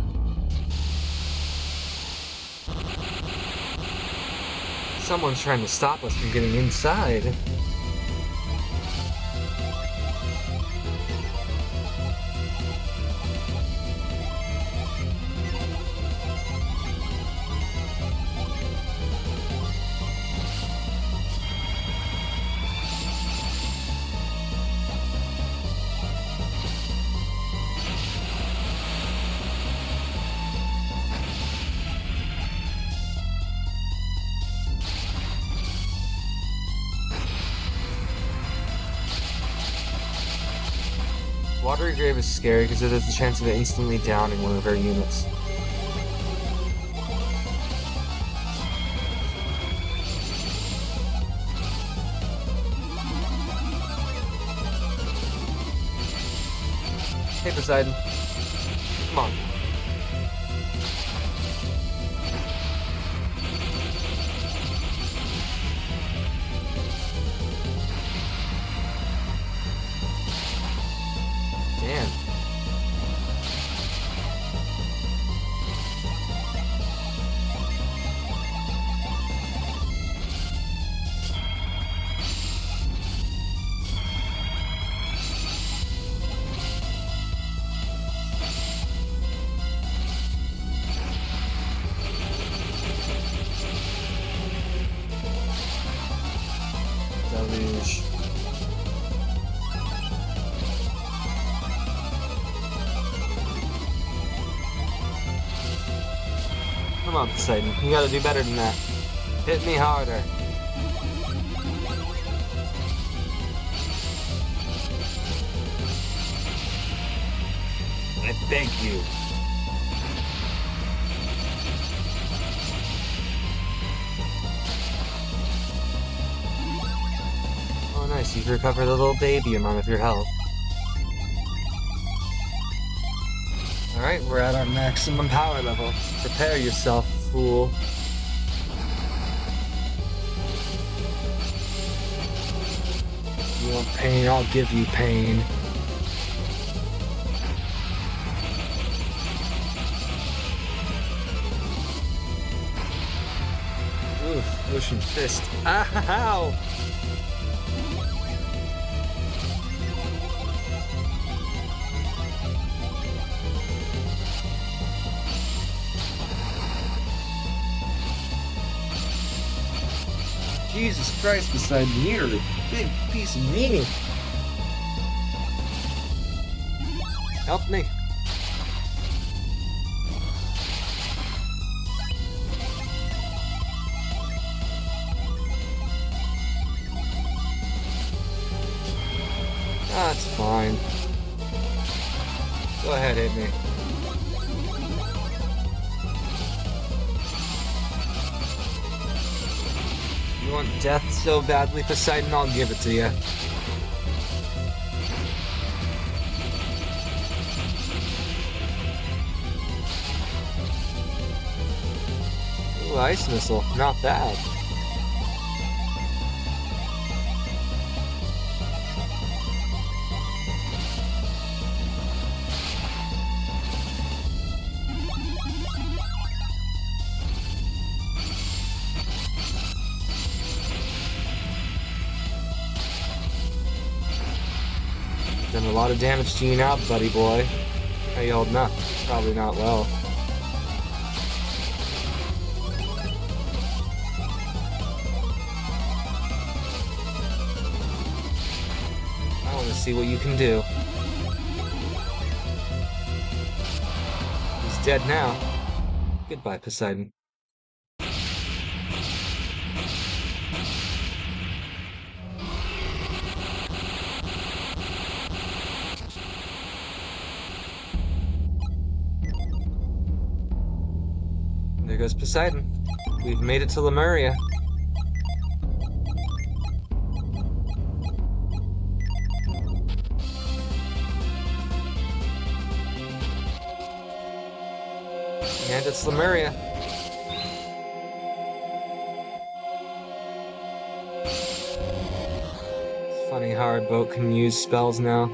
Someone's trying to stop us from getting inside. Watery Grave is scary because it has the chance of it instantly downing one of her units. Hey, Poseidon. Come on. Damn. Deluge. Come on, Poseidon. You gotta do better than that. Hit me harder. I beg you. Oh, nice. You've recovered a little baby amount of your health. Alright, we're at our maximum power level. Prepare yourself, fool. You want pain? I'll give you pain. Oof, Ocean Fist. Ow! Jesus Christ, Poseidon, you're a big piece of meat. Help me. That's fine. Go ahead, hit me. You want death so badly, Poseidon? I'll give it to you. Ooh, ice missile. Not bad. Done a lot of damage to you now, buddy boy. How you holding up? Probably not well. I want to see what you can do. He's dead now. Goodbye, Poseidon. There goes Poseidon. We've made it to Lemuria. And it's Lemuria. It's funny how our boat can use spells now.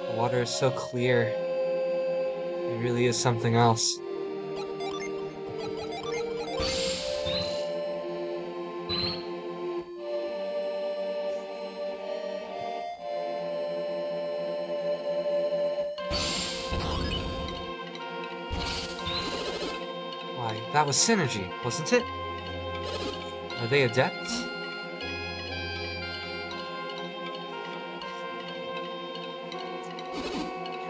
The water is so clear. It really is something else. Why, that was synergy, wasn't it? Are they adepts?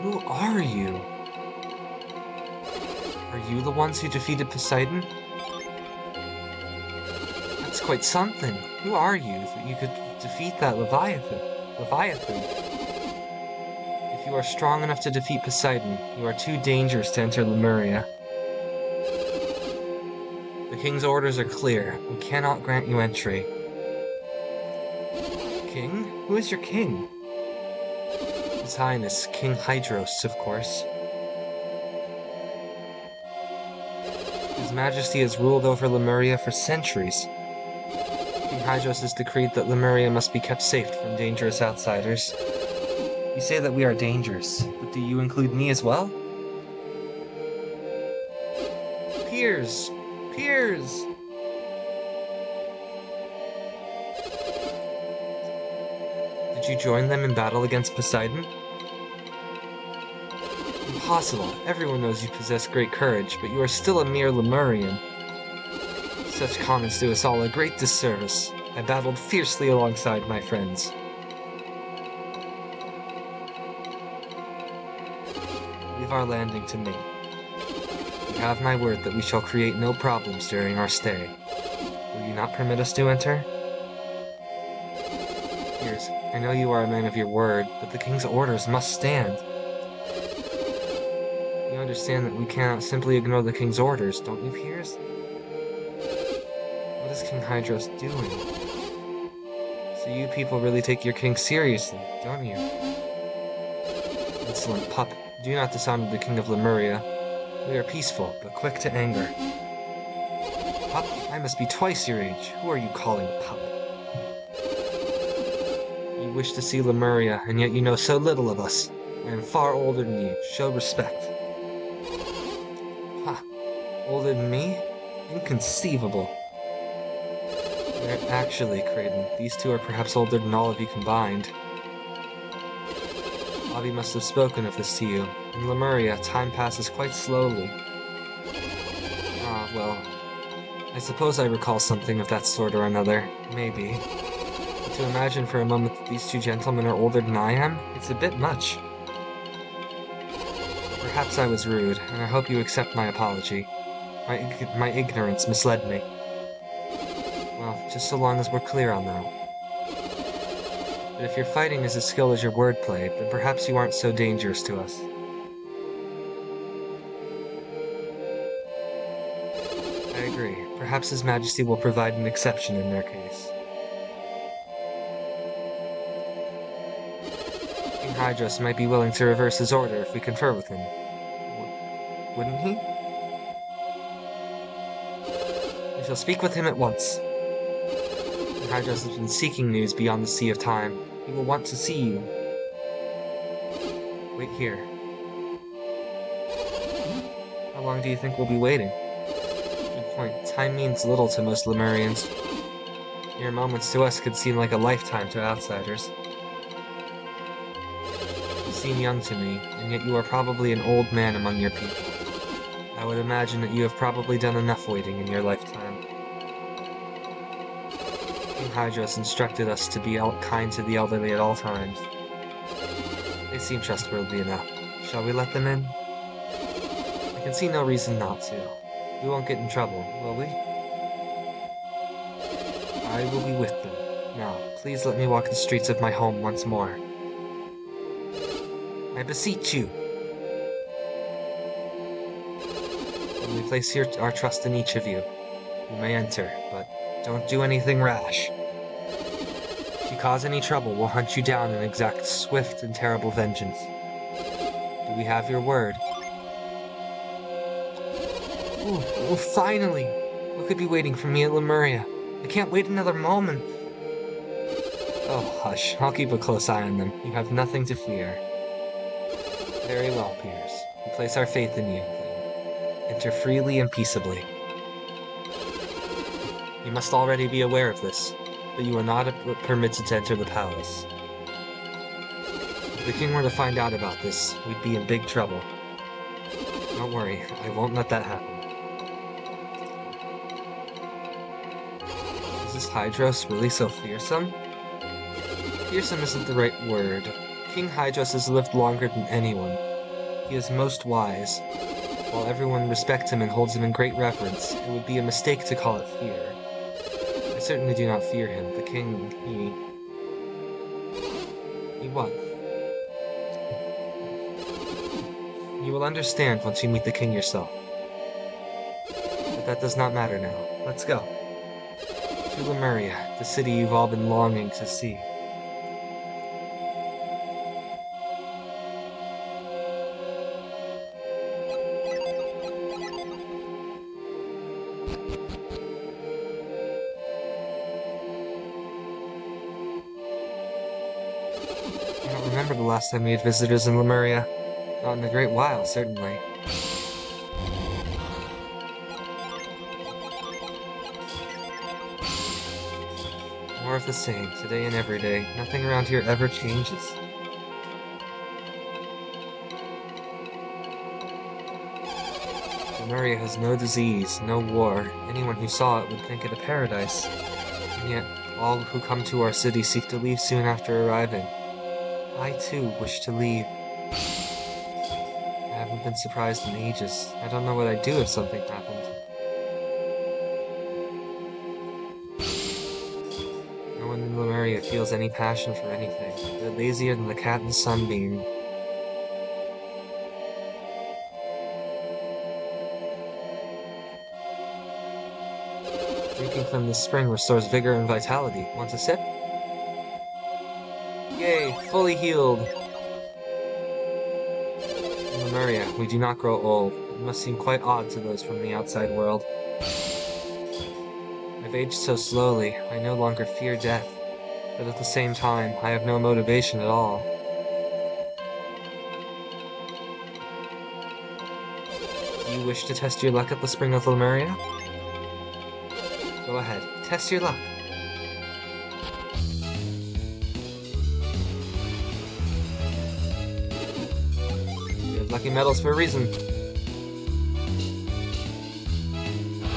Who are you? Are you the ones who defeated Poseidon? That's quite something. Who are you that you could defeat that Leviathan? If you are strong enough to defeat Poseidon, you are too dangerous to enter Lemuria. The king's orders are clear. We cannot grant you entry. King? Who is your king? His Highness, King Hydros, of course. His Majesty has ruled over Lemuria for centuries. King Hydros has decreed that Lemuria must be kept safe from dangerous outsiders. You say that we are dangerous, but do you include me as well? Peers! Peers! Did you join them in battle against Poseidon? Impossible. Everyone knows you possess great courage, but you are still a mere Lemurian. Such comments do us all a great disservice. I battled fiercely alongside my friends. Leave our landing to me. You have my word that we shall create no problems during our stay. Will you not permit us to enter? Piers, I know you are a man of your word, but the king's orders must stand. You understand that we cannot simply ignore the king's orders, don't you, Piers? What is King Hydros doing? So you people really take your king seriously, don't you? Insolent pup, do not dishonor the king of Lemuria. We are peaceful, but quick to anger. Pup, I must be twice your age. Who are you calling pup? You wish to see Lemuria, and yet you know so little of us. I am far older than you. Show respect. Ha! Older than me? Inconceivable. Actually, Creighton, these two are perhaps older than all of you combined. Bobby must have spoken of this to you. In Lemuria, time passes quite slowly. Ah, well, I suppose I recall something of that sort or another. Maybe. But to imagine for a moment that these two gentlemen are older than I am, it's a bit much. Perhaps I was rude, and I hope you accept my apology. My ignorance misled me. Well, just so long as we're clear on that. But if your fighting is as skilled as your wordplay, then perhaps you aren't so dangerous to us. I agree. Perhaps His Majesty will provide an exception in their case. King Hydros might be willing to reverse his order if we confer with him. Wouldn't he? We shall speak with him at once. King Hydros has been seeking news beyond the Sea of Time. He will want to see you. Wait here. How long do you think we'll be waiting? Good point. Time means little to most Lemurians. Mere moments to us could seem like a lifetime to outsiders. You seem young to me, and yet you are probably an old man among your people. I would imagine that you have probably done enough waiting in your lifetime. King Hydros instructed us to be kind to the elderly at all times. They seem trustworthy enough. Shall we let them in? I can see no reason not to. We won't get in trouble, will we? I will be with them. Now, please let me walk the streets of my home once more. I beseech you! When we place our trust in each of you, you may enter, but don't do anything rash. If you cause any trouble, we'll hunt you down and exact swift and terrible vengeance. Do we have your word? Oh, finally! Who could be waiting for me at Lemuria? I can't wait another moment! Oh, hush. I'll keep a close eye on them. You have nothing to fear. Very well, Piers. We place our faith in you, then. Enter freely and peaceably. You must already be aware of this, but you are not permitted to enter the palace. If the king were to find out about this, we'd be in big trouble. Don't worry, I won't let that happen. Is this Hydros really so fearsome? Fearsome isn't the right word. King Hydros has lived longer than anyone. He is most wise. While everyone respects him and holds him in great reverence, it would be a mistake to call it fear. I certainly do not fear him. The king, he what? You will understand once you meet the king yourself. But that does not matter now. Let's go. To Lemuria, the city you've all been longing to see. I don't remember the last time we had visitors in Lemuria. Not in a great while, certainly. More of the same, today and every day. Nothing around here ever changes. Lemuria has no disease, no war. Anyone who saw it would think it a paradise. And yet, all who come to our city seek to leave soon after arriving. I, too, wish to leave. I haven't been surprised in ages. I don't know what I'd do if something happened. No one in Lemuria feels any passion for anything. They're lazier than the cat in the sunbeam. Drinking from this spring restores vigor and vitality. Want a sip? Yay, fully healed! In Lemuria, we do not grow old. It must seem quite odd to those from the outside world. I've aged so slowly, I no longer fear death. But at the same time, I have no motivation at all. Do you wish to test your luck at the Spring of Lemuria? Go ahead, test your luck. You have lucky medals for a reason.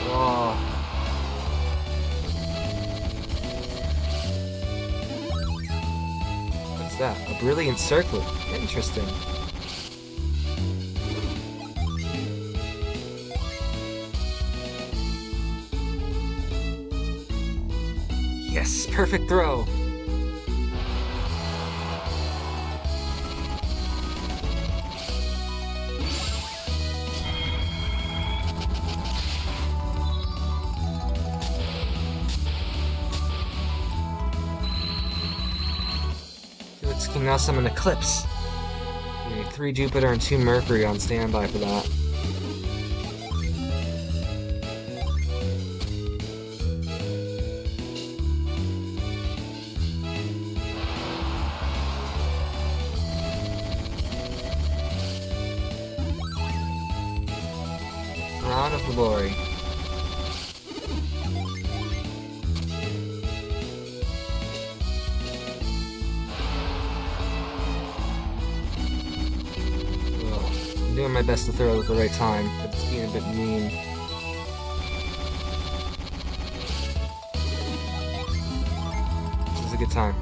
Whoa. What's that? A brilliant circlet. Interesting. Yes, perfect throw. Felix can now summon Eclipse. We need 3 Jupiter and 2 Mercury on standby for that. Crown of Glory. Well, I'm doing my best to throw it at the right time, but it's being a bit mean. This is a good time.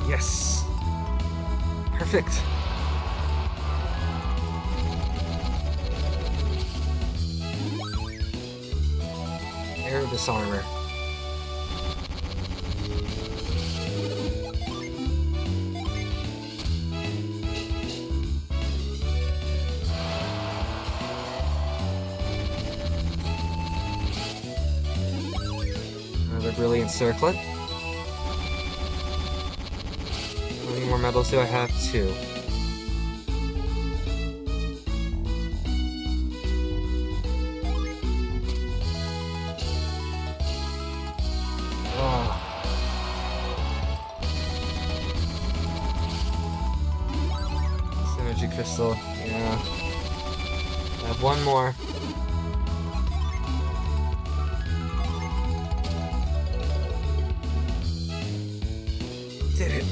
Yes! Perfect! Air Disarmor. Another brilliant circlet. How many more medals do I have? 2. Synergy crystal, yeah. I have 1 more. Did it!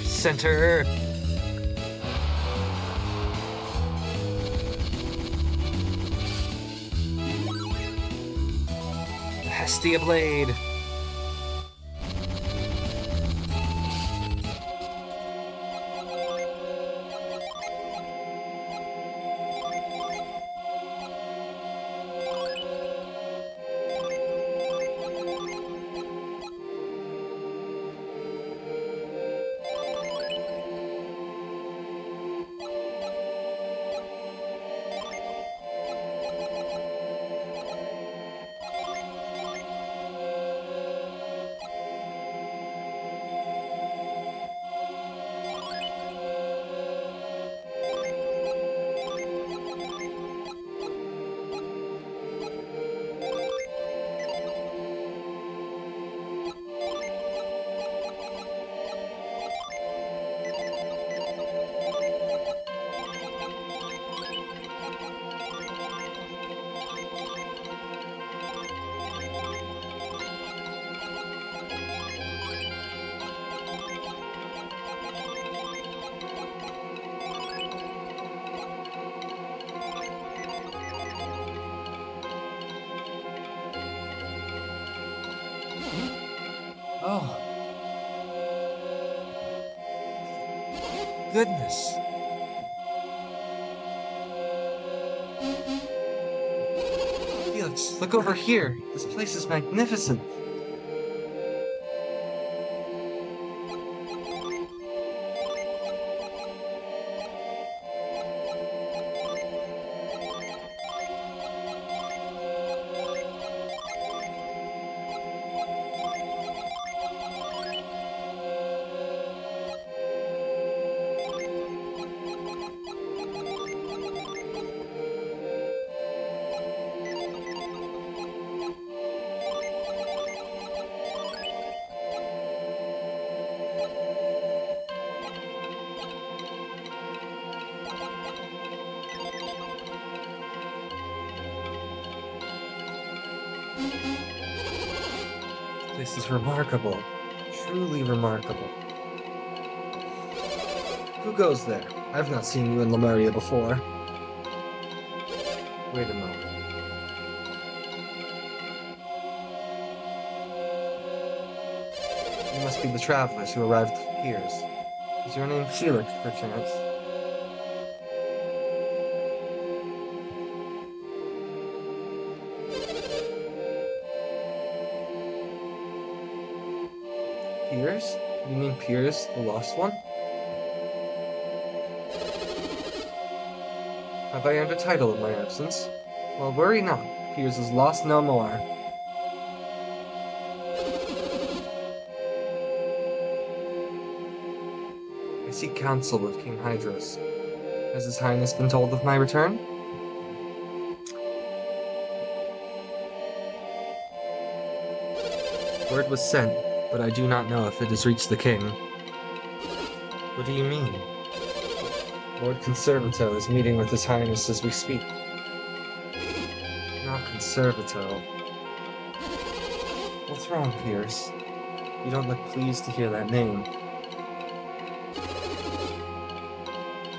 Center! The Hestia Blade! Oh, goodness. Felix, look over here. This place is magnificent. This is remarkable. Truly remarkable. Who goes there? I've not seen you in Lemuria before. Wait a moment. You must be the travelers who arrived with Piers. Is your name Felix, perchance? Piers? You mean Piers, the lost one? Have I earned a title in my absence? Well, worry not. Piers is lost no more. I seek counsel with King Hydros. Has His Highness been told of my return? Word was sent, but I do not know if it has reached the king. What do you mean? Lord Conservato is meeting with His Highness as we speak. Not Conservato. What's wrong, Piers? You don't look pleased to hear that name.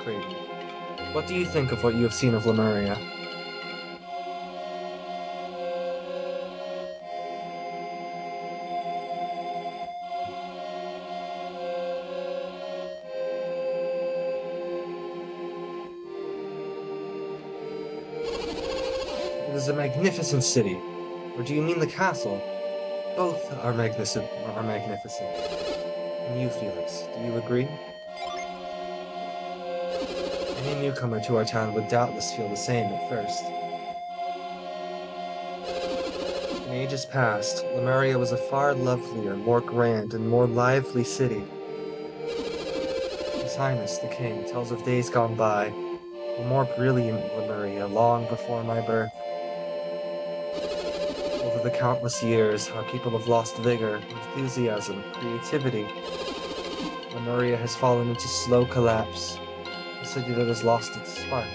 Creighton, what do you think of what you have seen of Lemuria? It is a magnificent city. Or do you mean the castle? Both are magnificent. And you, Felix, do you agree? Any newcomer to our town would doubtless feel the same at first. In ages past, Lemuria was a far lovelier, more grand, and more lively city. His Highness the King tells of days gone by, a more brilliant Lemuria long before my birth. Over the countless years, our people have lost vigor, enthusiasm, creativity. Lemuria has fallen into slow collapse, a city that has lost its spark.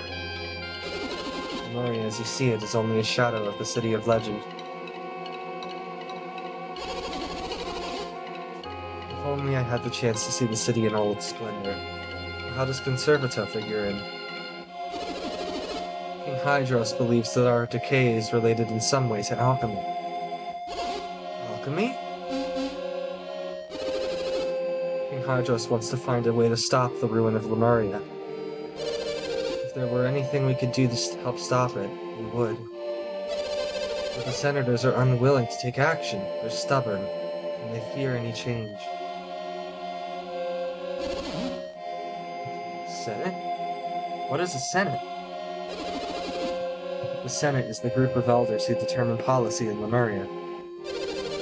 Lemuria, as you see it, is only a shadow of the city of legend. If only I had the chance to see the city in all its splendor. How does Conservato figure in? King Hydros believes that our decay is related in some way to alchemy. Alchemy? King Hydros wants to find a way to stop the ruin of Lemuria. If there were anything we could do to help stop it, we would. But the senators are unwilling to take action. They're stubborn, and they fear any change. Senate? What is a Senate? The Senate is the group of elders who determine policy in Lemuria.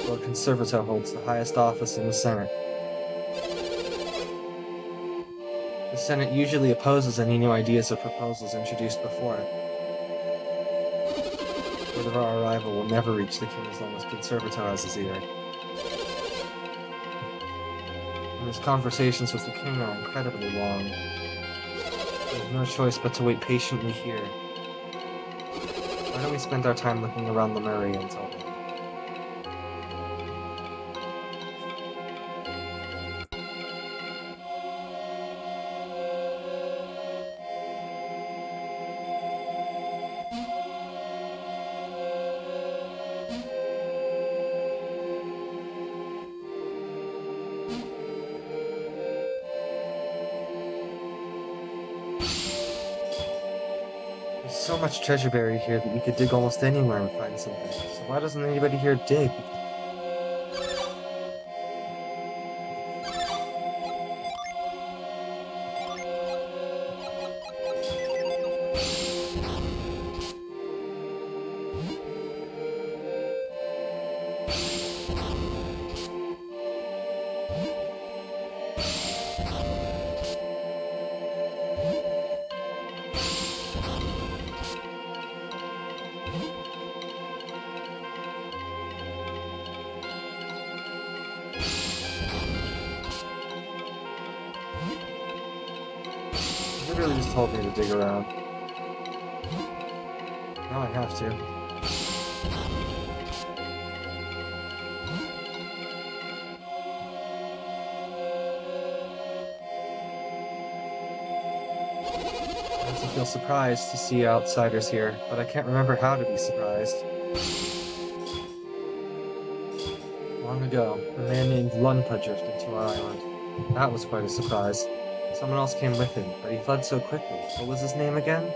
Lord Conservato holds the highest office in the Senate. The Senate usually opposes any new ideas or proposals introduced before it. Word of our arrival will never reach the king as long as Conservato has his ear. And his conversations with the king are incredibly long. We have no choice but to wait patiently here. Why don't we spend our time looking around Lemuria until then? So much treasure buried here that we could dig almost anywhere and find something. So why doesn't anybody here dig? Literally just told me to dig around. Now I have to. I also feel surprised to see outsiders here, but I can't remember how to be surprised. Long ago, a man named Lunpa drifted to our island. That was quite a surprise. Someone else came with him, but he fled so quickly. What was his name again?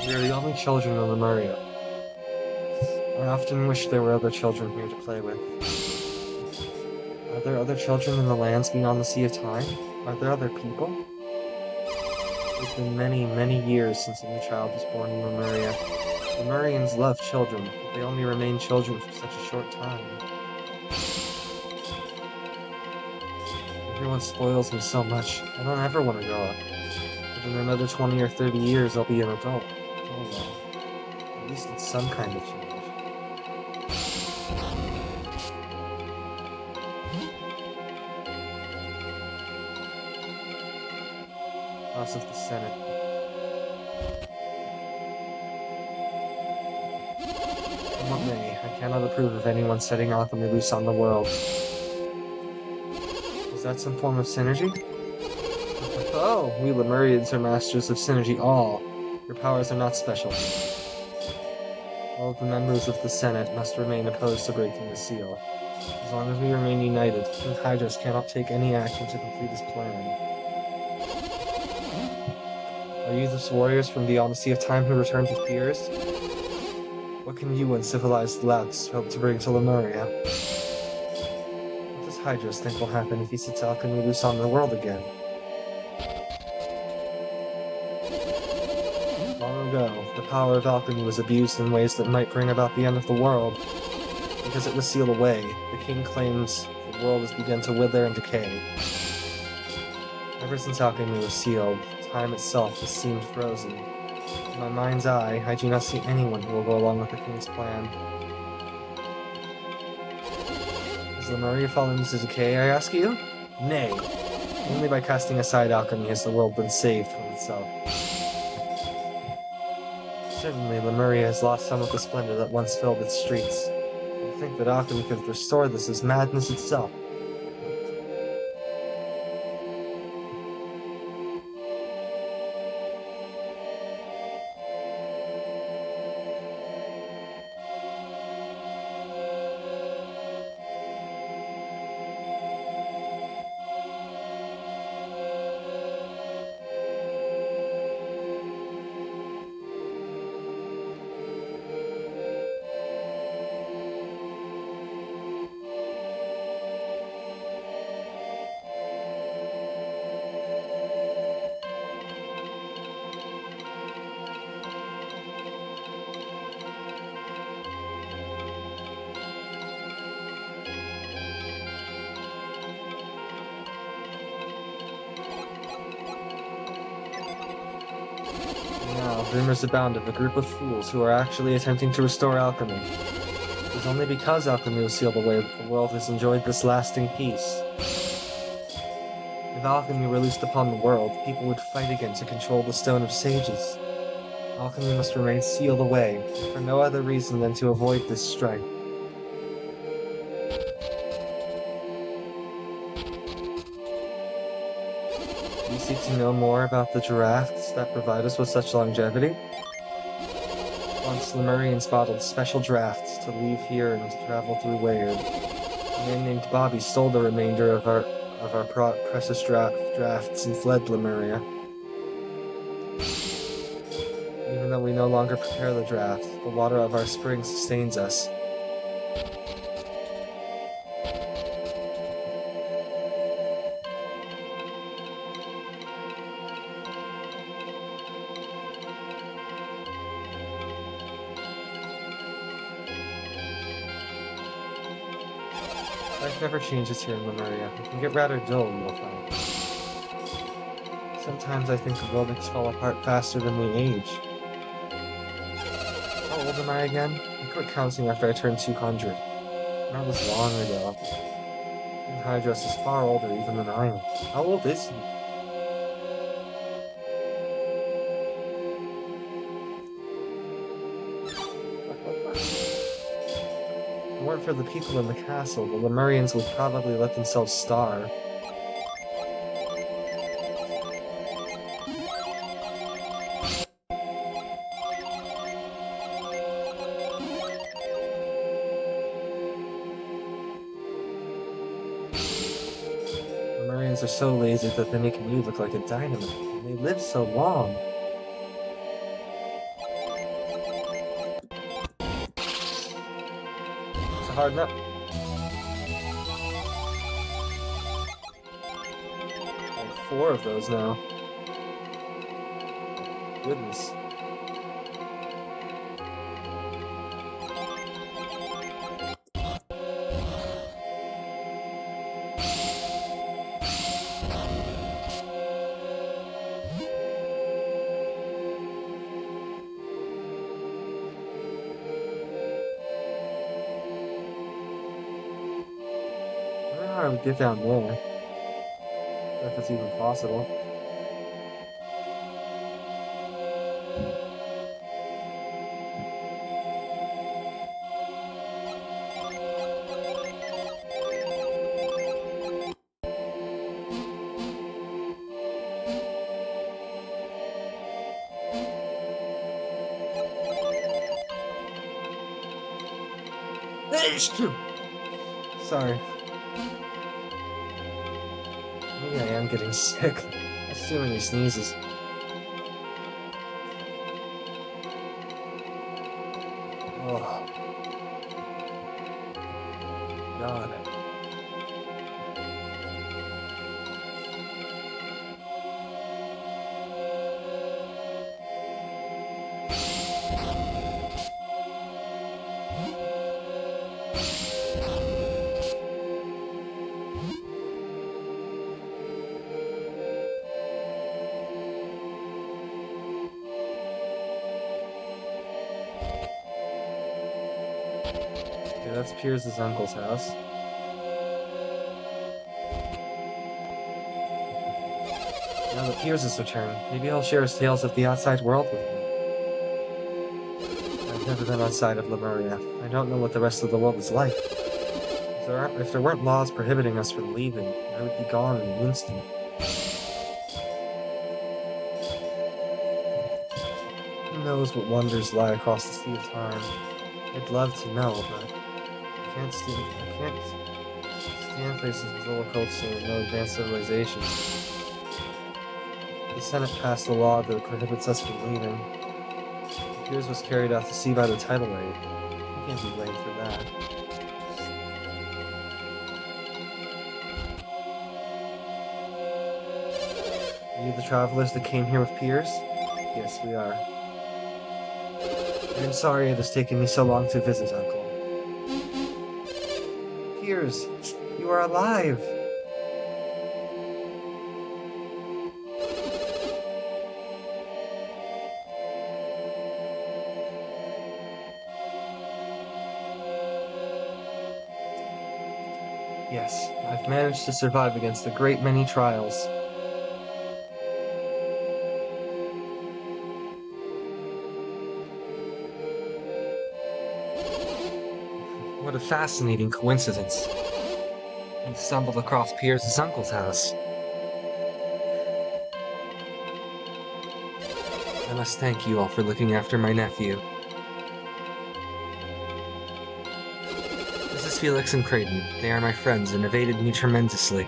We are the only children of Lemuria. I often wish there were other children here to play with. Are there other children in the lands beyond the Sea of Time? Are there other people? It's been many, many years since a new child was born in Lemuria. Lemurians love children, but they only remain children for such a short time. Everyone spoils me so much. I don't ever want to grow up. But in another 20 or 30 years, I'll be an adult. Oh well. At least it's some kind of change. House of the Senate. What may, I cannot approve of anyone setting alchemy loose on the world. Is that some form of synergy? Oh, we Lemurians are masters of synergy all. Your powers are not special. All of the members of the Senate must remain opposed to breaking the seal. As long as we remain united, King Hydrus cannot take any action to complete his plan. Are you the warriors from beyond the Sea of Time who returned with fears? What can you uncivilized lads hope to bring to Lemuria? What does Hydrus think will happen if he sets alchemy loose on the world again? Long ago, the power of alchemy was abused in ways that might bring about the end of the world. Because it was sealed away, the king claims the world has begun to wither and decay. Ever since alchemy was sealed, time itself has seemed frozen. In my mind's eye, I do not see anyone who will go along with the king's plan. Has Lemuria fallen into decay, I ask you? Nay. Only by casting aside alchemy has the world been saved from itself. Certainly, Lemuria has lost some of the splendor that once filled its streets. To think that alchemy could restore this is madness itself. Now, rumors abound of a group of fools who are actually attempting to restore alchemy. It is only because alchemy was sealed away that the world has enjoyed this lasting peace. If alchemy were loosed upon the world, people would fight again to control the Stone of Sages. Alchemy must remain sealed away, for no other reason than to avoid this strife. Do you seek to know more about the drafts that provide us with such longevity? Once Lemurians bottled special drafts to leave here and to travel through Wayard. A man named Bobby stole the remainder of our precious drafts and fled Lemuria. Even though we no longer prepare the draft, the water of our spring sustains us. Life never changes here in Lemuria. It can get rather dull, you'll find. Sometimes I think the buildings fall apart faster than we age. How old am I again? I quit counting after I turned 200. That was long ago. And Hydros is far older even than I am. How old is he? If it weren't for the people in the castle, the Lemurians would probably let themselves starve. Lemurians are so lazy that they make you look like a dynamite, and they live so long. It's a hard nut. Like 4 of those now. Goodness. I don't know how I would get down there, if it's even possible. Sorry. Maybe I am getting sick. That's too many sneezes. Oh. God. Okay, that's Piers's uncle's house. Now that Piers has returned, maybe he'll share his tales of the outside world with me. I've never been outside of Lemuria. I don't know what the rest of the world is like. If there weren't laws prohibiting us from leaving, I would be gone in an instant. Who knows what wonders lie across the sea of time? I'd love to know, but I can't stand faces with lower culture and no advanced civilization. The Senate passed a law that prohibits us from leaving. Piers was carried out to sea by the tidal wave. He can't be blamed for that. Are you the travelers that came here with Piers? Yes, we are. I'm sorry it has taken me so long to visit, Uncle. Piers, you are alive! Yes, I've managed to survive against a great many trials. What a fascinating coincidence. I stumbled across Piers's uncle's house. I must thank you all for looking after my nephew. This is Felix and Creighton. They are my friends and have aided me tremendously.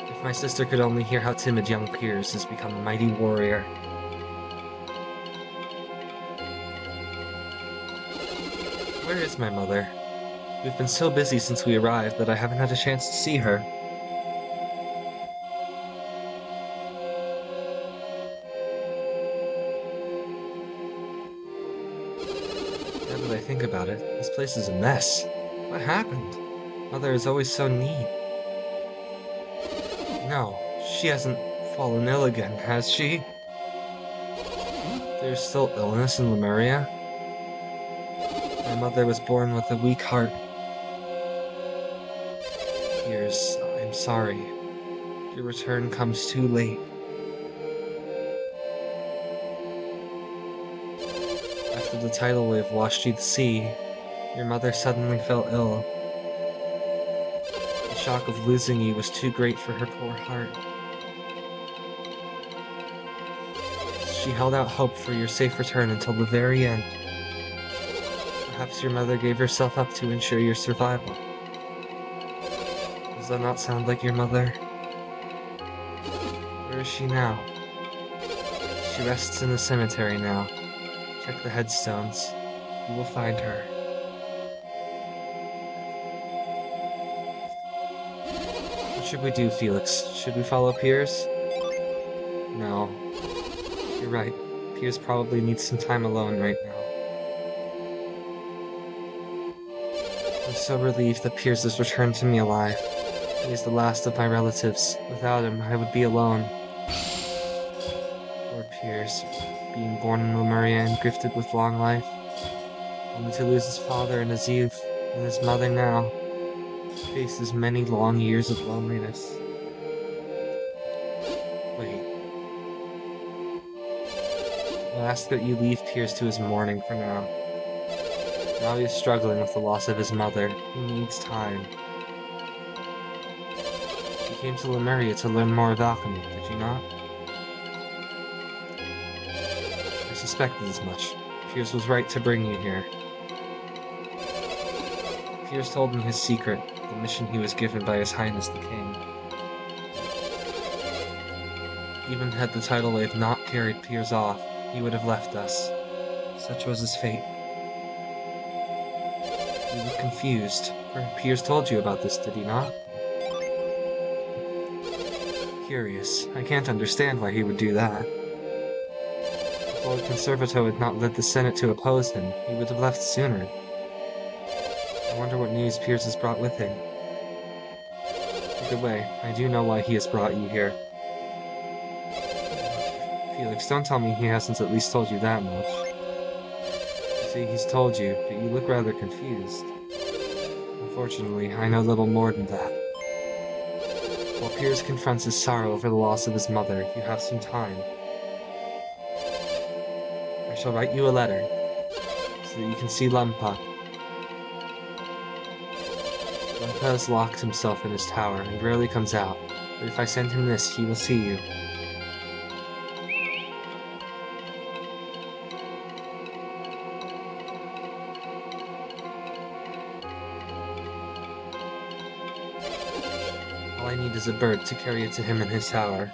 If my sister could only hear how timid young Piers has become a mighty warrior. Where is my mother? We've been so busy since we arrived that I haven't had a chance to see her. Now that I think about it, this place is a mess. What happened? Mother is always so neat. No, she hasn't fallen ill again, has she? There's still illness in Lemuria? My mother was born with a weak heart. Piers, I'm sorry. Your return comes too late. After the tidal wave washed you to sea, your mother suddenly fell ill. The shock of losing you was too great for her poor heart. She held out hope for your safe return until the very end. Perhaps your mother gave herself up to ensure your survival. Does that not sound like your mother? Where is she now? She rests in the cemetery now. Check the headstones. You will find her. What should we do, Felix? Should we follow Piers? No. You're right. Piers probably needs some time alone right now. I'm so relieved that Piers has returned to me alive. He is the last of my relatives. Without him, I would be alone. Poor Piers, being born in Lemuria and gifted with long life, only to lose his father in his youth, and his mother now, faces many long years of loneliness. Wait. I'll ask that you leave Piers to his mourning for now. Now he is struggling with the loss of his mother. He needs time. You came to Lemuria to learn more of alchemy, did you not? I suspected as much. Piers was right to bring you here. Piers told me his secret, the mission he was given by His Highness the King. Even had the tidal wave not carried Piers off, he would have left us. Such was his fate. You look confused. Piers told you about this, did he not? Curious. I can't understand why he would do that. If Lord Conservato had not led the Senate to oppose him, he would have left sooner. I wonder what news Piers has brought with him. Either way, I do know why he has brought you here. Felix, don't tell me he hasn't at least told you that much. You see, he's told you, but you look rather confused. Unfortunately, I know little more than that. While Piers confronts his sorrow over the loss of his mother, you have some time. I shall write you a letter, so that you can see Lempa. Lempa has locked himself in his tower and rarely comes out, but if I send him this, he will see you. All I need is a bird to carry it to him in his tower.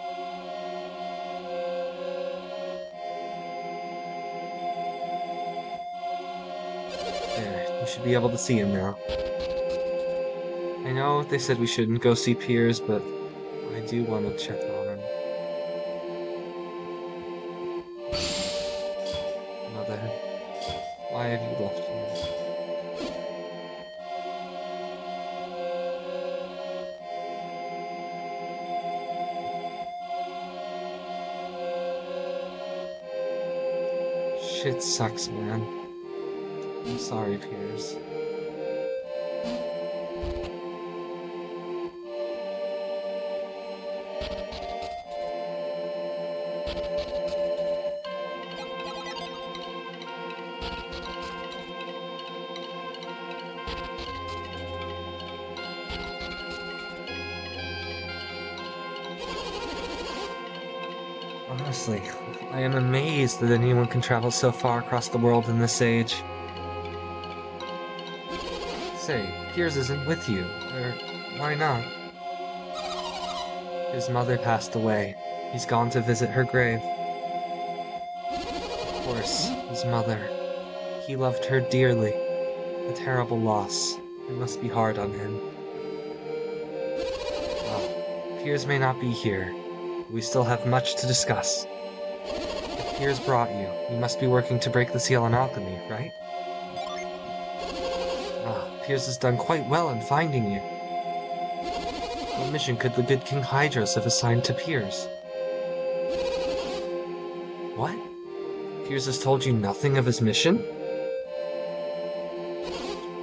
There, you should be able to see him now. I know they said we shouldn't go see Piers, but I do want to check on him. Mother, why have you left me? Shit sucks, man. I'm sorry, Piers. Honestly, I am amazed that anyone can travel so far across the world in this age. Say, Piers isn't with you. Or why not? His mother passed away. He's gone to visit her grave. Of course, his mother. He loved her dearly. A terrible loss. It must be hard on him. Well, Piers may not be here. We still have much to discuss. If Piers brought you, you must be working to break the seal on alchemy, right? Piers has done quite well in finding you. What mission could the good King Hydros have assigned to Piers? What? Piers has told you nothing of his mission?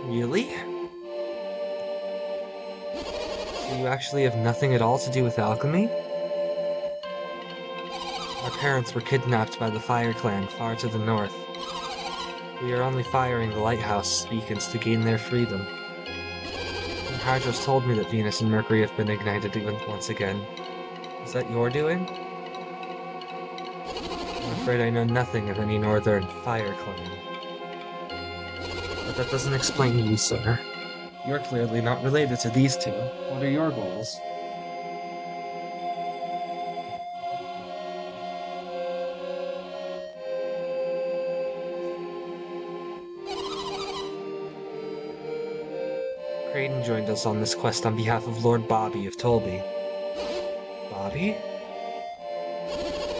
Really? So you actually have nothing at all to do with alchemy? Our parents were kidnapped by the Fire Clan far to the north. We are only firing the lighthouse beacons to gain their freedom. King Hydros told me that Venus and Mercury have been ignited once again. Is that your doing? I'm afraid I know nothing of any northern Fire Clan. But that doesn't explain you, sir. You're clearly not related to these two. What are your goals? Kraden joined us on this quest on behalf of Lord Bobby of Tolby. Bobby? I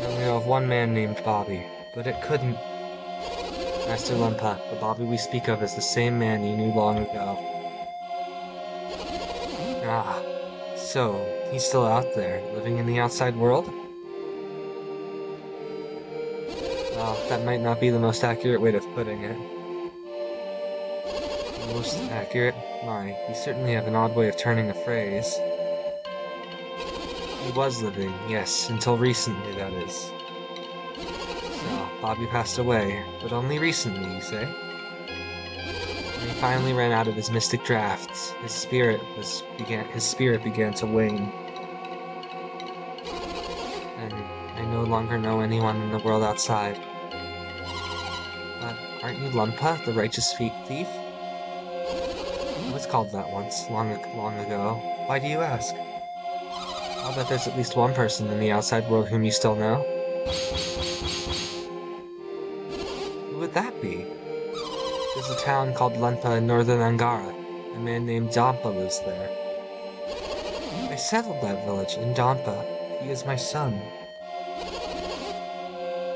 only know of one man named Bobby, but it couldn't... Master Lumpa, the Bobby we speak of is the same man you knew long ago. Ah, so, he's still out there, living in the outside world? Well, that might not be the most accurate way of putting it. Most accurate? My, you certainly have an odd way of turning a phrase. He was living, yes, until recently, that is. So, Bobby passed away, but only recently, you say? When he finally ran out of his mystic drafts, his spirit began to wane. And I no longer know anyone in the world outside. But aren't you Lumpa, the righteous thief? I was called that once, long ago. Why do you ask? I'll bet there's at least one person in the outside world whom you still know. Who would that be? There's a town called Lenpa in northern Angara. A man named Dampa lives there. I settled that village in Dampa. He is my son.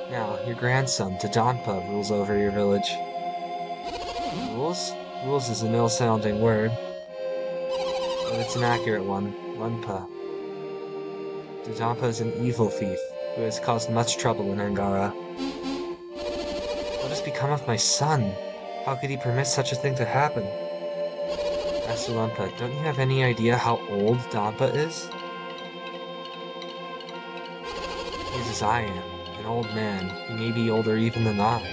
Now, your grandson, Tadampa, rules over your village. Rules? Rules is an ill-sounding word. But it's an accurate one. Lenpa. Tadampa is an evil thief who has caused much trouble in Angara. What has become of my son? How could he permit such a thing to happen? Master Lenpa, don't you have any idea how old Dampa is? He is as I am, an old man. He may be older even than I.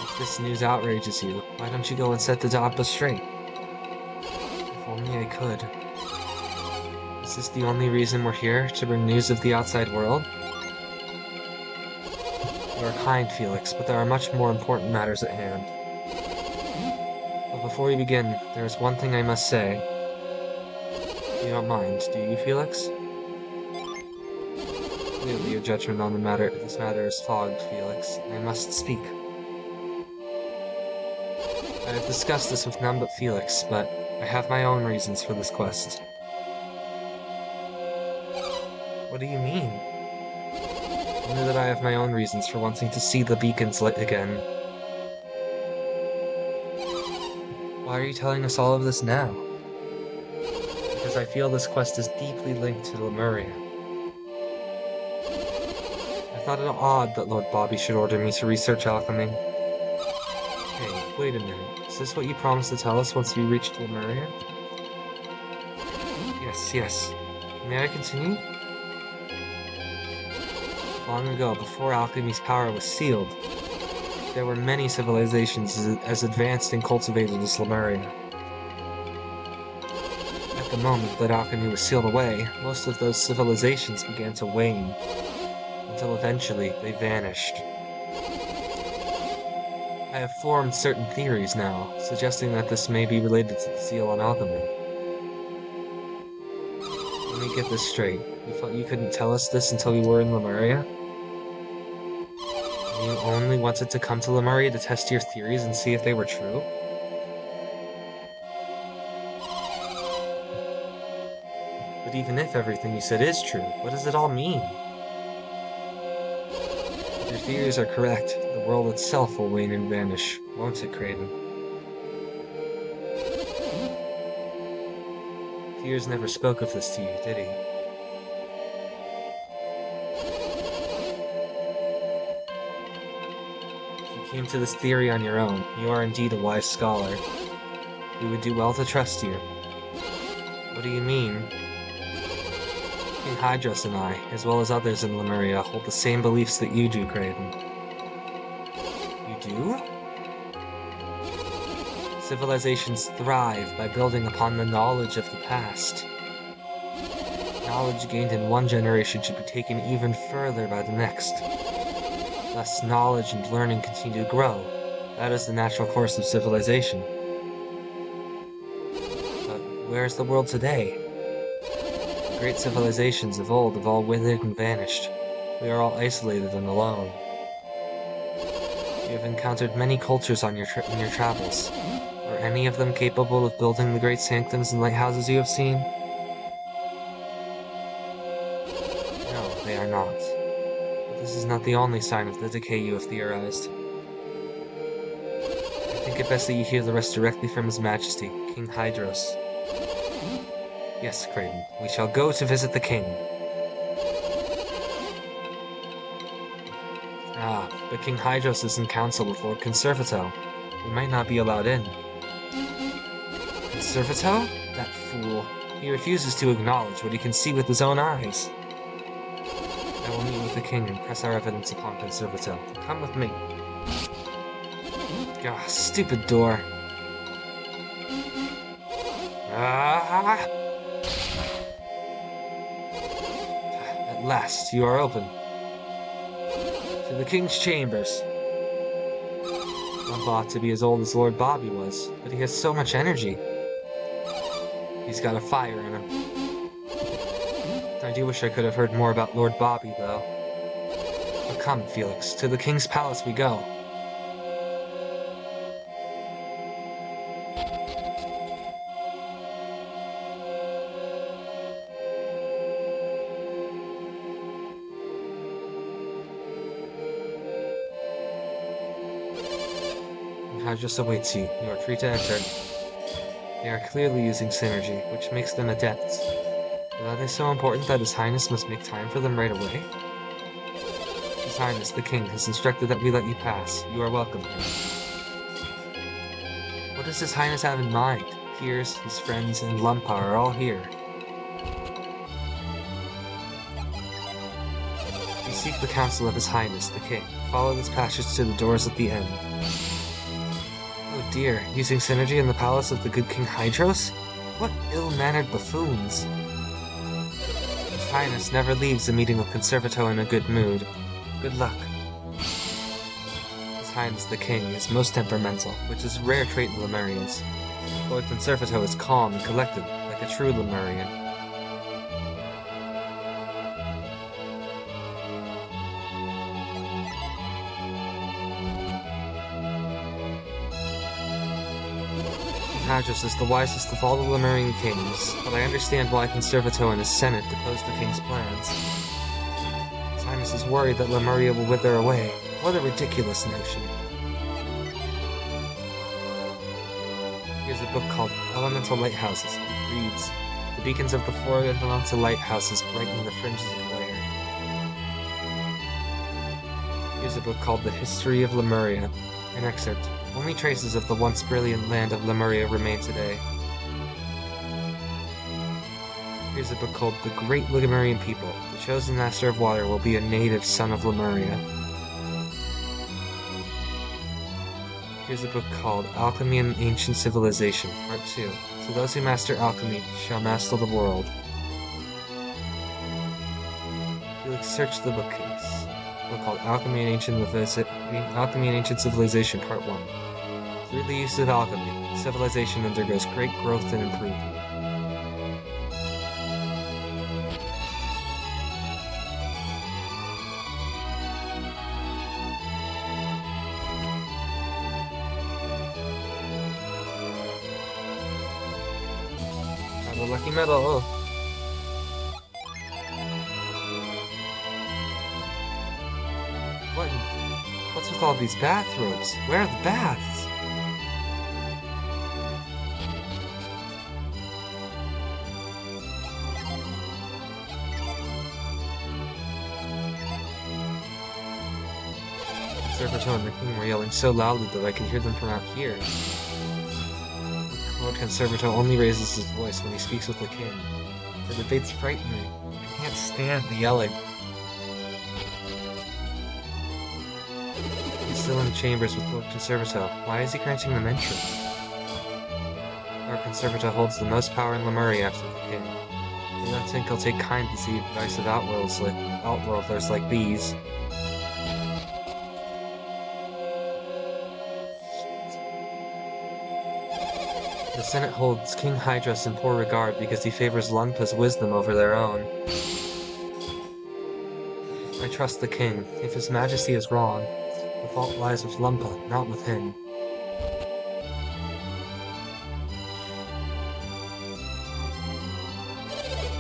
If this news outrages you, why don't you go and set the Dampa straight? If only I could. Is this the only reason we're here, to bring news of the outside world? You are kind, Felix, but there are much more important matters at hand. But before we begin, there is one thing I must say. You don't mind, do you, Felix? Clearly your judgment on this matter is fogged, Felix. I must speak. I have discussed this with none but Felix, but I have my own reasons for this quest. What do you mean? Only that I have my own reasons for wanting to see the beacons lit again. Why are you telling us all of this now? Because I feel this quest is deeply linked to Lemuria. I thought it odd that Lord Bobby should order me to research alchemy. Hey, wait a minute. Is this what you promised to tell us once we reached Lemuria? Yes. May I continue? Long ago, before alchemy's power was sealed, there were many civilizations as advanced and cultivated as Lemuria. At the moment that alchemy was sealed away, most of those civilizations began to wane, until eventually they vanished. I have formed certain theories now, suggesting that this may be related to the seal on alchemy. Let me get this straight. You thought you couldn't tell us this until we were in Lemuria? And you only wanted to come to Lemuria to test your theories and see if they were true? But even if everything you said is true, what does it all mean? If your theories are correct, the world itself will wane and vanish, won't it, Kraden? Tears never spoke of this to you, did he? If you came to this theory on your own, you are indeed a wise scholar. We would do well to trust you. What do you mean? King Hydros and I, as well as others in Lemuria, hold the same beliefs that you do, Kraden. You do? Civilizations thrive by building upon the knowledge of the past. Knowledge gained in one generation should be taken even further by the next. Thus, knowledge and learning continue to grow. That is the natural course of civilization. But where is the world today? The great civilizations of old have all withered and vanished. We are all isolated and alone. You have encountered many cultures on in your travels. Are any of them capable of building the great sanctums and lighthouses you have seen? No, they are not. But this is not the only sign of the decay you have theorized. I think it best that you hear the rest directly from His Majesty, King Hydros. Yes, Kraden, we shall go to visit the king. Ah, but King Hydros is in council with Lord Conservato. We might not be allowed in. Conservato? That fool. He refuses to acknowledge what he can see with his own eyes. I will meet with the king and press our evidence upon Conservato. Come with me. Ah, stupid door. Ah! At last, you are open. To the king's chambers. One thought to be as old as Lord Bobby was, but he has so much energy. He's got a fire in him. I do wish I could have heard more about Lord Bobby, though. But come, Felix, to the king's palace we go. Hydros awaits you. You are free to enter. They are clearly using synergy, which makes them adepts. But are they so important that His Highness must make time for them right away? His Highness, the King, has instructed that we let you pass. You are welcome here. What does His Highness have in mind? Piers, his friends, and Lumpa are all here. You seek the counsel of His Highness, the King. Follow this passage to the doors at the end. Oh dear, using synergy in the palace of the good King Hydros? What ill-mannered buffoons! His Highness never leaves a meeting with Conservato in a good mood. Good luck. His Highness the King is most temperamental, which is a rare trait in Lemurians. Lord Conservato is calm and collected, like a true Lemurian. Hydros is the wisest of all the Lemurian kings, but I understand why Conservato and his senate deposed the king's plans. His Highness is worried that Lemuria will wither away. What a ridiculous notion. Here's a book called Elemental Lighthouses. It reads, "The beacons of the four elemental lighthouses brighten the fringes of glare." Here's a book called The History of Lemuria. An excerpt. Only traces of the once brilliant land of Lemuria remain today. Here's a book called The Great Lemurian People. The chosen master of water will be a native son of Lemuria. Here's a book called Alchemy and Ancient Civilization, Part 2. So those who master alchemy shall master the world. Felix, search the bookcase. book called Alchemy and Ancient Civilization Part 1. Through the use of alchemy, civilization undergoes great growth and improvement. Have a lucky medal. What's with all these bathrobes? Where are the baths? Conservator and the King were yelling so loudly that I could hear them from out here. Lord Conservator only raises his voice when he speaks with the King. The debates frighten me. I can't stand the yelling. He's still in the chambers with Lord Conservator. Why is he granting them entrance? Lord Conservator holds the most power in Lemuria after the King. I do not think he'll take kindly to the advice of outworlders like these. The Senate holds King Hydrus in poor regard because he favors Lunpa's wisdom over their own. I trust the King. If His Majesty is wrong, the fault lies with Lumpa, not with him.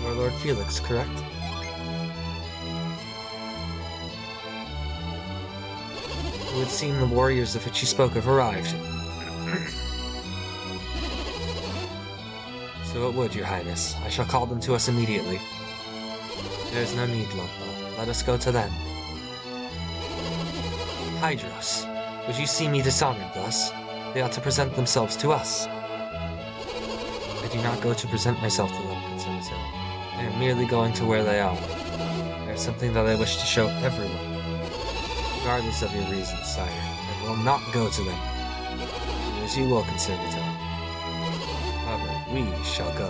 You are Lord Felix, correct? It would seem the warriors of which you spoke have arrived. So it would, Your Highness. I shall call them to us immediately. There is no need, Lumpa. Let us go to them. Hydros, would you see me dishonored thus? They ought to present themselves to us. I do not go to present myself to them, Conservator. I am merely going to where they are. There is something that I wish to show everyone. Regardless of your reasons, sire, I will not go to them. Do as you will, Conservator. We shall go.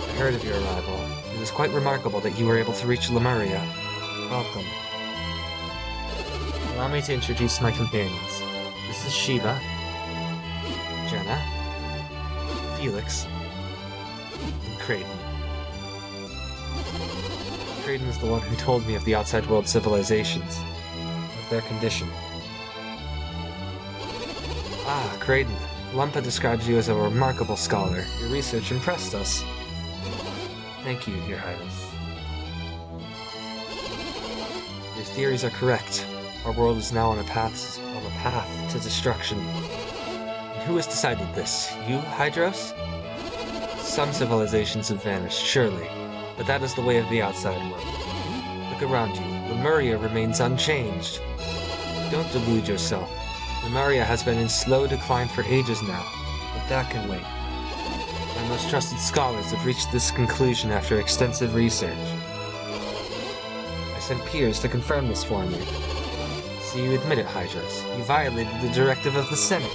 I heard of your arrival. It is quite remarkable that you were able to reach Lemuria. Welcome. Allow me to introduce my companions. This is Shiva, Jenna, Felix, and Creighton. Creighton is the one who told me of the outside world civilizations, of their condition. Ah, Creighton. Lumpa describes you as a remarkable scholar. Your research impressed us. Thank you, Your Highness. Your theories are correct. Our world is now on a path to destruction. And who has decided this? You, Hydros? Some civilizations have vanished, surely, but that is the way of the outside world. Look around you. Lemuria remains unchanged. Don't delude yourself. Lemuria has been in slow decline for ages now, but that can wait. My most trusted scholars have reached this conclusion after extensive research. I sent peers to confirm this for me. So you admit it, Hydros. You violated the directive of the Senate.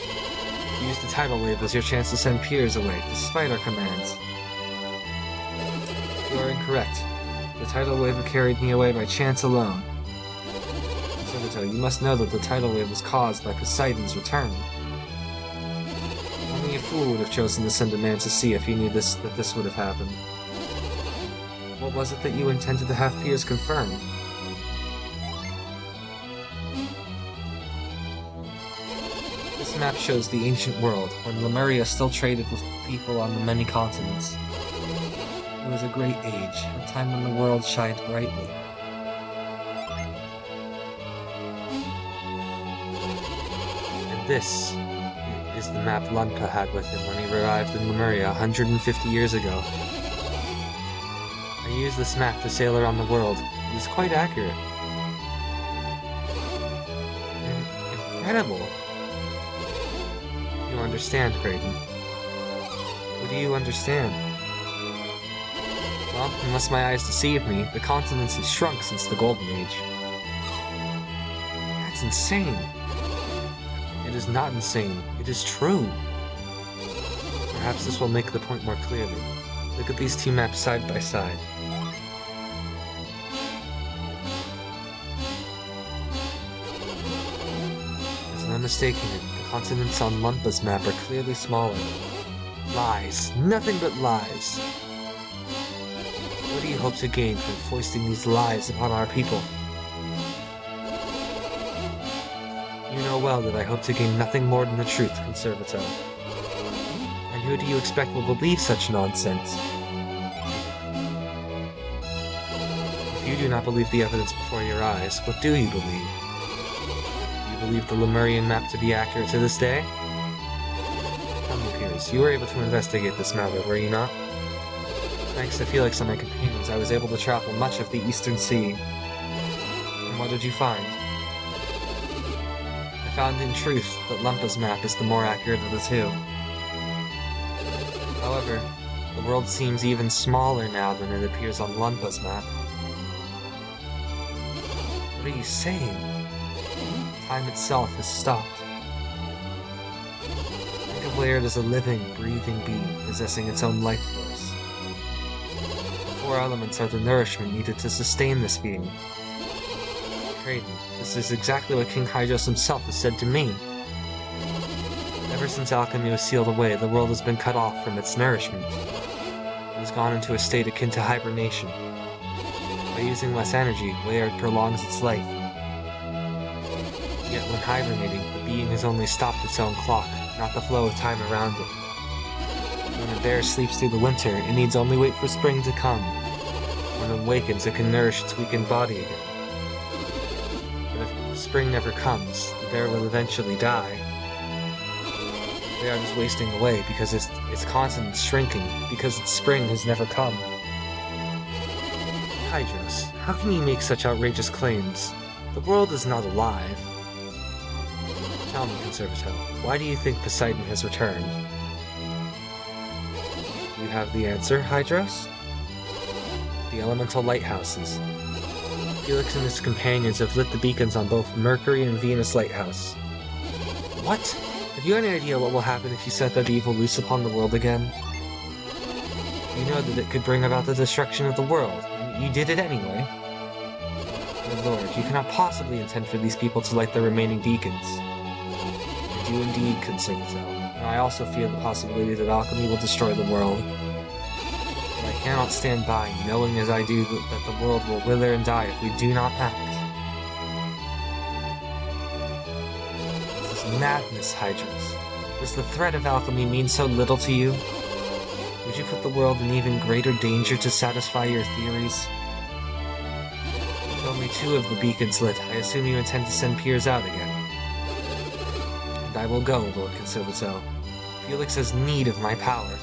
You used the tidal wave as your chance to send peers away, despite our commands. You are incorrect. The tidal wave carried me away by chance alone. You must know that the tidal wave was caused by Poseidon's return. Only a fool would have chosen to send a man to see if he knew that this would have happened. What was it that you intended to have peers confirm? This map shows the ancient world, when Lemuria still traded with people on the many continents. It was a great age, a time when the world shined brightly. This is the map Lunpa had with him when he arrived in Lemuria 150 years ago. I used this map to sail around the world. It is quite accurate. Incredible! You understand, Creighton. What do you understand? Well, unless my eyes deceive me, the continents have shrunk since the Golden Age. That's insane! It is not insane. It is true. Perhaps this will make the point more clearly. Look at these two maps side by side. I'm mistaken, the continents on Lumpa's map are clearly smaller. Lies. Nothing but lies. What do you hope to gain from foisting these lies upon our people? You know well that I hope to gain nothing more than the truth, Conservator. And who do you expect will believe such nonsense? If you do not believe the evidence before your eyes, what do you believe? Do you believe the Lemurian map to be accurate to this day? Tell me, Piers, you were able to investigate this matter, were you not? Thanks to Felix and my companions, I was able to travel much of the Eastern Sea. And what did you find? I found in truth that Lumpa's map is the more accurate of the two. However, the world seems even smaller now than it appears on Lumpa's map. What are you saying? Time itself has stopped. Think of Laird as a living, breathing being possessing its own life force. The 4 elements are the nourishment needed to sustain this being. Trident, this is exactly what King Hydros himself has said to me. Ever since alchemy was sealed away, the world has been cut off from its nourishment. It has gone into a state akin to hibernation. By using less energy, Laird prolongs its life. Yet when hibernating, the being has only stopped its own clock, not the flow of time around it. When a bear sleeps through the winter, it needs only wait for spring to come. When it awakens, it can nourish its weakened body again. But if spring never comes, the bear will eventually die. Laird is wasting away because its continent's shrinking, because its spring has never come. Hydros, how can you make such outrageous claims? The world is not alive. Tell me, Conservator, why do you think Poseidon has returned? You have the answer, Hydros? The elemental lighthouses. Felix and his companions have lit the beacons on both Mercury and Venus Lighthouse. What? Have you any idea what will happen if you set that evil loose upon the world again? You know that it could bring about the destruction of the world. You did it anyway. My lord, you cannot possibly intend for these people to light the remaining beacons. I do indeed, Conservator. And I also fear the possibility that alchemy will destroy the world. But I cannot stand by, knowing as I do that the world will wither and die if we do not act. This is madness, Hydros. Does the threat of alchemy mean so little to you? Would you put the world in even greater danger to satisfy your theories? With only 2 of the beacons lit, I assume you intend to send Piers out again. And I will go, Lord Conservator. Felix has need of my power.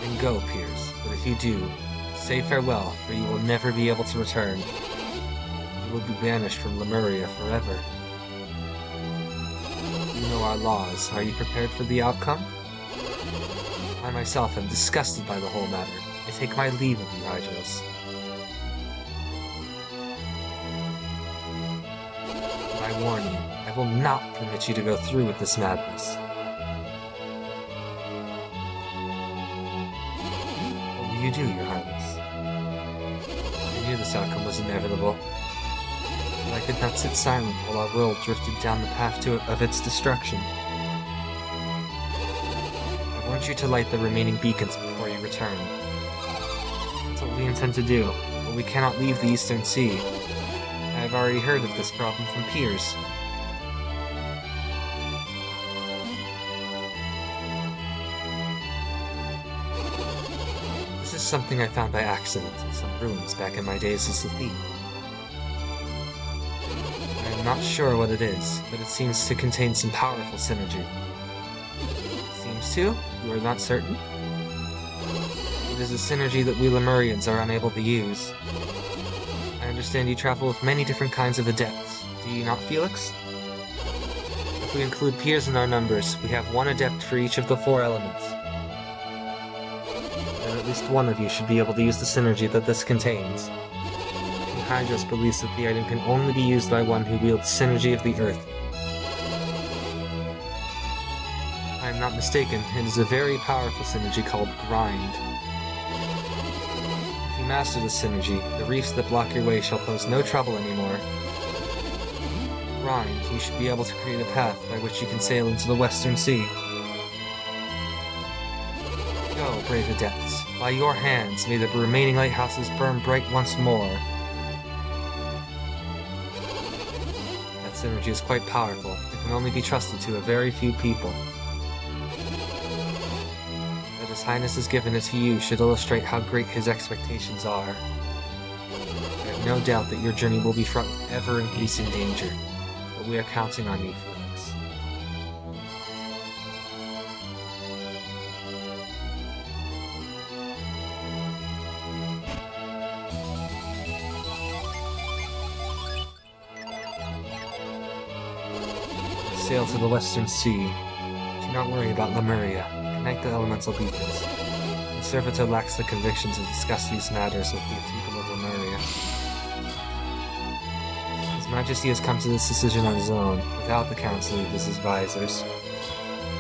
Then go, Piers, but if you do, say farewell, for you will never be able to return. You will be banished from Lemuria forever. You know our laws. Are you prepared for the outcome? I myself am disgusted by the whole matter. I take my leave of you, Hydros. But I warn you, I will not permit you to go through with this madness. What will you do, Your Highness? I knew this outcome was inevitable, but I could not sit silent while our world drifted down the path of its destruction. I want you to light the remaining beacons before you return. That's what we intend to do, but we cannot leave the Eastern Sea. I have already heard of this problem from Piers. This is something I found by accident in some ruins back in my days as a thief. I am not sure what it is, but it seems to contain some powerful synergy. Seems to? You are not certain? It is a synergy that we Lemurians are unable to use. I understand you travel with many different kinds of adepts. Do you not, Felix? If we include Piers in our numbers, we have 1 adept for each of the 4 elements. And at least one of you should be able to use the synergy that this contains. And Hydros believes that the item can only be used by one who wields synergy of the earth. If I am not mistaken, it is a very powerful synergy called Grind. If you master this synergy, the reefs that block your way shall pose no trouble anymore. Rind, you should be able to create a path by which you can sail into the Western Sea. Go, brave adepts. By your hands, may the remaining lighthouses burn bright once more. That synergy is quite powerful. It can only be trusted to a very few people. That His Highness has given it to you should illustrate how great his expectations are. I have no doubt that your journey will be fraught with ever-increasing danger, but we are counting on you, Felix. Sail to the Western Sea. Do not worry about Lemuria. Connect the elemental beacons. The servitor lacks the conviction to discuss these matters with the people of Lemuria. His Majesty has come to this decision on his own, without the Council of his advisors.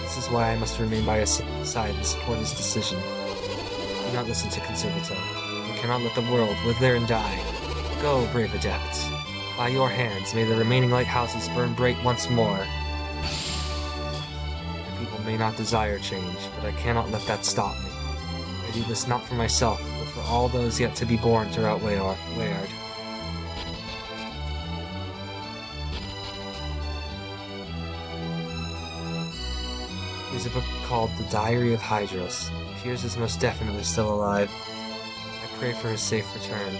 This is why I must remain by his side and support his decision. Do not listen to Conservator. We cannot let the world wither and die. Go, brave adepts. By your hands, may the remaining lighthouses burn bright once more. The people may not desire change, but I cannot let that stop me. I do this not for myself, but for all those yet to be born throughout Wayard. There's a book called The Diary of Hydros. Piers is most definitely still alive. I pray for his safe return.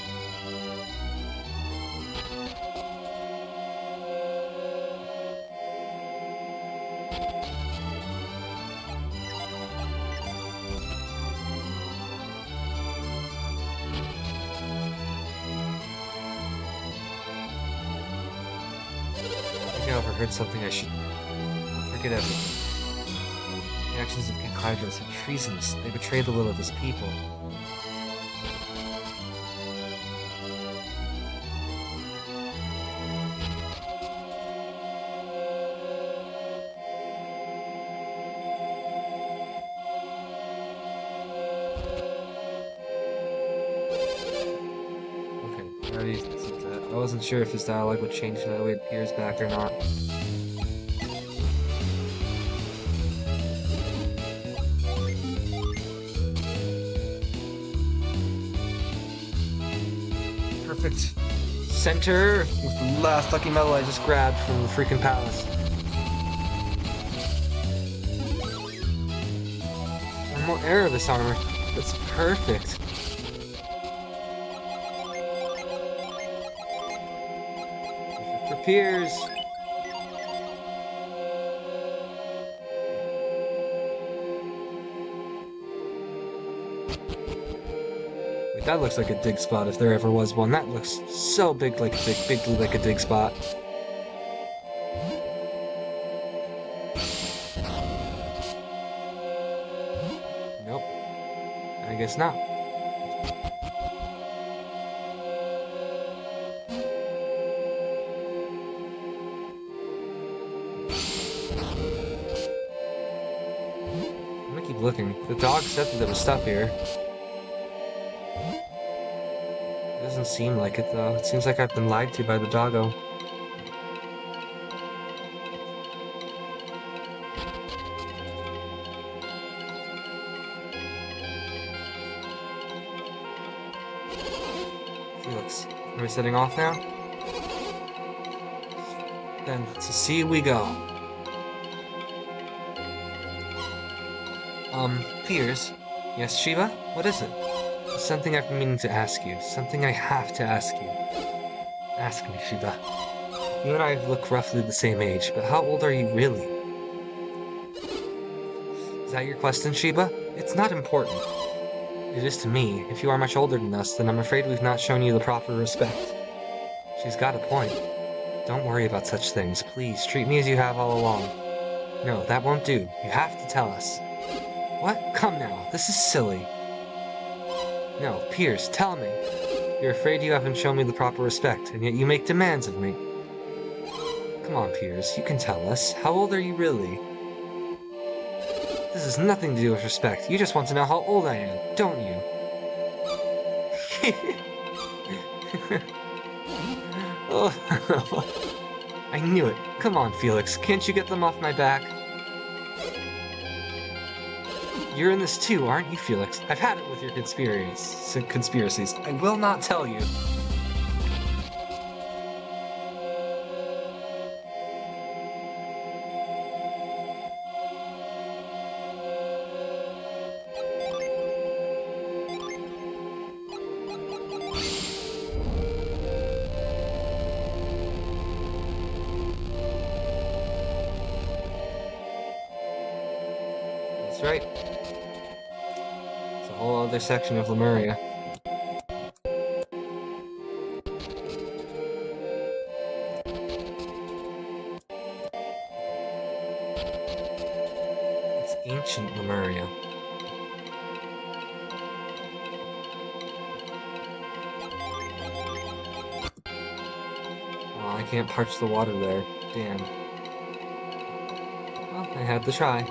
I think I overheard something I should forget everything. The actions of King Hydros are treasonous. They betray the will of his people. Okay, already said that. I wasn't sure if his dialogue would change now that we had Piers back or not. Perfect center with the last lucky medal I just grabbed from the freaking palace. And more Erebus armor. That's perfect. Perfect for Piers. That looks like a dig spot if there ever was one. That looks so big like a dig spot. Nope. I guess not. I'm gonna keep looking. The dog said that there was stuff here. Doesn't seem like it though. It seems like I've been lied to by the doggo. Felix, are we setting off now? Then to sea we go. Piers? Yes, Shiva? What is it? Something I've been meaning to ask you. Something I have to ask you. Ask me, Shiva. You and I look roughly the same age, but how old are you really? Is that your question, Shiva? It's not important. It is to me. If you are much older than us, then I'm afraid we've not shown you the proper respect. She's got a point. Don't worry about such things. Please, treat me as you have all along. No, that won't do. You have to tell us. What? Come now. This is silly. No, Piers, tell me. You're afraid you haven't shown me the proper respect, and yet you make demands of me. Come on, Piers, you can tell us. How old are you really? This has nothing to do with respect. You just want to know how old I am, don't you? Oh. I knew it. Come on, Felix. Can't you get them off my back? You're in this too, aren't you, Felix? I've had it with your conspiracies. I will not tell you. That's right. It's a whole other section of Lemuria. It's ancient Lemuria. Oh, I can't parch the water there. Damn. Well, I had to try.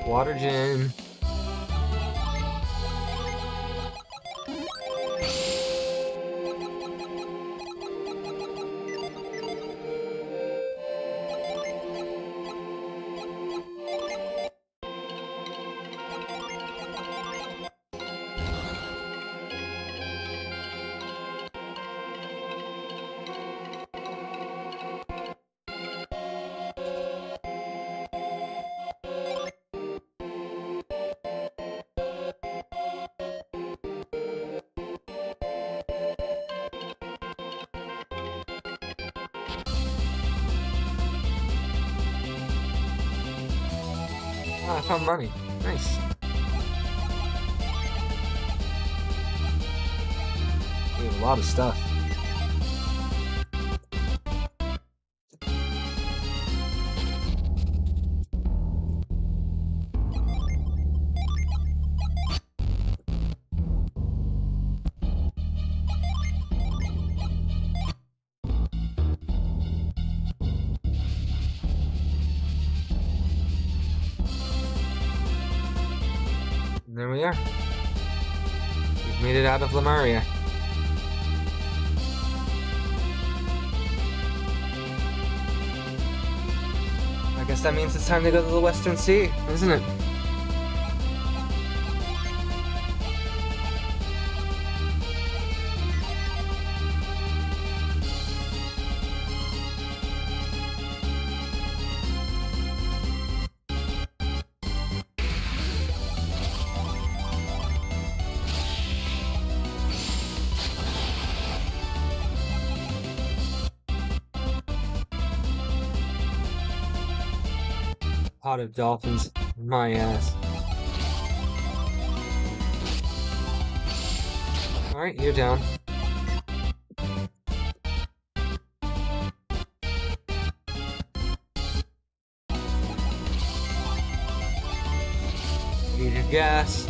Water gin. Oh, I found money. Nice. We have a lot of stuff. And there we are. We've made it out of Lemuria. I guess that means it's time to go to the Western Sea, isn't it? Pot of dolphins, my ass. Alright, you're down. Need your gas.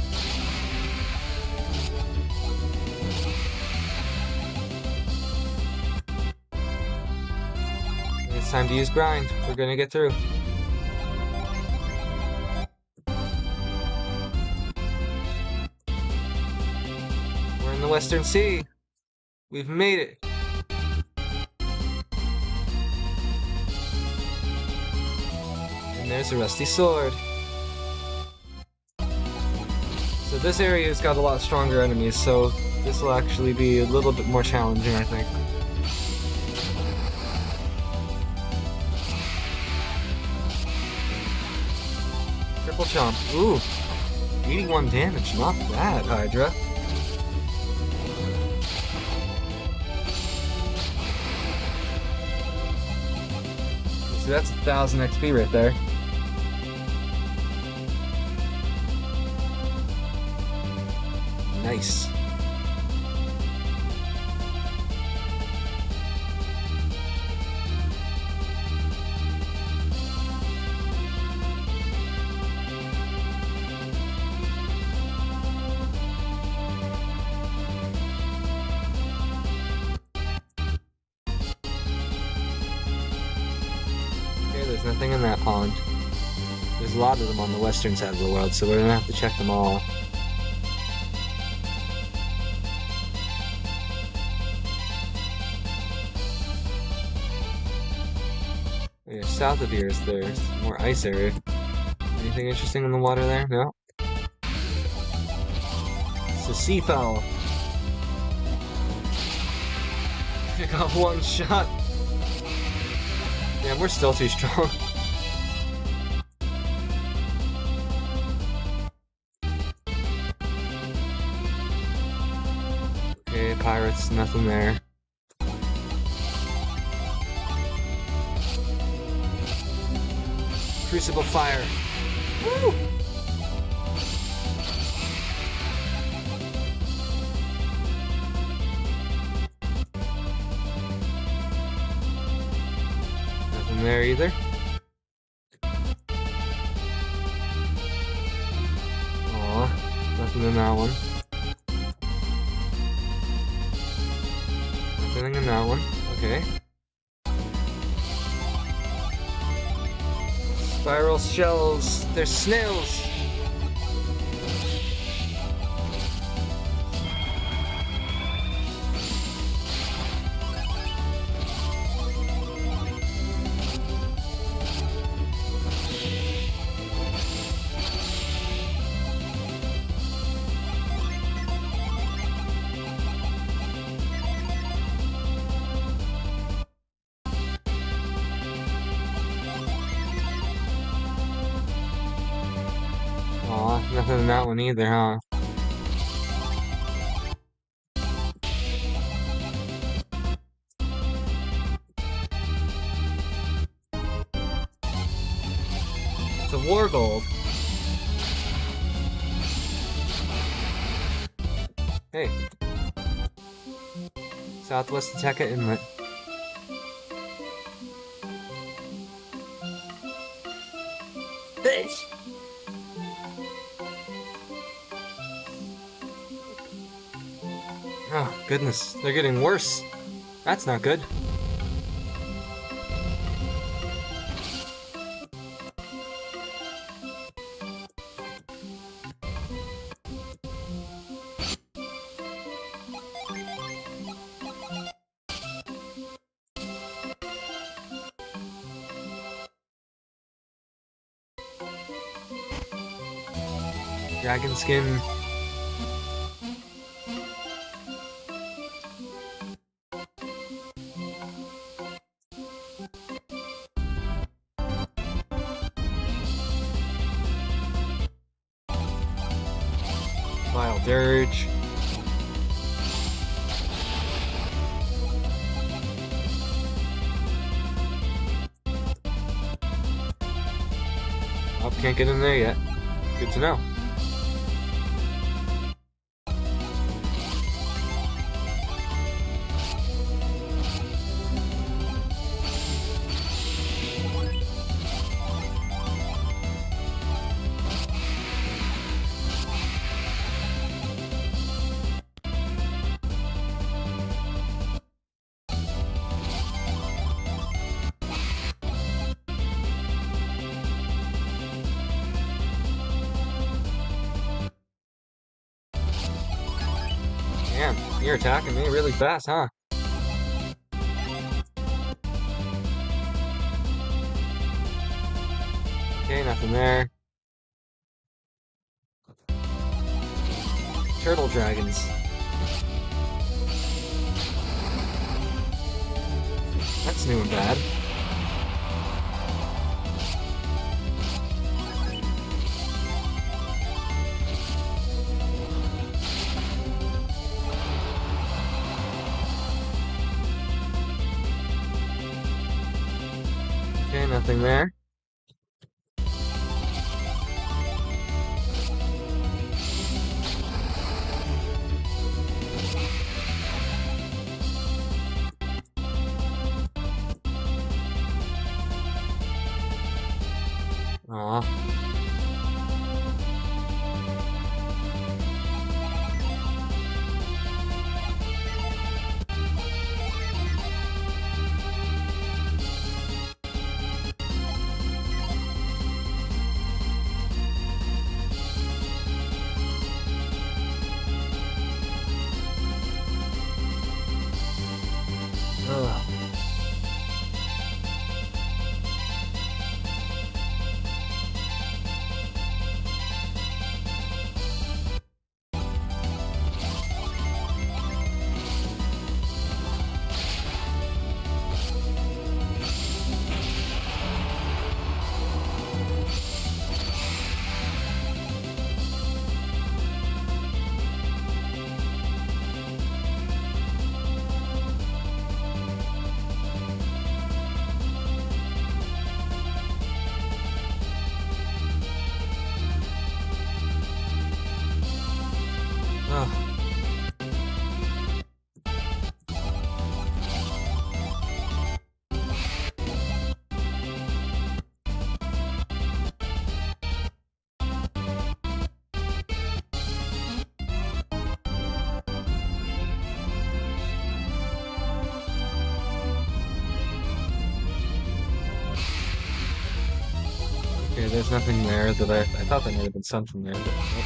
And it's time to use grind. We're gonna get through. The Western Sea. We've made it. And there's a rusty sword. So this area's got a lot stronger enemies, so this will actually be a little bit more challenging, I think. Triple chomp. Ooh. 81 damage. Not bad, Hydra. So that's 1,000 XP right there. Nice. There's nothing in that pond. There's a lot of them on the western side of the world, so we're gonna have to check them all. Yeah, south of here is there's more ice area. Anything interesting in the water there? No? It's a sea fowl. I got one shot. Damn, we're still too strong. Okay, pirates, nothing there. Crucible fire. Woo! Nothing there either. Aw, nothing in that one. Nothing in that one. Okay. Spiral shells. They're snails. Aw, nothing in that one either, huh? It's a war gold. Hey. Southwest Ithaca Inlet. Fish! Oh, goodness. They're getting worse. That's not good. Dragon skin. Vile dirge. Oh, can't get in there yet. Good to know. Damn, you're attacking me really fast, huh? Okay, nothing there. Turtle dragons. That's new and bad. Okay, nothing there. Aw. Okay, there's nothing there that I thought there might have been something there, but nope.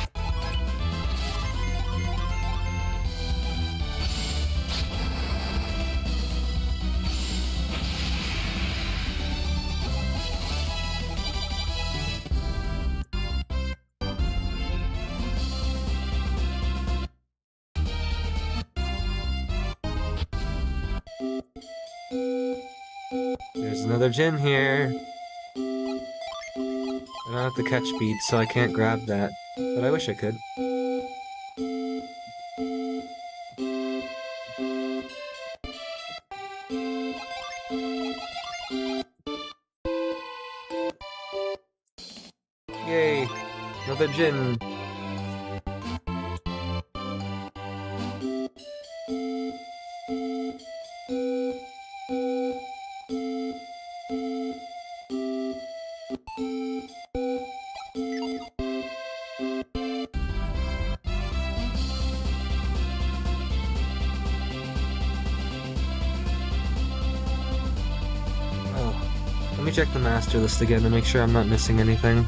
There's another gin here. I don't have to catch beats, so I can't grab that, but I wish I could. Yay! Another gin. Oh, let me check the master list again to make sure I'm not missing anything.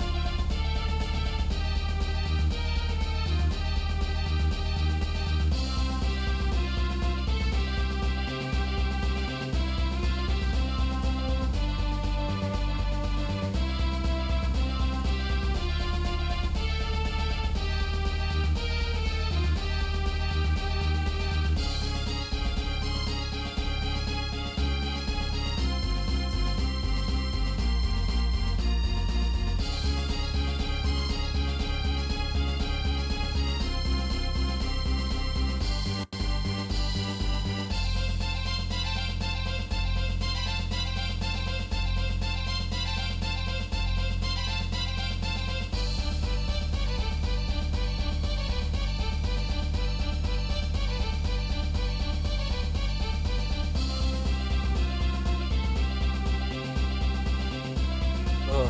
Ugh.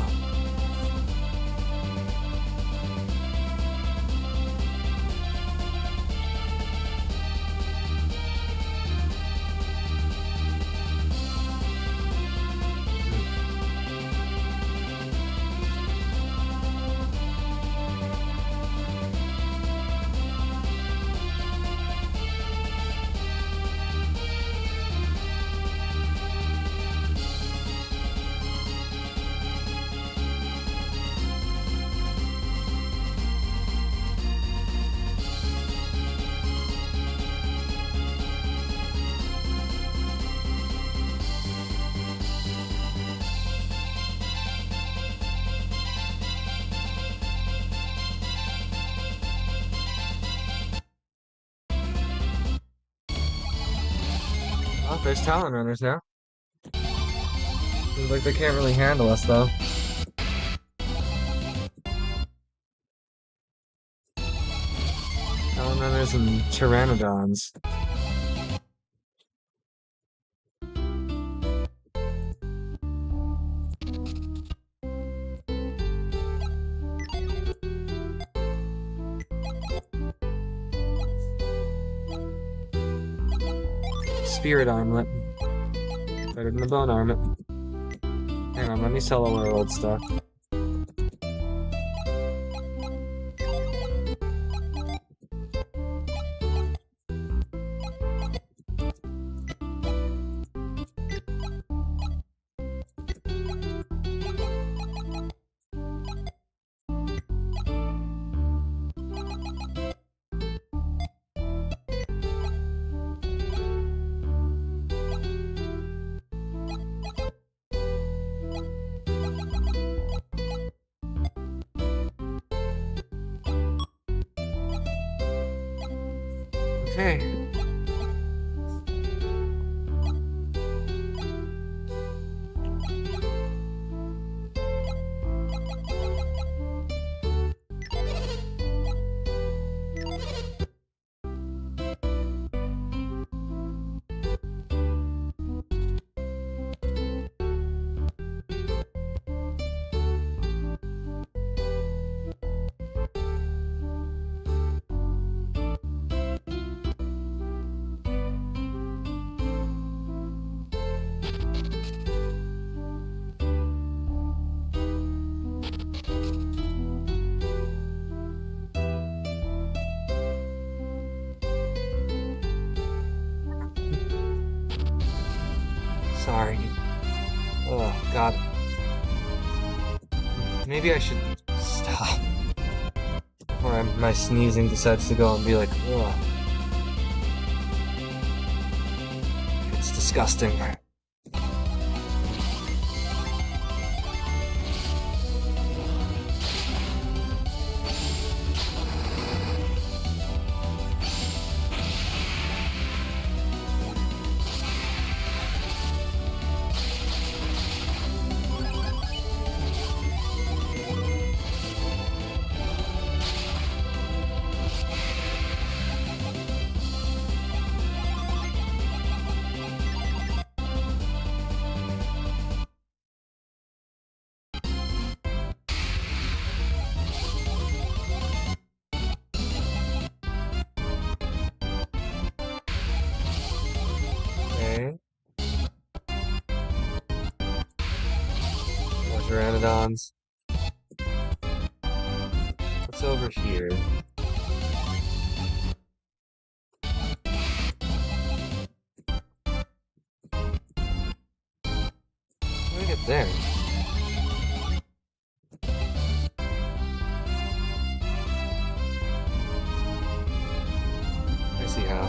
Oh, there's Talon Runners now. Seems like they can't really handle us, though. Talon Runners and Pteranodons. Spirit Armlet. Better than the Bone Armlet. Hang on, let me sell all our old stuff. Okay. sorry. Oh, God. Maybe I should stop. Or my sneezing decides to go and be like, ugh. It's disgusting. Okay. More pteranodons. What's over here? How do I get there? I see how.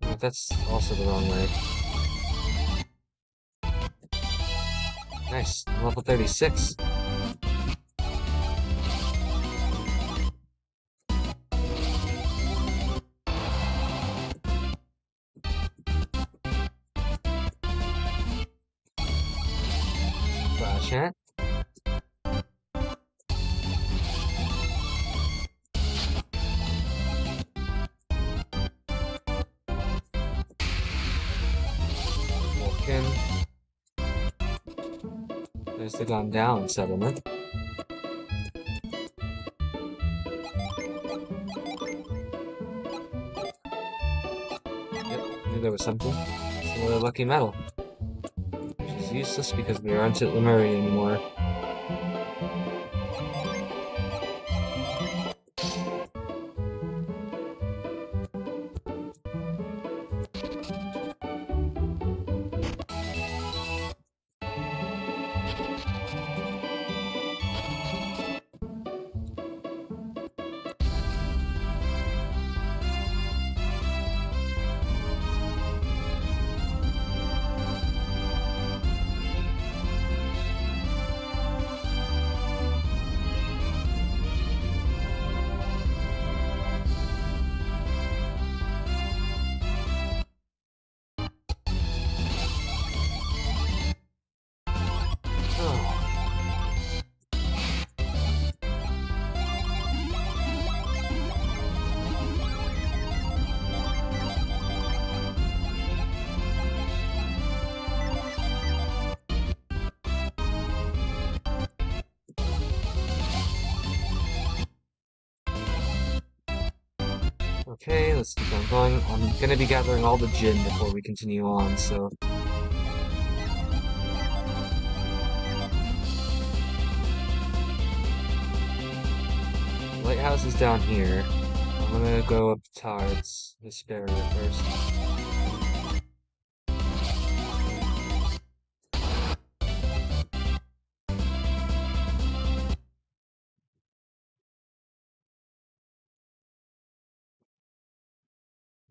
Oh, that's also the wrong way. Nice. Level 36. Flash hat. Wolfkin. There's the Gone Down settlement. Yep, knew there was something. It's another lucky medal. Which is useless because we aren't at Lemuria anymore. Okay, let's keep on going. I'm gonna be gathering all the gin before we continue on, so... Lighthouse is down here. I'm gonna go up towards the spare first.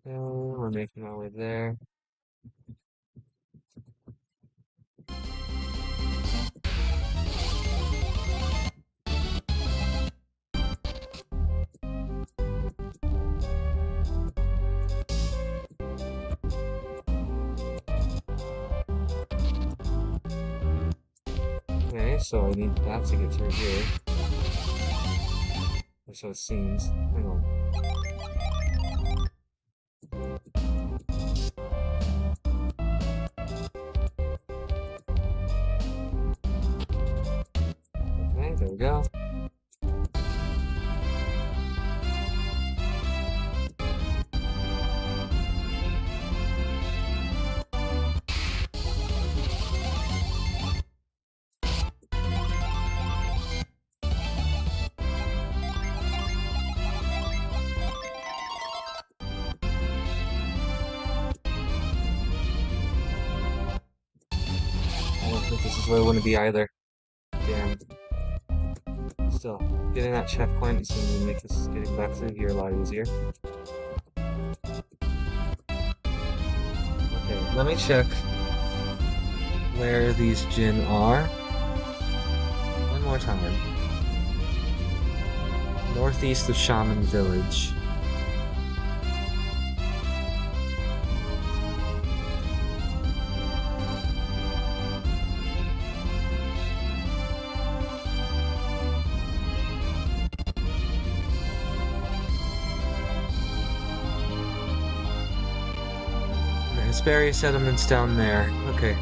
We're making our way there. Okay, so I need that to get through here. Or so it seems. Hang on. we go. I don't think this is where I want to be either. Damn. Still, getting that checkpoint is going to make this getting back through here a lot easier. Okay, let me check where these Jin are. One more time. Northeast of Shaman Village. Hesperia settlements down there. Okay.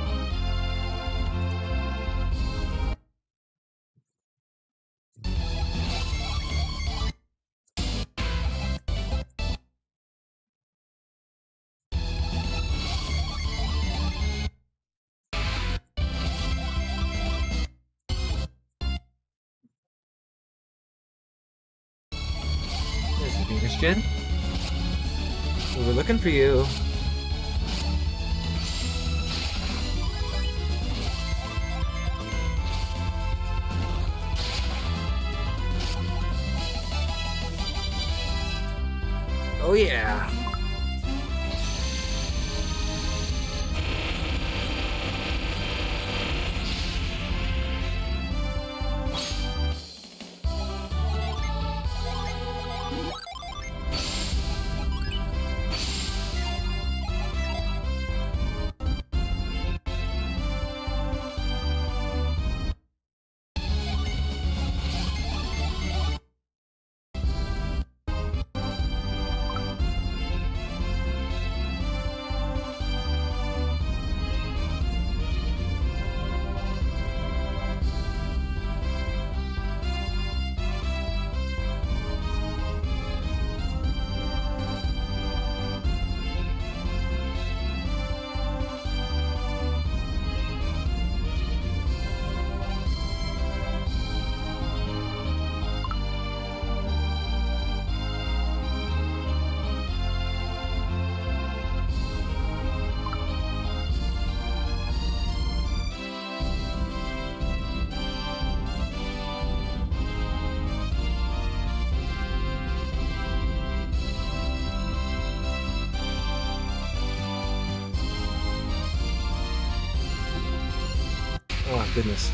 There's the Venus Jin. We were looking for you. Oh yeah. Oh goodness.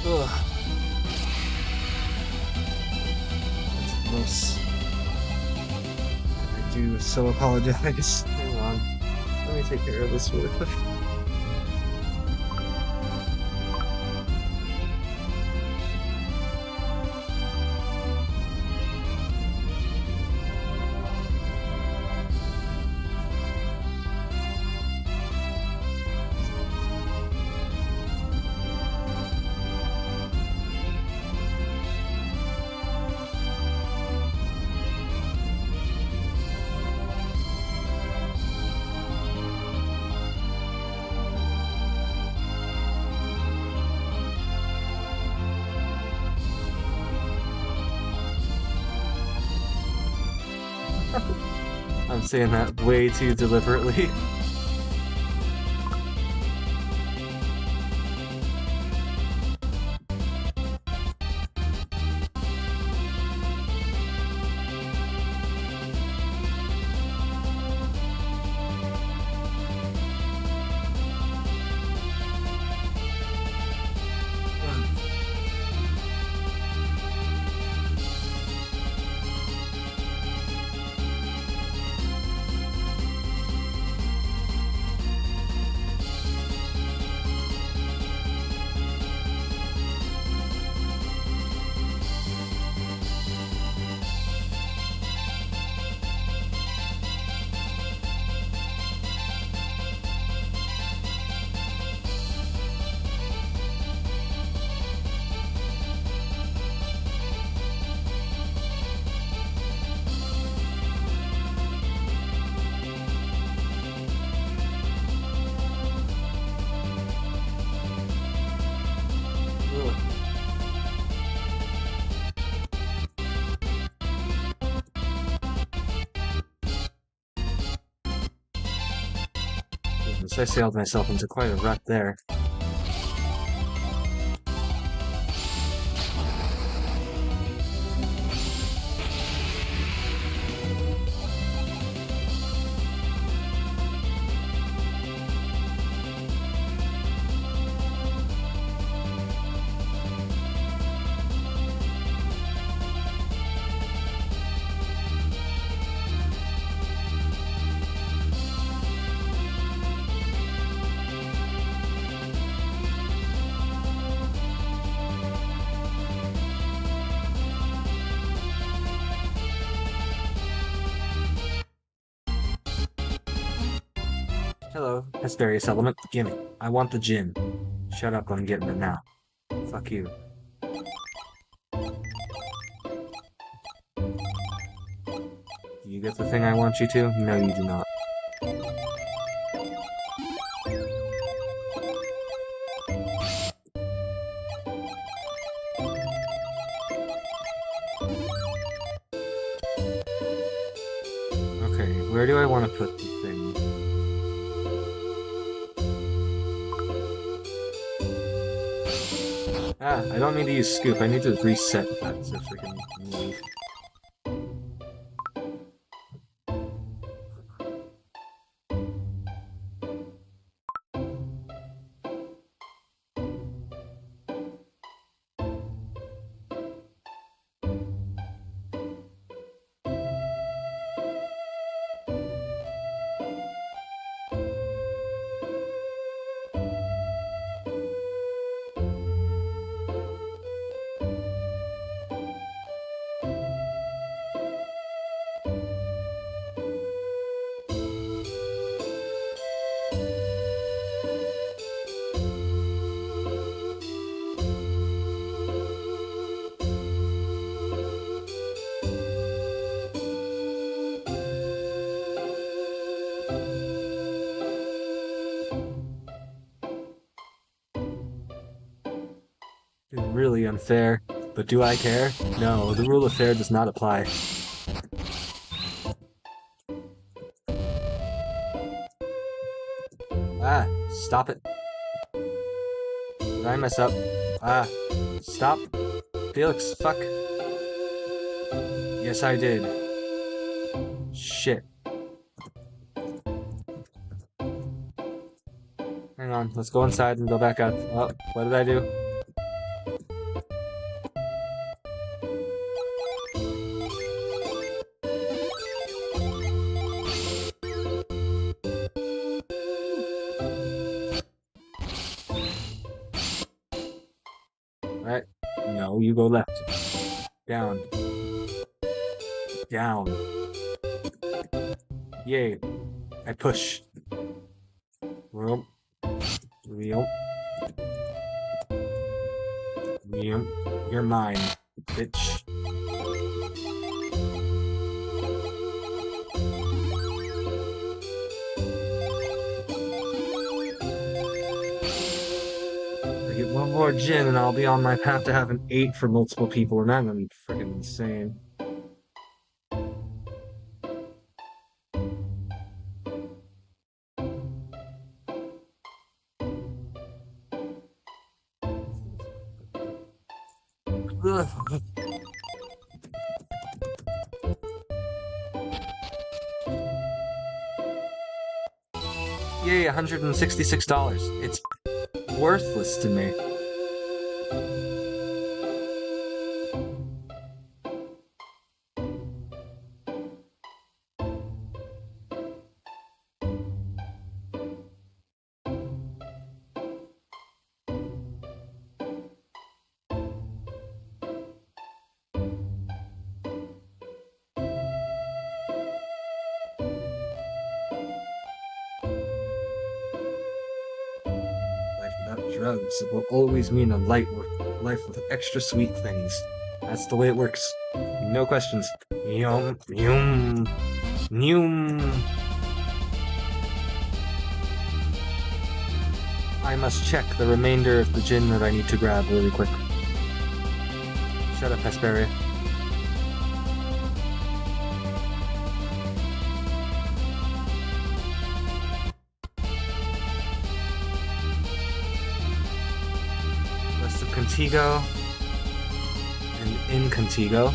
Ugh. That's gross. I do so apologize. Hang on. Let me take care of this really quick. I'm saying that way too deliberately. I sailed myself into quite a rut there. Hello, Hesperious Element. Gimme. I want the gin. Shut up, I'm getting it now. Fuck you. Do you get the thing I want you to? No, you do not. Okay, where do I want to put the thing? Ah, I don't need to use scoop, I need to reset that so freaking move. It's really unfair, but do I care? No, the rule of fair does not apply. Ah, stop it. Did I mess up? Ah, stop. Felix, fuck. Yes, I did. Shit. Hang on, let's go inside and go back out. Oh, what did I do? Alright. No, you go left. Down. Down. Yay. I push. Rope. Wheel. Wheel. You're mine, bitch. I get one more gin and I'll be on my path to having 8 for multiple people, and I'm gonna be freaking insane. Ugh. Yay, $166. It's worthless to me. Without drugs, it will always mean a life with extra sweet things. That's the way it works. No questions. Yum, yum, yum. I must check the remainder of the gin that I need to grab really quick. Shut up, Hesperia. Contigo and in Contigo.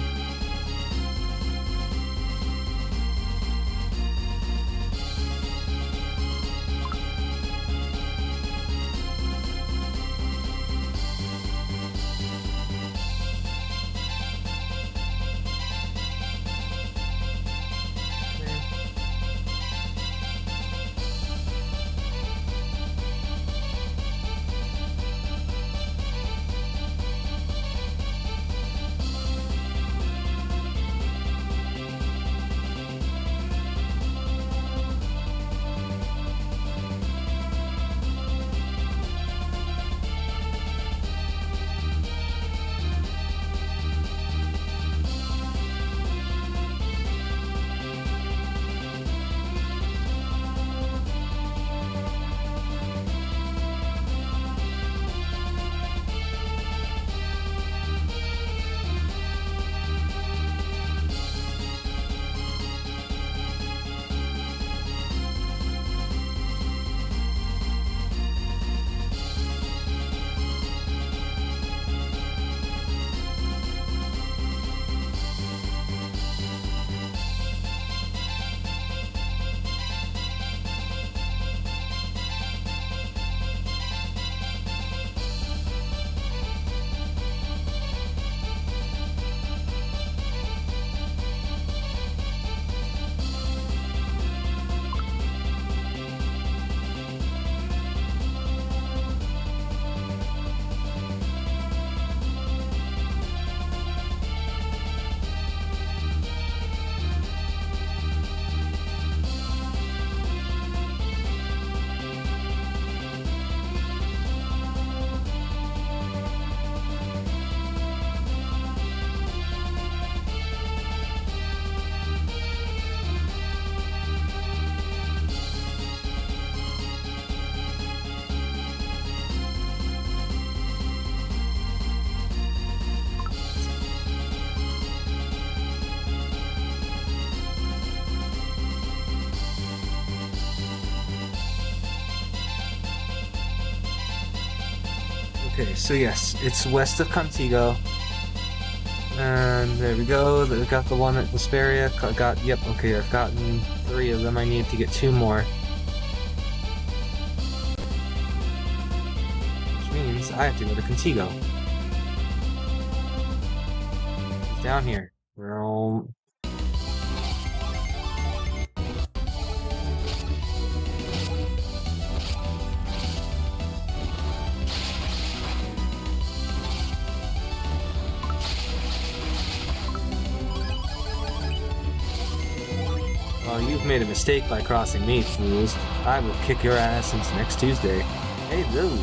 Okay, so yes, it's west of Contigo. And there we go. I got the one at Vesperia. Yep, okay, I've gotten 3 of them. I need to get 2 more. Which means I have to go to Contigo. It's down here. We're all... Oh, you've made a mistake by crossing me, fools. I will kick your ass since next Tuesday. Hey, Lou.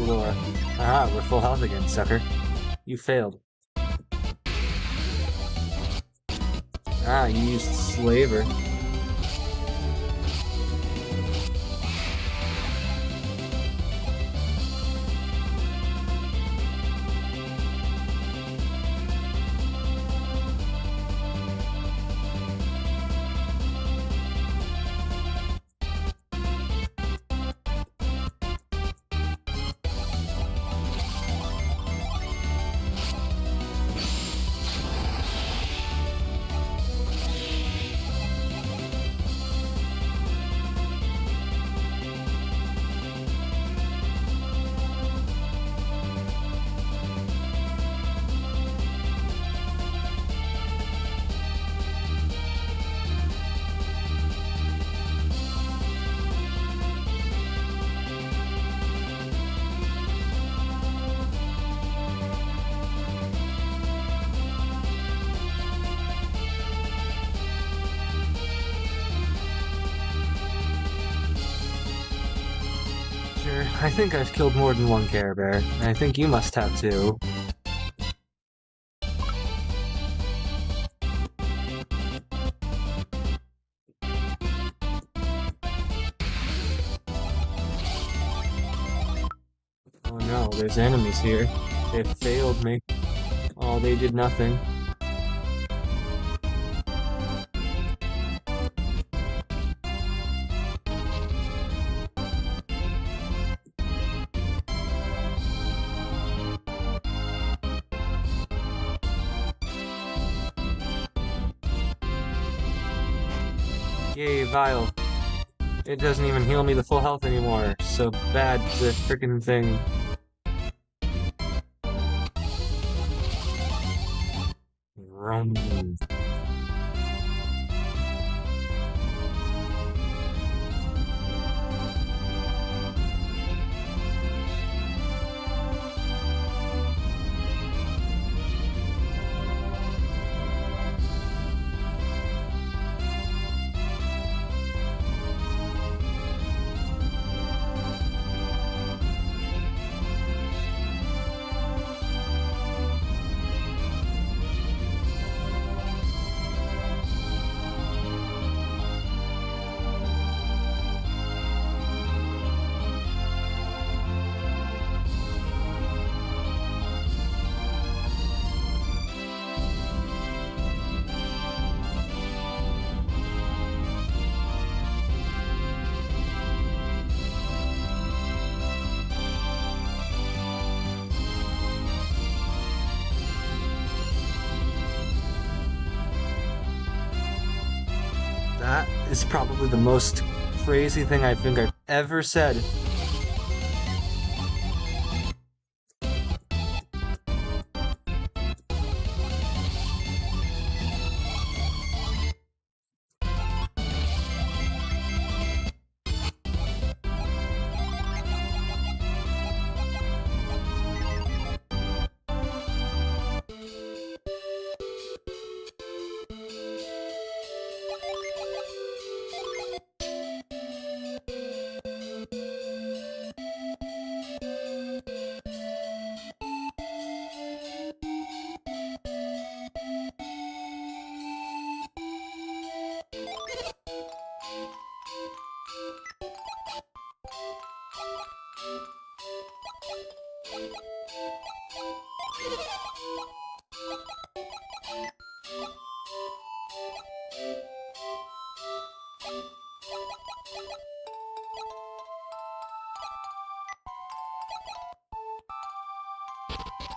Laura. Aha, we're full health again, sucker. You failed. Ah, you used Slaver. I think I've killed more than one Care Bear. I think you must have too. Oh no, there's enemies here. They failed me. Oh, they did nothing. Yay, Vile. It doesn't even heal me to full health anymore. So bad, the freaking thing. Vroom. That is probably the most crazy thing I think I've ever said.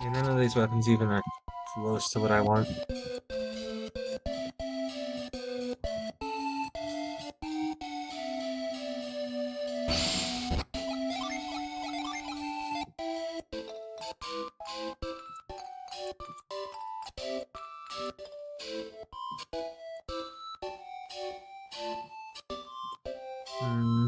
And none of these weapons even are close to what I want. Hmm.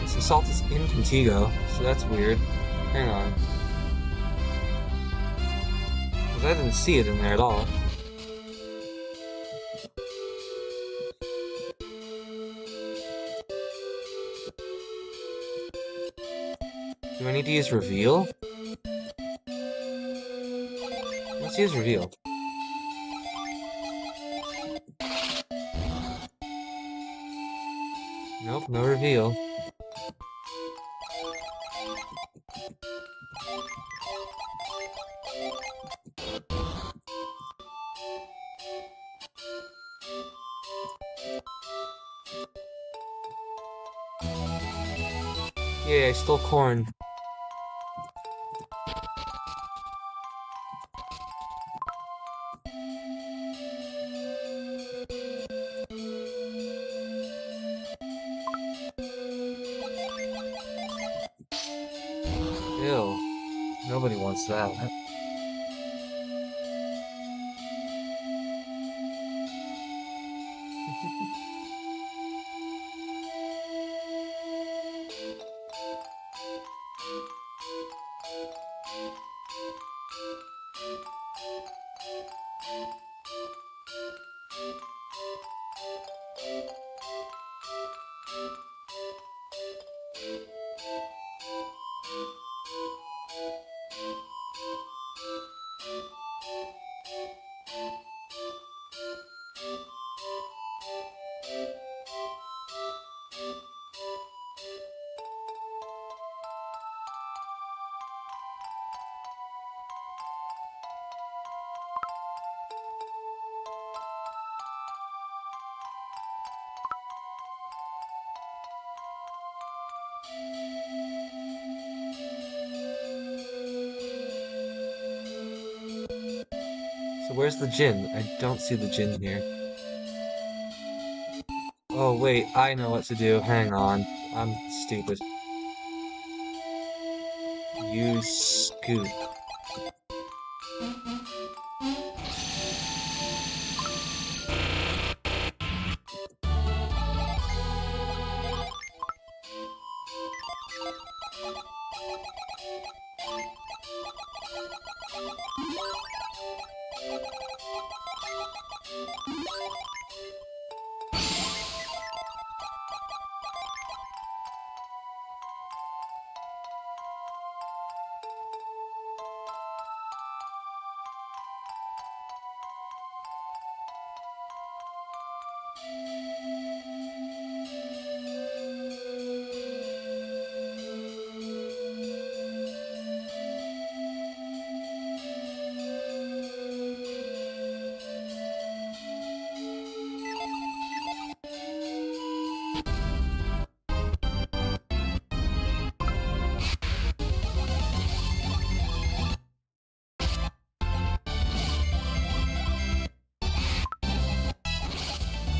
This assault is in Contigo, so that's weird. Hang on. Because I didn't see it in there at all. Do I need to use reveal? Let's use reveal. Nope, no reveal. Yeah, I stole corn. Ew. Nobody wants that. So where's the Jinn? I don't see the Jinn here. Oh wait, I know what to do. Hang on. I'm stupid. Use scoot.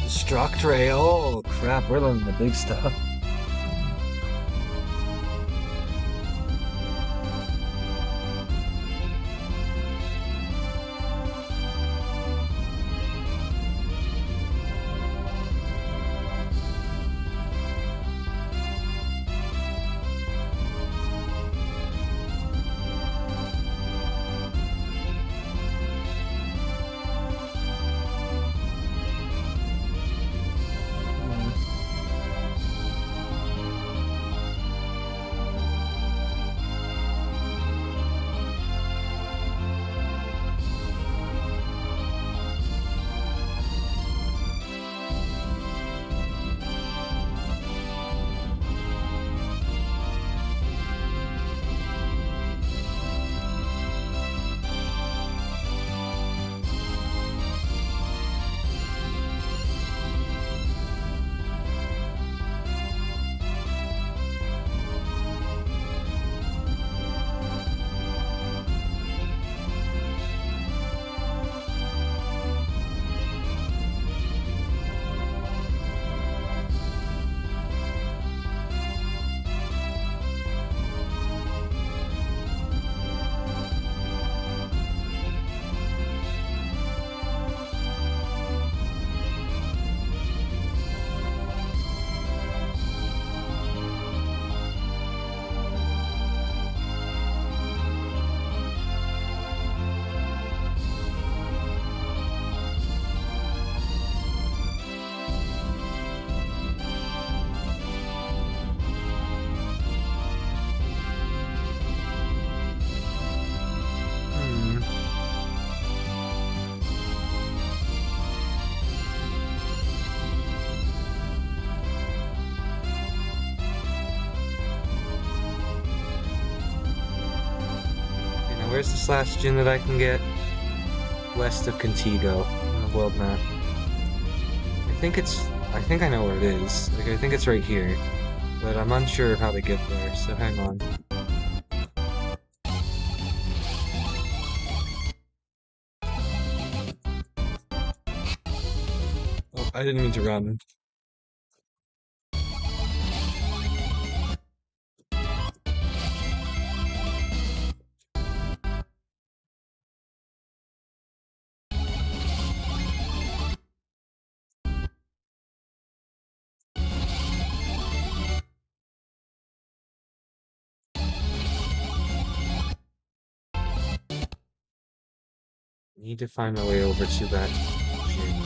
Destruct Ray. Oh crap, we're learning the big stuff. Where's the slash Jinn that I can get? West of Contigo on the world map. I think I know where it is. Like, I think it's right here. But I'm unsure of how to get there, so hang on. Oh, I didn't mean to run. Need to find my way over to that Jinn.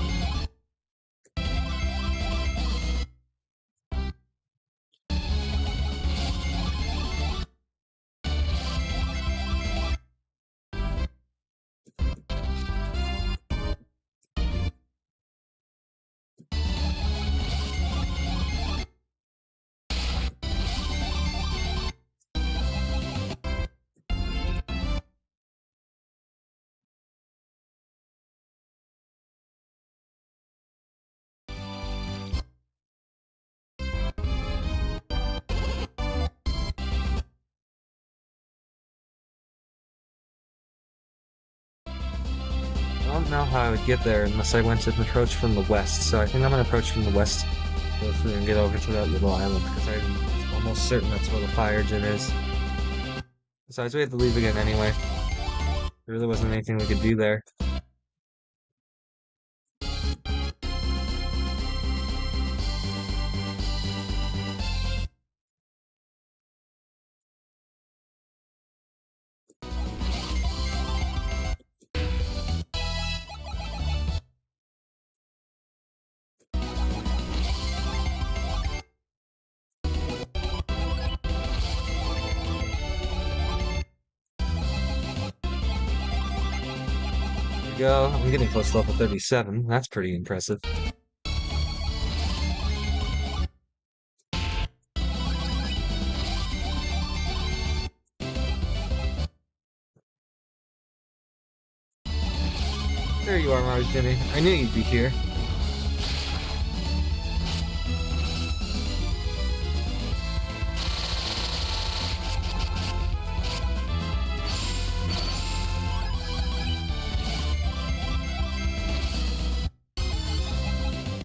don't know how I would get there unless I went and approached from the west, so I think I'm gonna approach from the west, go through and get over to that little island, because I'm almost certain that's where the fire gym is. Besides, we had to leave again anyway. There really wasn't anything we could do there. There we go. I'm getting close to level 37. That's pretty impressive. There you are, Mars Jimmy. I knew you'd be here.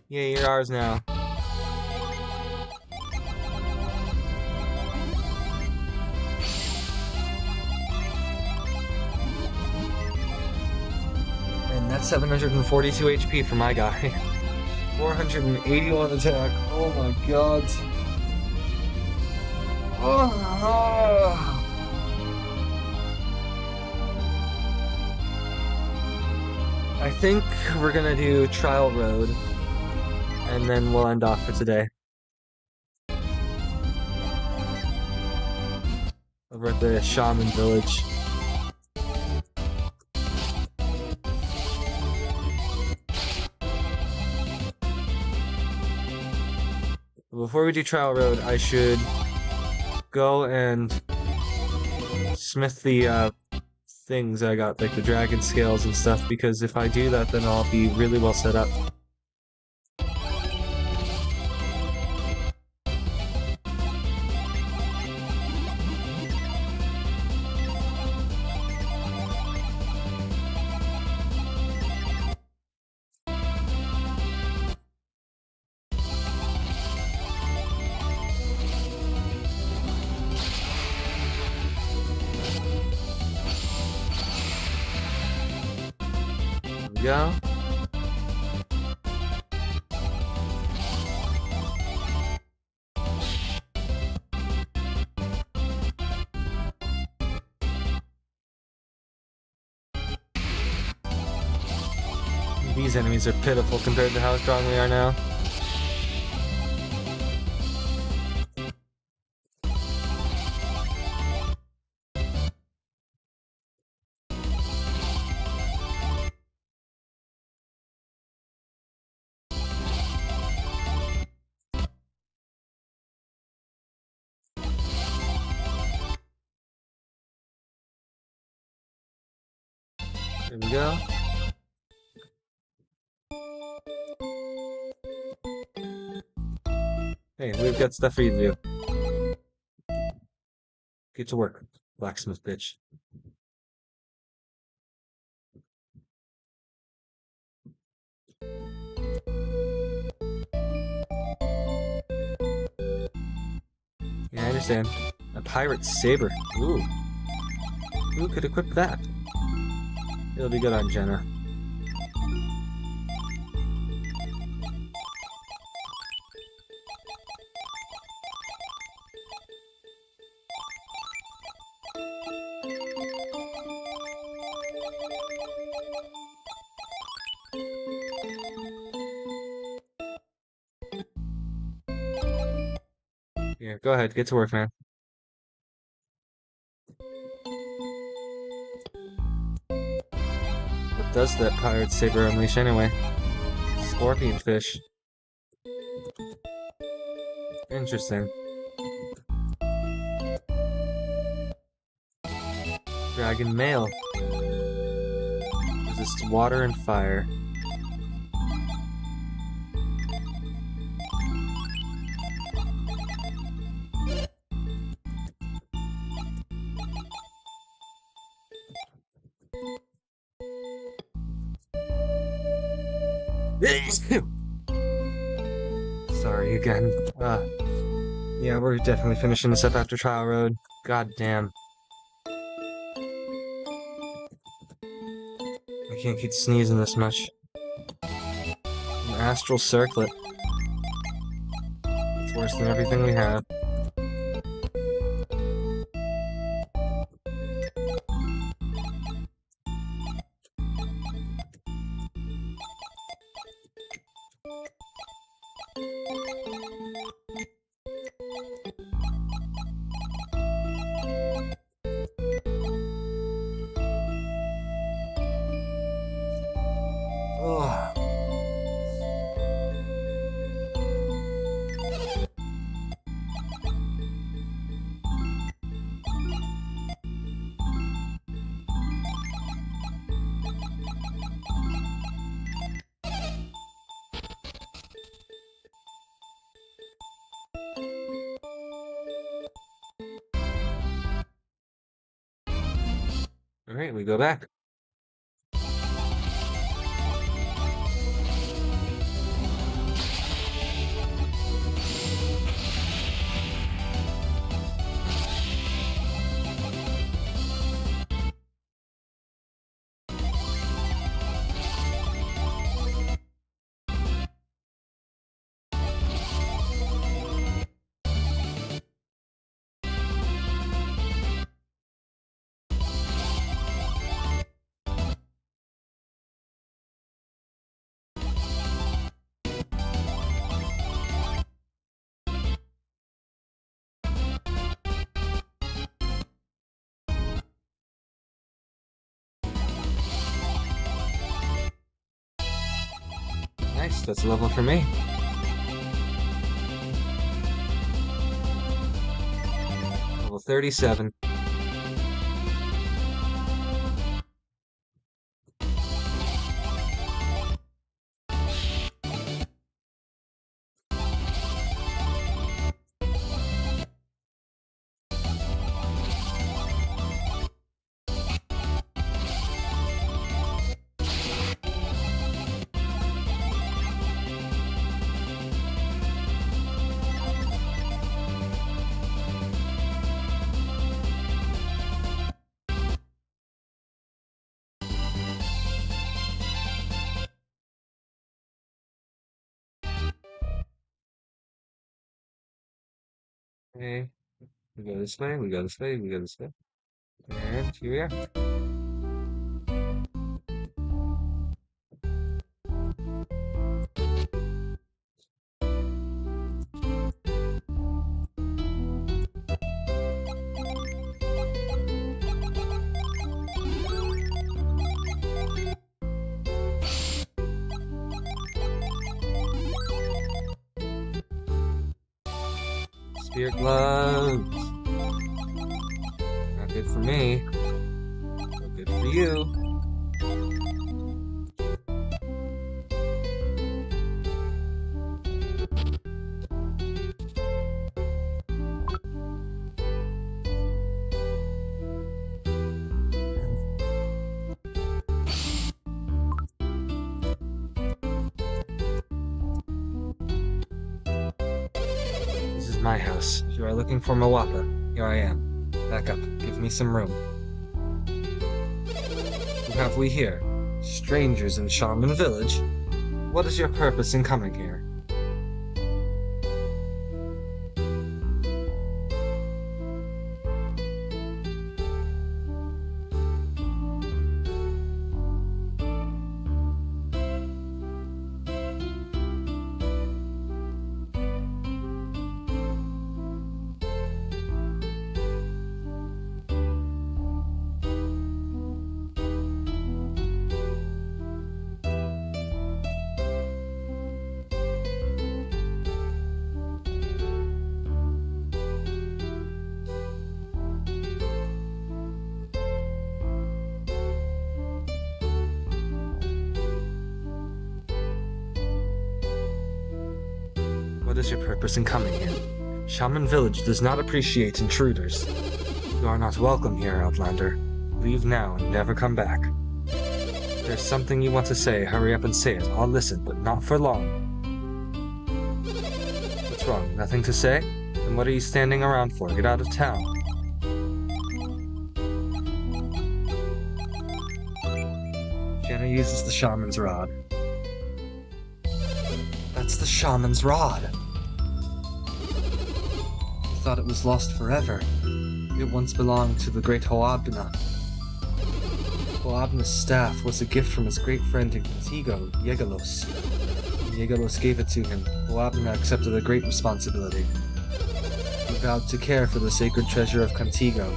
Yeah, you're ours now. And that's 742 HP for my guy. 481 attack. Oh my god. Oh. I think we're gonna do Trial Road, and then we'll end off for today. Over at the Shaman Village. Before we do Trial Road, I should go and smith the things I got, like the dragon scales and stuff, because if I do that, then I'll be really well set up. Go. These enemies are pitiful compared to how strong we are now. There we go. Hey, we've got stuff for you to do. Get to work, blacksmith bitch. Yeah, I understand. A pirate saber. Ooh. Who could equip that? It'll be good on Jenna. Yeah, go ahead, get to work, man. What does that pirate saber unleash anyway? Scorpion fish. Interesting. Dragon mail. Resist water and fire. Sorry again. Yeah, we're definitely finishing this up after Trial Road. God damn. I can't keep sneezing this much. An astral circlet. It's worse than everything we have. Oh. Alright, we go back. Nice, that's a level for me. Level 37. Okay, we go this way, we go this way, we go this way. And here we are. Spirit gloves. Not good for me. But good for you. This is my house. If you are looking for Mawapa, here I am. Back up. Give me some room. Who have we here? Strangers in Shaman Village? What is your purpose in coming here? What is your purpose in coming here? Shaman Village does not appreciate intruders. You are not welcome here, Outlander. Leave now and never come back. there's something you want to say, hurry up and say it. I'll listen, but not for long. What's wrong? Nothing to say? Then what are you standing around for? Get out of town. Jenna uses the shaman's rod. That's the shaman's rod. I thought it was lost forever. It once belonged to the great Hoabna. Hoabna's staff was a gift from his great friend in Contigo, Yegalos. When Yegalos gave it to him, Hoabna accepted a great responsibility. He vowed to care for the sacred treasure of Contigo,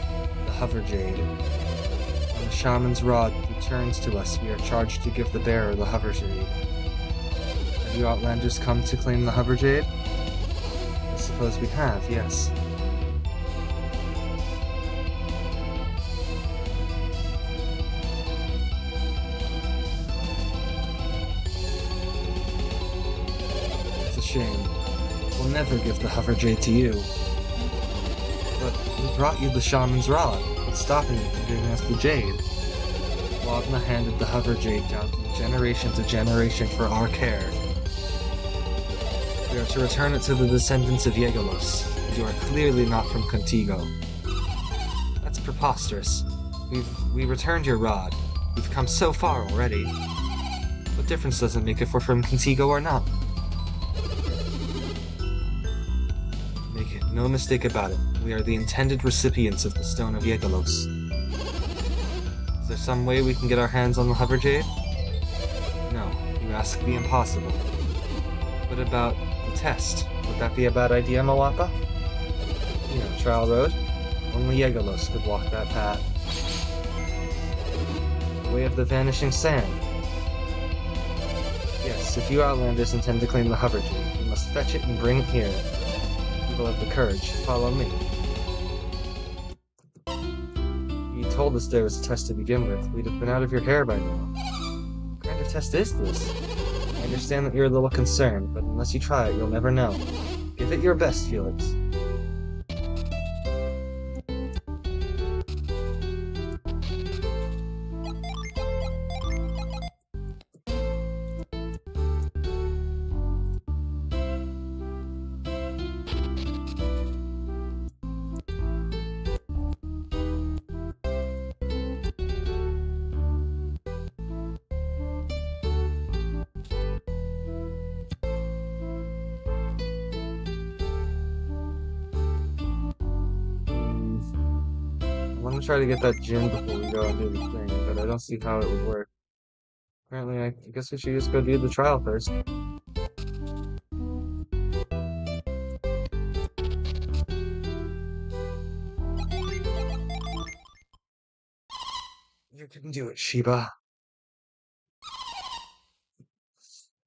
the Hover Jade. When the shaman's rod returns to us, we are charged to give the bearer the Hover Jade. Have you Outlanders come to claim the Hover Jade? I suppose we have, yes. Shame. We'll never give the Hover Jade to you. But we brought you the shaman's rod. What's stopping you from giving us the jade? Wagna handed the Hover Jade down from generation to generation for our care. We are to return it to the descendants of Yegalos. You are clearly not from Contigo. That's preposterous. We returned your rod. We've come so far already. What difference does it make if we're from Contigo or not? No mistake about it, we are the intended recipients of the Stone of Yegalos. Is there some way we can get our hands on the Hover Jade? No, you ask the impossible. What about the test? Would that be a bad idea, Mawapa? You know, Trial Road? Only Yegalos could walk that path. The way of the vanishing sand. Yes, if you Outlanders intend to claim the Hover Jade, you must fetch it and bring it here. People have the courage. Follow me. You told us there was a test to begin with. We'd have been out of your hair by now. What kind of test is this? I understand that you're a little concerned, but unless you try it, you'll never know. Give it your best, Felix. I'm gonna try to get that gym before we go and do the thing, but I don't see how it would work. Apparently, I guess we should just go do the trial first. You can do it, Sheba.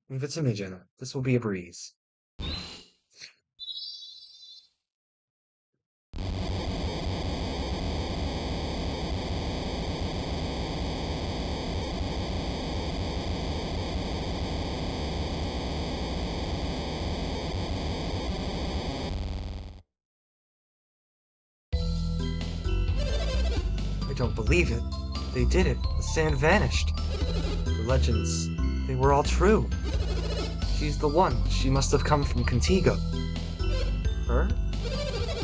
Leave it to me, Jenna. This will be a breeze. I don't believe it. They did it. The sand vanished. The legends, they were all true. She's the one. She must have come from Contigo. Her?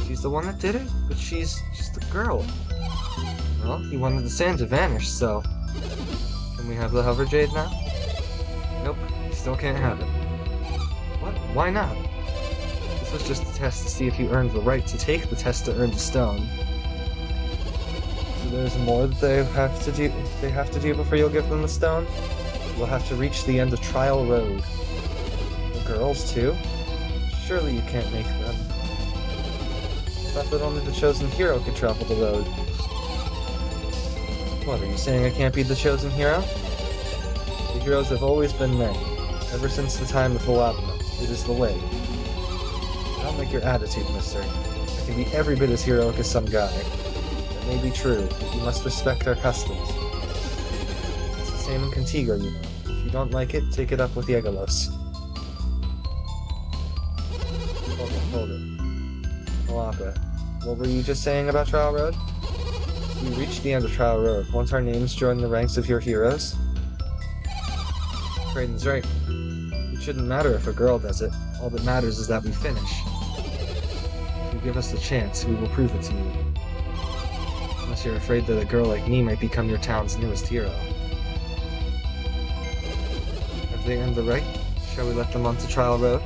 She's the one that did it? But she's just a girl. Well, he wanted the sand to vanish, so... Can we have the Hover Jade now? Nope, you still can't have it. What? Why not? This was just a test to see if you earned the right to take the test to earn the stone. So there's more that they have to do before you'll give them the stone? You'll have to reach the end of Trial Road. The girls, too? Surely you can't make them. I thought that only the chosen hero could travel the road. What, are you saying I can't be the chosen hero? The heroes have always been men, ever since the time of Hoabna. It is the way. I don't like your attitude, mister. I can be every bit as heroic as some guy. That may be true, but you must respect our customs. It's the same in Contigo, you know. If you don't like it, take it up with Yegalos. Hold it. Malaka, what were you just saying about Trial Road? We reached the end of Trial Road. Won't our names join the ranks of your heroes? Kraden's right. It shouldn't matter if a girl does it. All that matters is that we finish. If you give us the chance, we will prove it to you. Unless you're afraid that a girl like me might become your town's newest hero. Have they earned the right? Shall we let them onto Trial Road?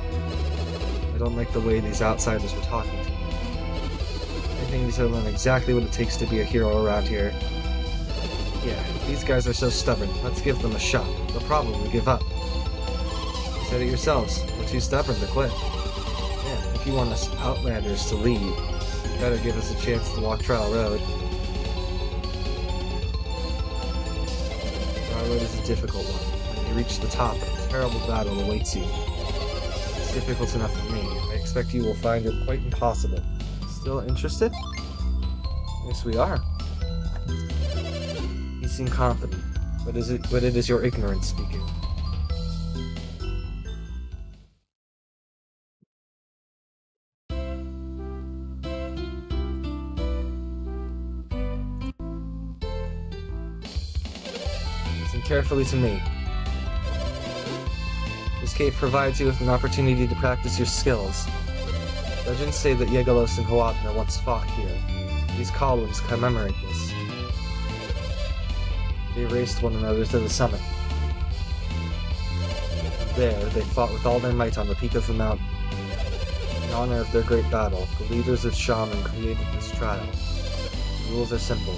I don't like the way these outsiders were talking to me. I think need to learn exactly what it takes to be a hero around here. Yeah, if these guys are so stubborn, let's give them a shot. They'll probably give up. You said it yourselves. We're too stubborn to quit. Yeah, if you want us outlanders to lead, you better give us a chance to walk Trial Road. Trial Road is a difficult one. When you reach the top, a terrible battle awaits you. It's difficult enough for me. I expect you will find it quite impossible. Still interested? Yes, we are. You seem confident, but it is your ignorance speaking. Listen carefully to me. This cave provides you with an opportunity to practice your skills. Legends say that Yegalos and Hoatna once fought here. These columns commemorate this. They raced one another to the summit. There, they fought with all their might on the peak of the mountain. In honor of their great battle, the leaders of Shaman created this trial. The rules are simple.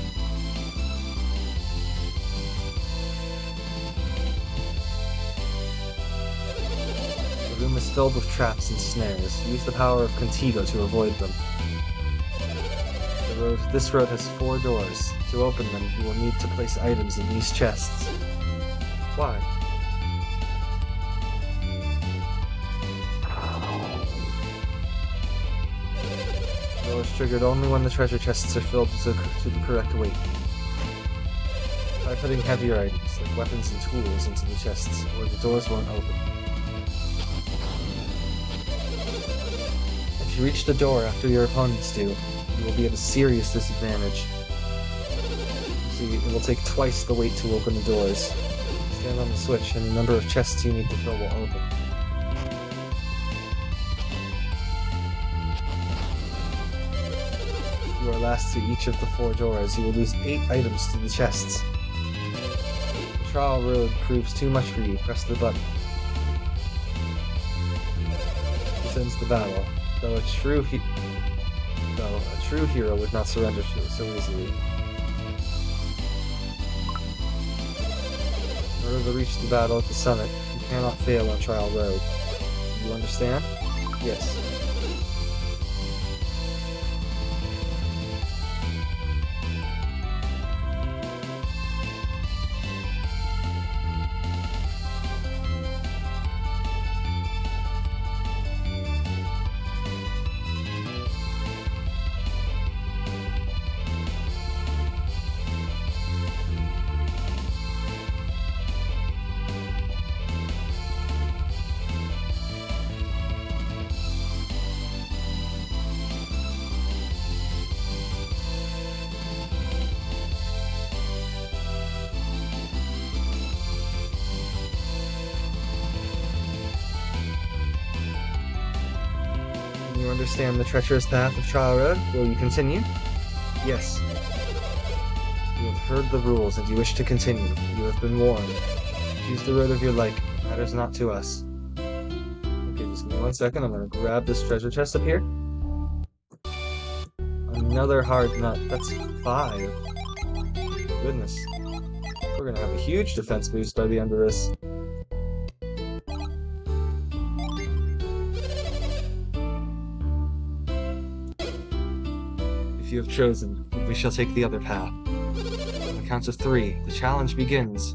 The room is filled with traps and snares. Use the power of Contigo to avoid them. This road has 4 doors. To open them, you will need to place items in these chests. Why? The door is triggered only when the treasure chests are filled to the correct weight. Try putting heavier items, like weapons and tools, into the chests, or the doors won't open. If you reach the door after your opponents do, you will be at a serious disadvantage. See, it will take twice the weight to open the doors. Stand on the switch, and the number of chests you need to fill will open. If you are last to each of the 4 doors, you will lose 8 items to the chests. The Trial Road proves too much for you. Press the button. This ends the battle, though a true hero would not surrender so easily. In order to reach the battle at the summit, you cannot fail on Trial Road. You understand? Yes. You understand the treacherous path of Trial Road? Will you continue? Yes. You have heard the rules and you wish to continue. You have been warned. Choose the road of your like. It matters not to us. Okay, just give me 1 second. I'm gonna grab this treasure chest up here. Another hard nut. That's 5. Goodness. We're gonna have a huge defense boost by the end of this. If you have chosen, we shall take the other path. On the count of 3, the challenge begins.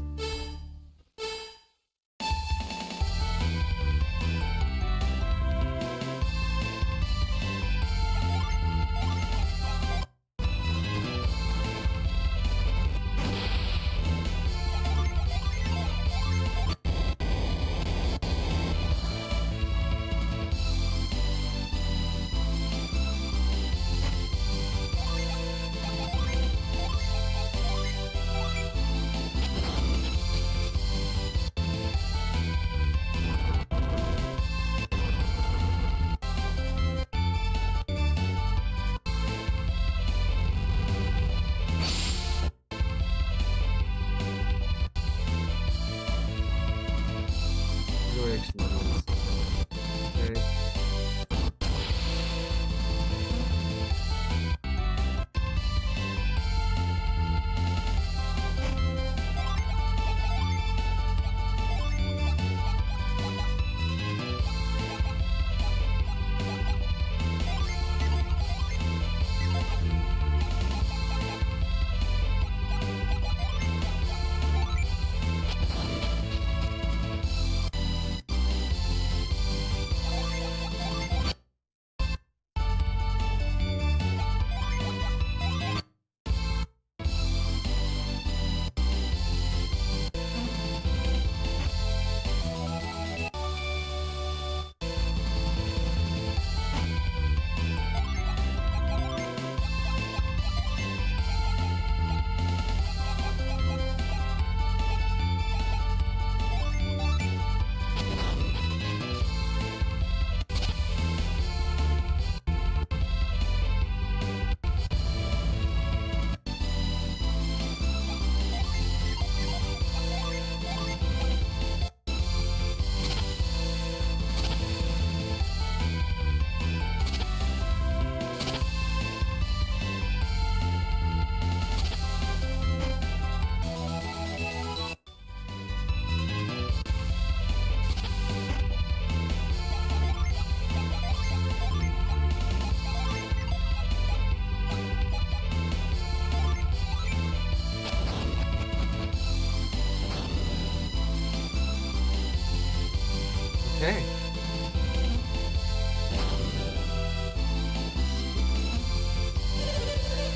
Okay.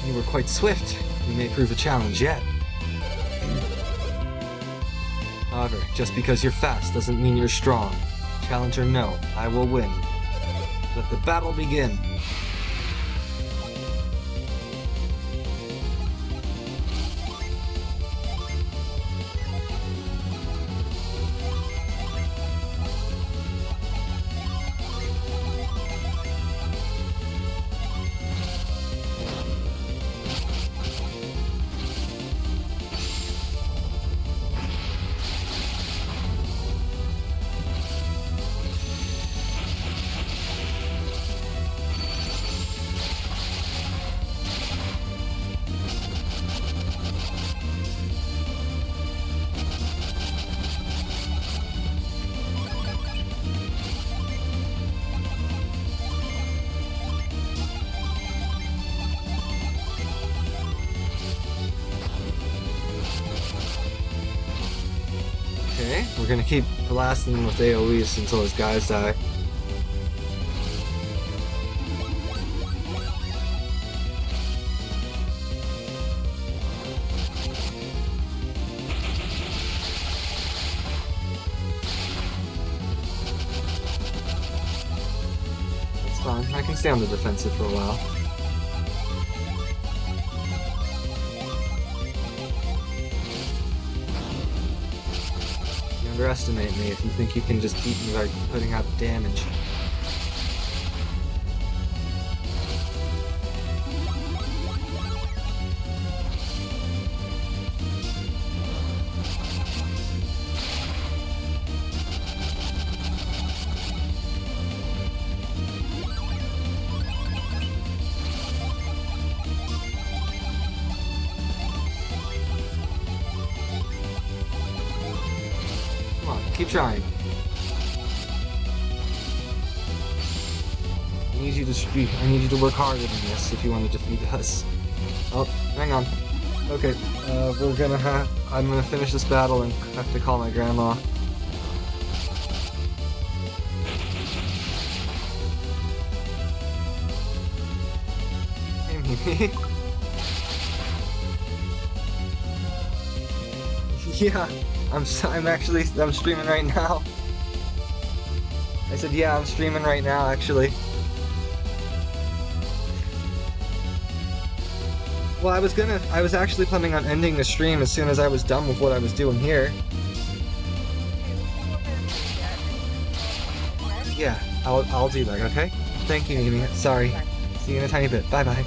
You were quite swift. You may prove a challenge yet. However, just because you're fast doesn't mean you're strong. Challenge or no, I will win. Let the battle begin. Okay, we're gonna keep blasting him with AoEs until his guys die. That's fine, I can stay on the defensive for a while. Underestimate me if you think you can just beat me by putting out damage. Keep trying. I need you to work harder than this if you want to defeat us. Oh, hang on. Okay, I'm gonna finish this battle and have to call my grandma. Hey, Mimi. Yeah. I'm streaming right now. I said, yeah, I'm streaming right now, actually. Well, I was actually planning on ending the stream as soon as I was done with what I was doing here. Yeah, I'll do that, okay? Thank you, Mimi. Sorry. See you in a tiny bit. Bye-bye.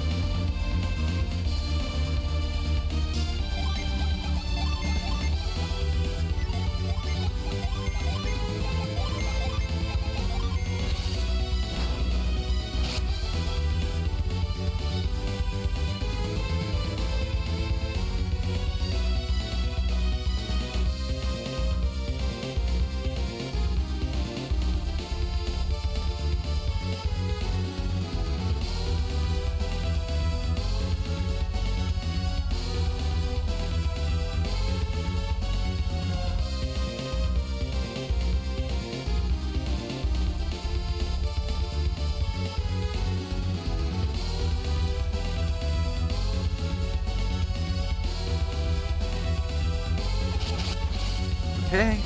Okay.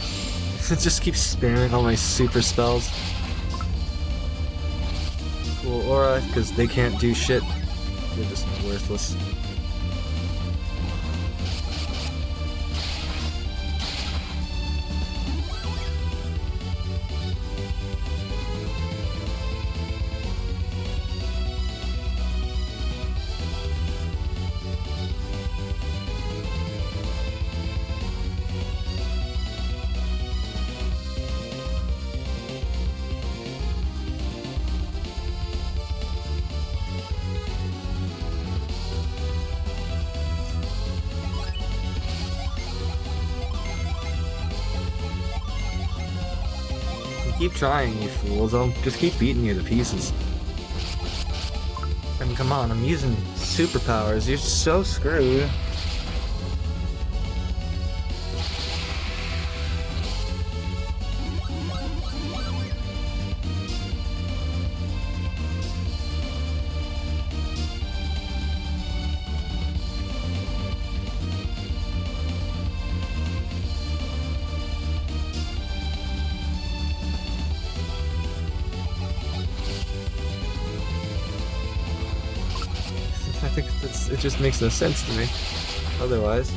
Just keep spamming all my super spells. Cool aura, because they can't do shit. They're just worthless. Keep trying, you fools. I'll just keep beating you to pieces. I mean, come on, I'm using superpowers. You're so screwed. think it just makes no sense to me otherwise.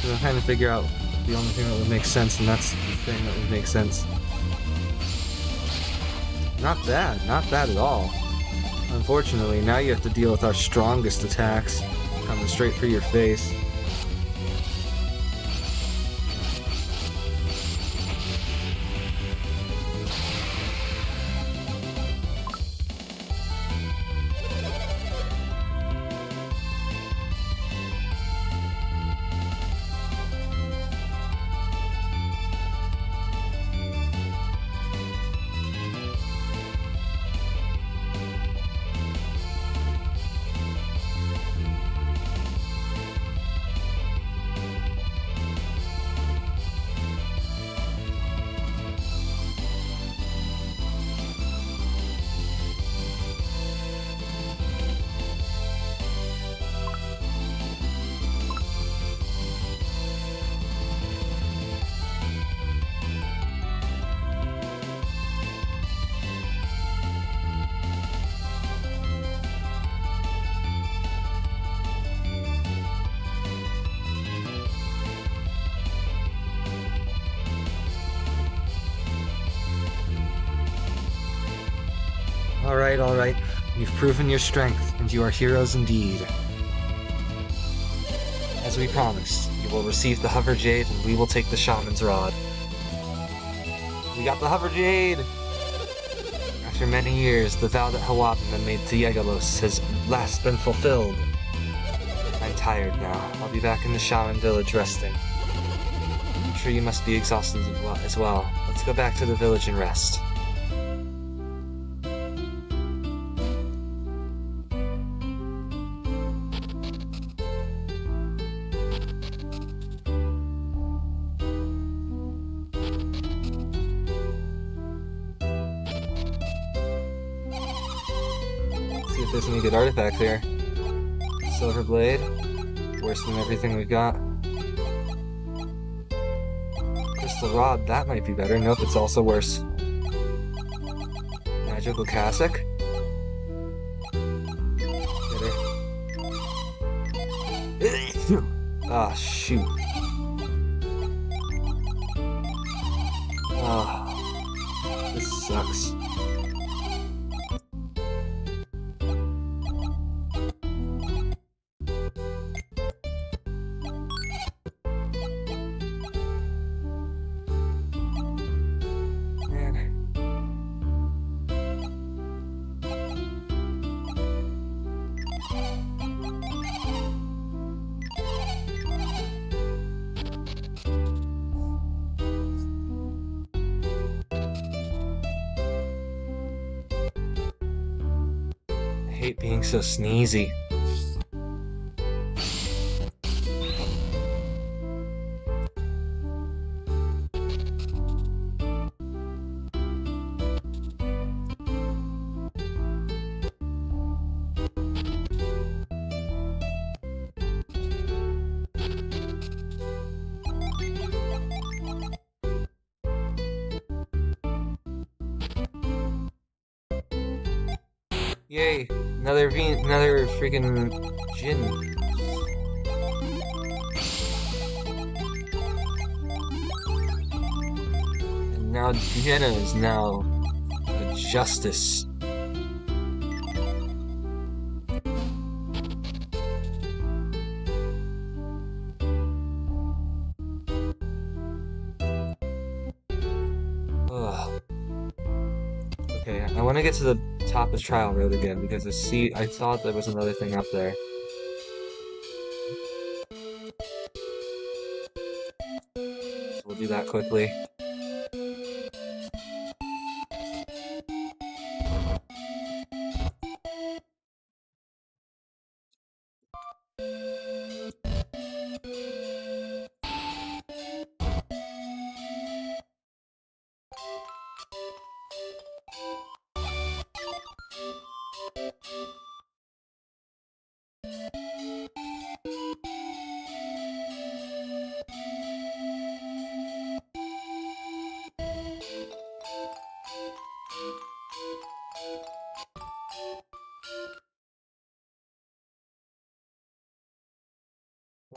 I'm trying to figure out the only thing that would make sense, and that's the thing that would make sense. Not bad at all. Unfortunately, now you have to deal with our strongest attacks coming straight for your face. All right. You've proven your strength, and you are heroes indeed. As we promised, you will receive the Hover Jade, and we will take the Shaman's Rod. We got the Hover Jade! After many years, the vow that Hawapan made to Yegalos has last been fulfilled. I'm tired now. I'll be back in the Shaman village resting. I'm sure you must be exhausted as well. Let's go back to the village and rest. See if there's any good artifacts here. Silver Blade. Worse than everything we've got. Crystal Rod, that might be better. Nope, it's also worse. Magical Cassock. Better. Ah, shoot. Ah, this sucks. I hate being so sneezy. Yay! Another freaking Jin. And now Jenna is now a justice. Ugh. Okay, I want to get to the top of Trial Road again because I thought there was another thing up there. that quickly.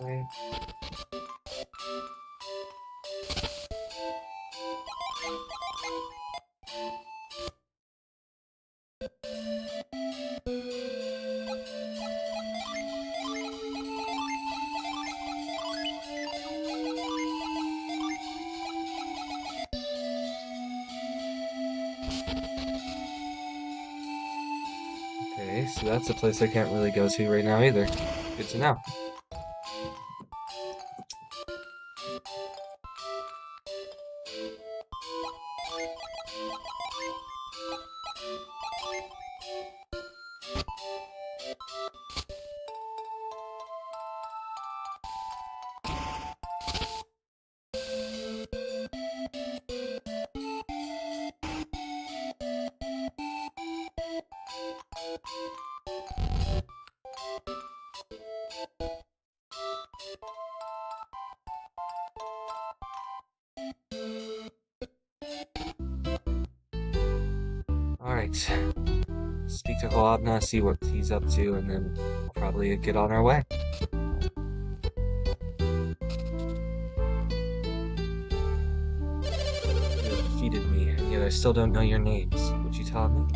Right. Okay, so that's a place I can't really go to right now either. Good to know. Alright. Speak to Hlobna, see what he's up to, and then we'll probably get on our way. You have defeated me, and yet I still don't know your names. Would you tell me?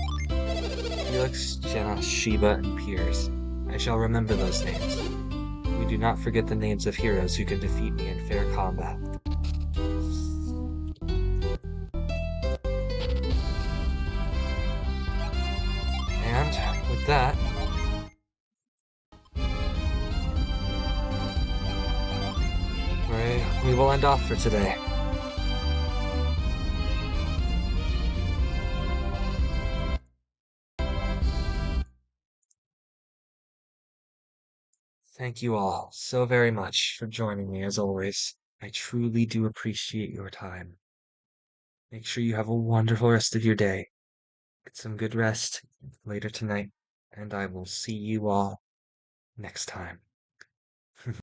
Felix, Jenna, Sheba, and Piers. I shall remember those names. We do not forget the names of heroes who can defeat me in fair combat. And with that, we will end off for today. Thank you all so very much for joining me as always. I truly do appreciate your time. Make sure you have a wonderful rest of your day. Get some good rest later tonight, and I will see you all next time.